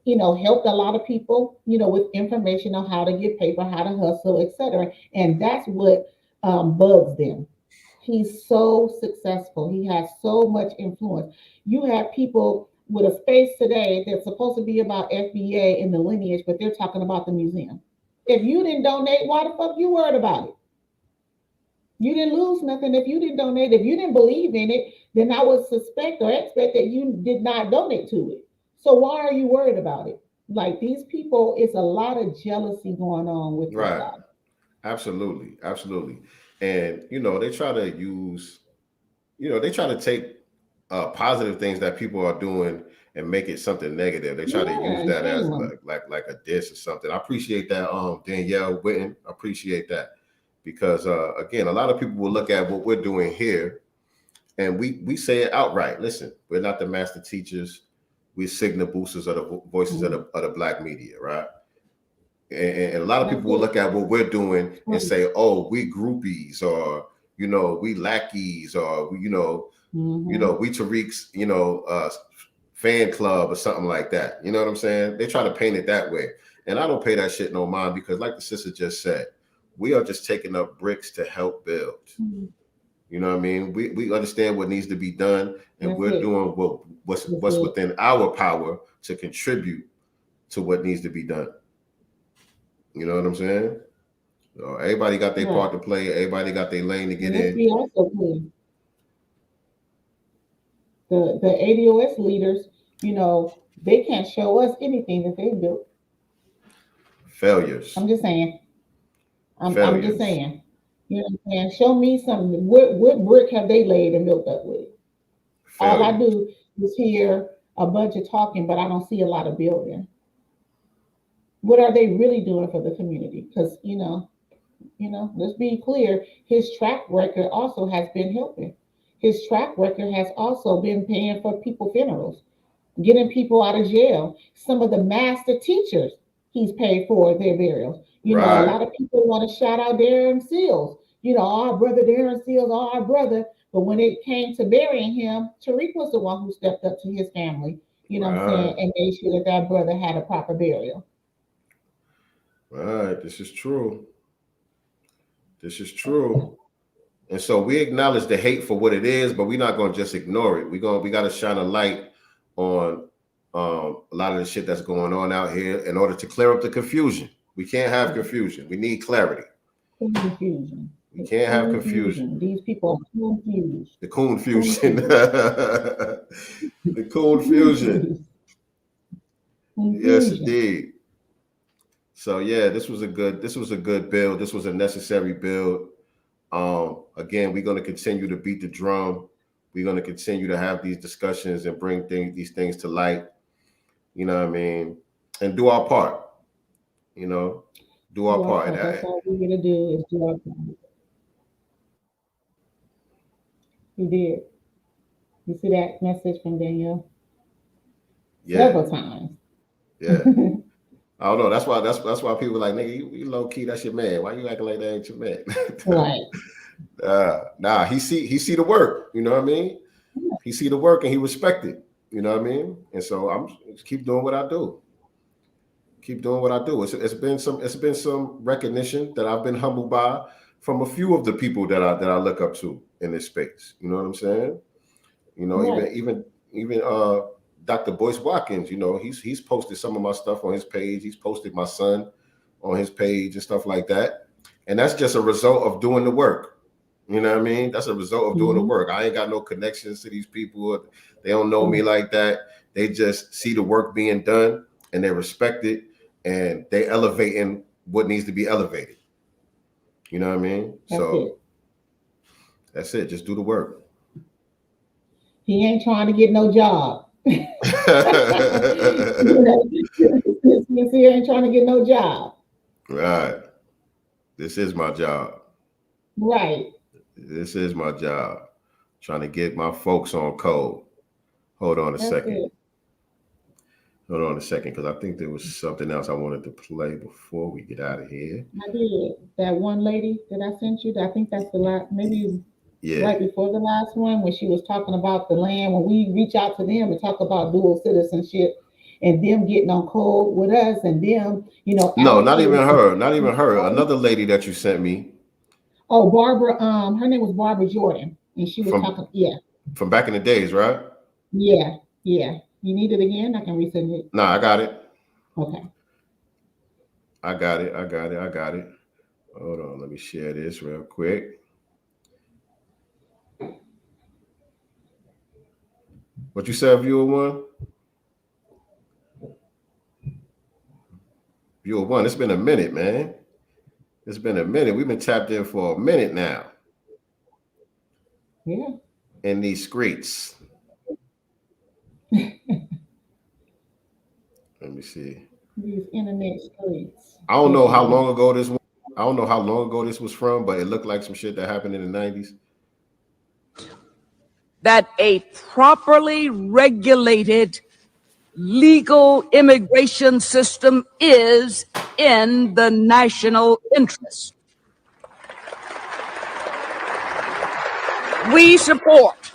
you know, helped a lot of people, you know, with information on how to get paper, how to hustle, etc. And that's what bugs them. He's so successful. He has so much influence. You have people with a space today that's supposed to be about FBA and the lineage, but they're talking about the museum. If you didn't donate, why the fuck you worried about it? You didn't lose nothing if you didn't donate. If you didn't believe in it, then I would suspect or expect that you did not donate to it. So why are you worried about it? Like these people, it's a lot of jealousy going on with this Right. guy. Absolutely. Absolutely. And, you know, they try to use, you know, they try to take positive things that people are doing and make it something negative. They try to use that as like a diss or something. I appreciate that, Danielle Witten. I appreciate that because again, a lot of people will look at what we're doing here, and we say it outright. Listen, we're not the master teachers. We're signal boosters of the voices of the Black media, right? And a lot of people will look at what we're doing and say, "Oh, we groupies," or you know, we lackeys, or we, you know, we Tariq's, you know, fan club or something like that. You know what I'm saying? They try to paint it that way, and I don't pay that shit no mind because, like the sister just said, we are just taking up bricks to help build. You know what I mean? We understand what needs to be done, and we're doing what's within our power to contribute to what needs to be done. You know what I'm saying? So everybody got their part to play. Everybody got their lane to get in. Be also clear. The ADOS leaders, you know, they can't show us anything that they built. Failures. I'm just saying. I'm just saying. You know what I'm saying? Show me something. What brick have they laid and built up with? All I do is hear a bunch of talking, but I don't see a lot of building. What are they really doing for the community? Because you know, let's be clear. His track record also has been helping. His track record has also been paying for people funerals, getting people out of jail. Some of the master teachers, he's paid for their burials. You know, a lot of people want to shout out Darren Seals. You know, our brother Darren Seals, our brother. But when it came to burying him, Tariq was the one who stepped up to his family. You know what I'm saying, and made sure that brother had a proper burial. Right, this is true. This is true. And so we acknowledge the hate for what it is, but we're not going to just ignore it. We got to shine a light on a lot of the shit that's going on out here in order to clear up the confusion. We can't have confusion. We need clarity. Confusion. We can't have confusion. These people are confused. The coon fusion. The coon fusion. Yes, indeed. So yeah, this was a good build. This was a necessary build. Again, we're going to continue to beat the drum. We're going to continue to have these discussions and bring these things to light. You know what I mean? And do our part. You know, do our part. That's all we're going to do is do our part. He did. You see that message from Danielle? Yeah. Several times. Yeah. I don't know. That's why people are like, nigga, you low key, that's your man. Why you acting like that ain't your man? Right. Nah, he see the work. You know what I mean? He see the work and he respect it. You know what I mean? And so I'm just keep doing what I do. Keep doing what I do. It's been some recognition that I've been humbled by from a few of the people that I look up to in this space. You know what I'm saying? You know, right. even Dr. Boyce Watkins, you know, he's posted some of my stuff on his page. He's posted my son on his page and stuff like that. And that's just a result of doing the work. You know what I mean? That's a result of doing the work. I ain't got no connections to these people. They don't know me like that. They just see the work being done and they respect it and they elevating what needs to be elevated. You know what I mean? That's it. Just do the work. He ain't trying to get no job. He ain't trying to get no job. Right. This is my job. Right. This is my job. Trying to get my folks on code. Hold on a That's second. it. Hold on a second, because I think there was something else I wanted to play before we get out of here. I did. That one lady that I sent you, I think that's the last, maybe Yeah. right before the last one, when she was talking about the land, when we reach out to them and talk about dual citizenship and them getting on code with us and them, No, not even advocating. her. Not even her. Another lady that you sent me Oh, Barbara, her name was Barbara Jordan, and she was from talking, yeah, from back in the days, right? yeah, yeah. You need it again? I can resend it. No, I got it. Okay. I got it. Hold on. Let me share this real quick. What you said, viewer one? Viewer one, it's been a minute, man. It's been a minute. We've been tapped in for a minute now. Yeah. In these streets. Let me see. These internet streets. I don't know how long ago this was. I don't know how long ago this was from, but it looked like some shit that happened in the 90s. That a properly regulated legal immigration system is in the national interest. We support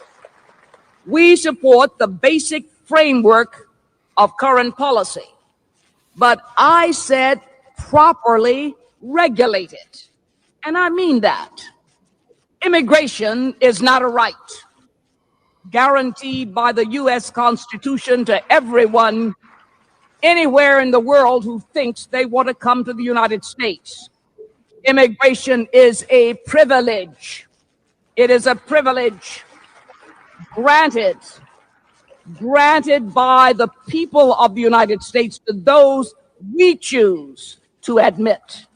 the basic framework of current policy, but I said properly regulated, and I mean that. Immigration is not a right guaranteed by the U.S. Constitution to everyone anywhere in the world who thinks they want to come to the United States. Immigration is a privilege. It is a privilege granted by the people of the United States to those we choose to admit.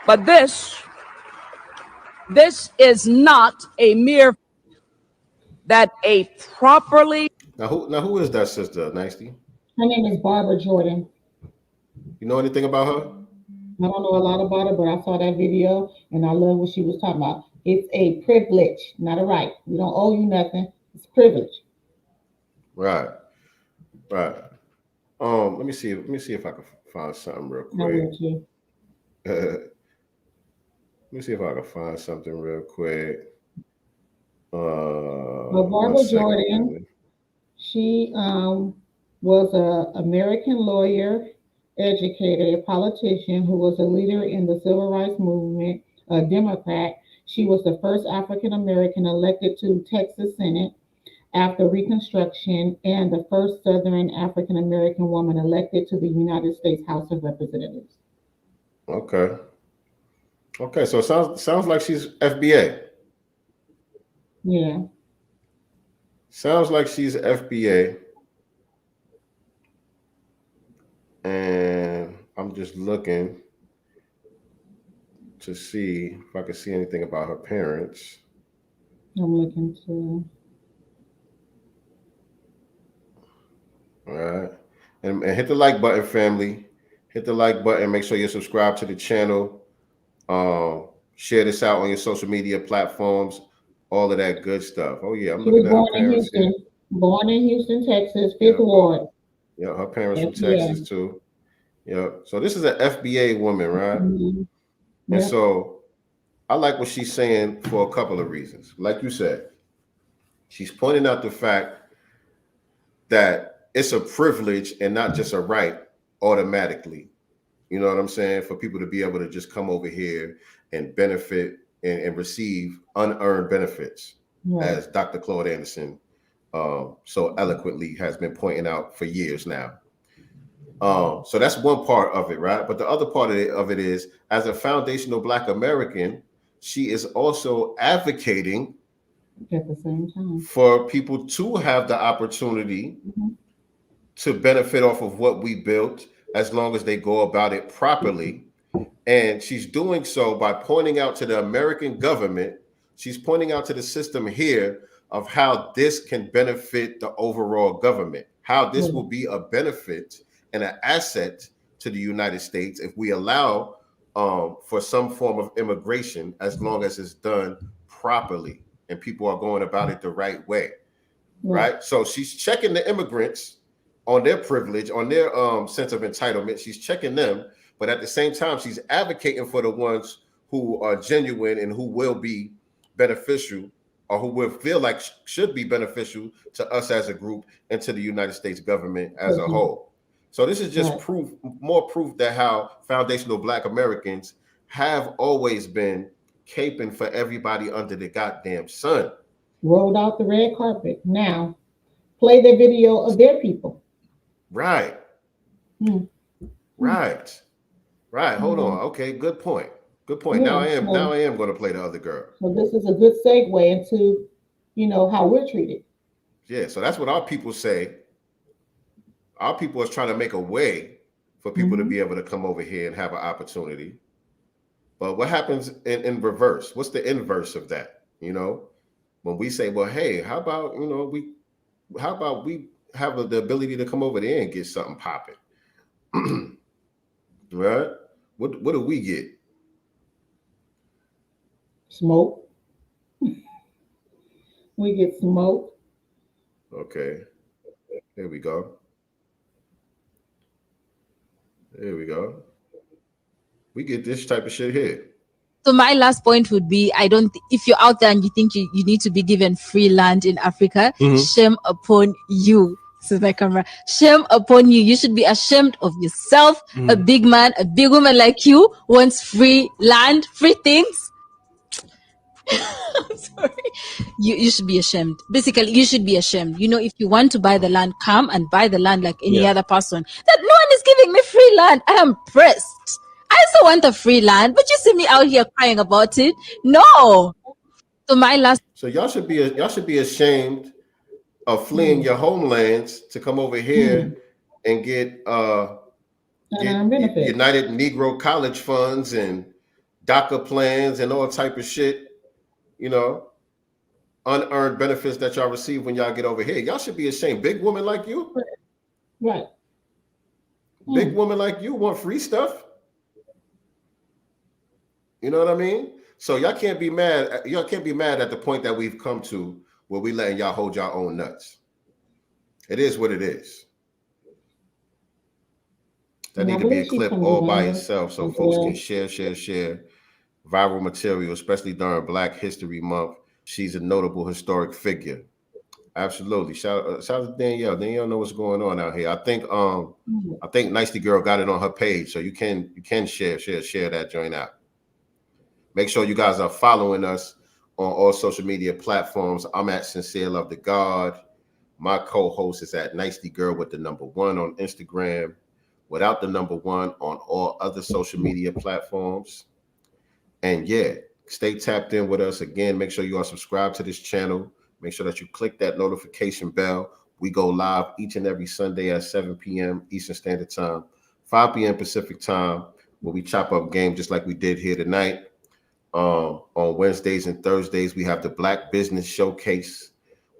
But this is not a mere that a properly. Now who is that sister, Nasty? Her name is Barbara Jordan. You know anything about her? I don't know a lot about her, but I saw that video and I love what she was talking about. It's a privilege, not a right. We don't owe you nothing. It's privilege. Right. Let me see if I can find something real quick. Let me see if I can find something real quick. Well, Barbara Jordan, she was an American lawyer, educator, a politician who was a leader in the civil rights movement, a Democrat. She was the first African American elected to Texas Senate after Reconstruction and the first Southern African American woman elected to the United States House of Representatives. Okay, so it sounds like she's FBA. Yeah. Sounds like she's FBA. And I'm just looking to see if I can see anything about her parents. I'm looking too. All right. And hit the like button, family. Hit the like button. Make sure you're subscribed to the channel. Share this out on your social media platforms. All of that good stuff. Oh, yeah. I'm looking at her parents here. Born in Houston, Texas, 5th Ward. Yeah, her parents from Texas, too. Yeah. So this is an FBA woman, right? Mm-hmm. And so I like what she's saying for a couple of reasons. Like you said, she's pointing out the fact that it's a privilege and not just a right automatically. You know what I'm saying? For people to be able to just come over here and benefit and receive unearned benefits, as Dr. Claude Anderson so eloquently has been pointing out for years now. So that's one part of it, right? But the other part of it is, as a foundational Black American, she is also advocating at the same time for people to have the opportunity to benefit off of what we built, as long as they go about it properly. And she's doing so by pointing out to the American government, she's pointing out to the system here of how this can benefit the overall government, how this will be a benefit and an asset to the United States if we allow for some form of immigration, as long as it's done properly and people are going about it the right way, right? So she's checking the immigrants on their privilege, on their sense of entitlement. She's checking them, but at the same time, she's advocating for the ones who are genuine and who will be beneficial, or who will feel like should be beneficial to us as a group and to the United States government as a whole. So this is just proof, more proof that how foundational Black Americans have always been caping for everybody under the goddamn sun. Rolled out the red carpet. Now, play the video of their people. Right. Right. Right. Hold on. Okay. Good point. Good point. Yeah, Now I am going to play the other girl. So this is a good segue into, how we're treated. Yeah. So that's what our people say. Our people is trying to make a way for people to be able to come over here and have an opportunity. But what happens in reverse? What's the inverse of that? When we say, well, hey, how about we have the ability to come over there and get something popping? Right? What do we get? Smoke. We get smoke. Okay. There we go. There we go. We get this type of shit here. So my last point would be, if you're out there and you think you need to be given free land in Africa, shame upon you. This is my camera. Shame upon you. You should be ashamed of yourself. A big man, a big woman like you wants free land, free things. I'm sorry. You should be ashamed. Basically, you should be ashamed. If you want to buy the land, come and buy the land like any other person. That no one is giving me free land. I am pressed. I also want a free land, but you see me out here crying about it. No. So my last. So y'all should be ashamed of fleeing your homelands to come over here and get United Negro College funds and DACA plans and all type of shit. Unearned benefits that y'all receive when y'all get over here. Y'all should be ashamed. Big woman like you, right? Big woman like you want free stuff. You know what I mean? So y'all can't be mad. Y'all can't be mad at the point that we've come to where we letting y'all hold y'all own nuts. It is what it is. That need to be a clip all by itself so folks can share viral material, especially during Black History Month. She's a notable historic figure. Absolutely. Shout out to Danielle. Danielle know what's going on out here. I think Nicely Girl got it on her page, so you can share that joint out. Make sure you guys are following us on all social media platforms. I'm at Sincere Love to God. My co-host is at Nicely Girl with the #1 on Instagram, without the #1 on all other social media platforms. And stay tapped in with us. Again, make sure you are subscribed to this channel. Make sure that you click that notification bell. We go live each and every Sunday at 7 p.m. Eastern Standard Time, 5 p.m. Pacific Time, where we chop up game just like we did here tonight. On Wednesdays and Thursdays, we have the Black Business Showcase,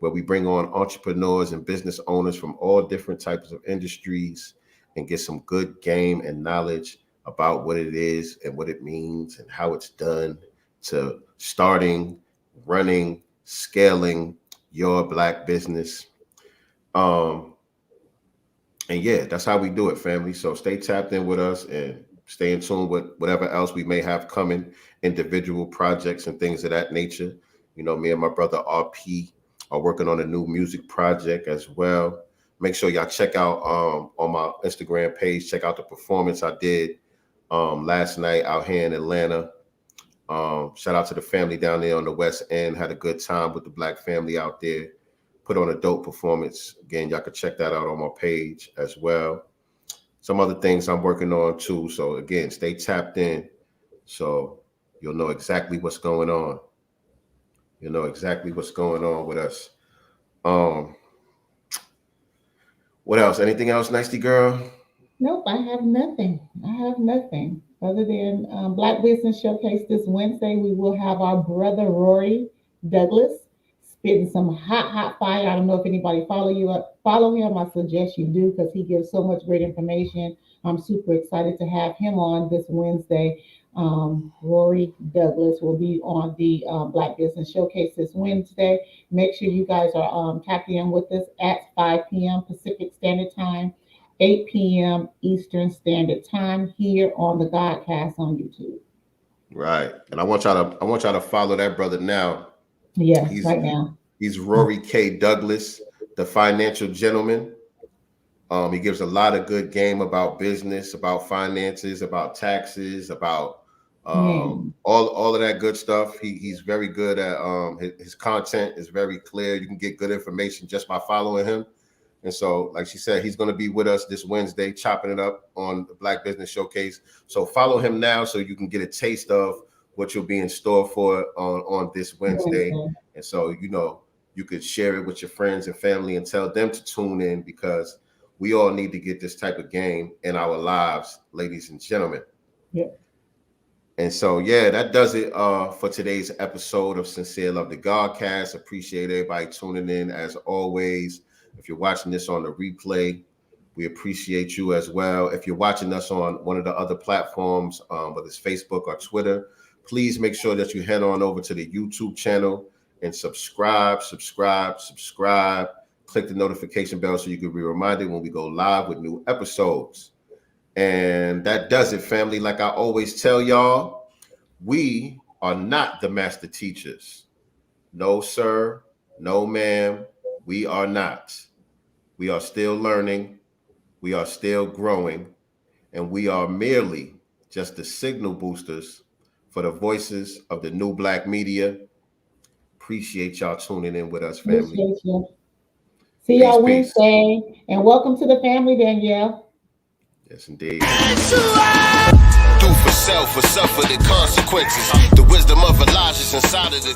where we bring on entrepreneurs and business owners from all different types of industries and get some good game and knowledge about what it is and what it means and how it's done to starting, running, scaling your Black business. And that's how we do it, family. So stay tapped in with us and stay in tune with whatever else we may have coming, individual projects and things of that nature. Me and my brother RP are working on a new music project as well. Make sure y'all check out on my Instagram page, check out the performance I did last night out here in Atlanta. Shout out to the family down there on the West End. Had a good time with the Black family out there. Put on a dope performance. Again, y'all can check that out on my page as well. Some other things I'm working on too. So again, stay tapped in so you'll know exactly what's going on. You'll know exactly what's going on with us. What else? Anything else, Nicely Girl? Nope, I have nothing. Other than Black Business Showcase this Wednesday. We will have our brother Rory Douglas spitting some hot fire. I don't know if anybody follow him. I suggest you do, because he gives so much great information I'm super excited to have him on this Wednesday. Rory Douglas will be on the Black Business Showcase this Wednesday. Make sure you guys are tapping in with us at 5 p.m. Pacific Standard Time, 8 p.m. Eastern Standard Time here on the Godcast on YouTube. Right. And I want y'all to follow that brother now. Yes, right now. He's Rory K. Douglas, the financial gentleman. He gives a lot of good game about business, about finances, about taxes, about all of that good stuff. He's very good at his content is very clear. You can get good information just by following him. And so, like she said, he's going to be with us this Wednesday, chopping it up on the Black Business Showcase. So follow him now so you can get a taste of what you'll be in store for on this Wednesday. And so, you could share it with your friends and family and tell them to tune in, because we all need to get this type of game in our lives, ladies and gentlemen. Yeah. And so, yeah, that does it for today's episode of Sincere Love the Godcast. Appreciate everybody tuning in as always. If you're watching this on the replay, we appreciate you as well. If you're watching us on one of the other platforms, whether it's Facebook or Twitter, please make sure that you head on over to the YouTube channel and subscribe. Click the notification bell so you can be reminded when we go live with new episodes. And that does it, family. Like I always tell y'all, we are not the master teachers. No, sir. No, ma'am. We are not. We are still learning. We are still growing. And we are merely just the signal boosters for the voices of the new Black media. Appreciate y'all tuning in with us, family. Appreciate you. See y'all Wednesday. And welcome to the family, Danielle. Yes, indeed. Do for self or suffer the consequences. The wisdom of Elijah's inside of the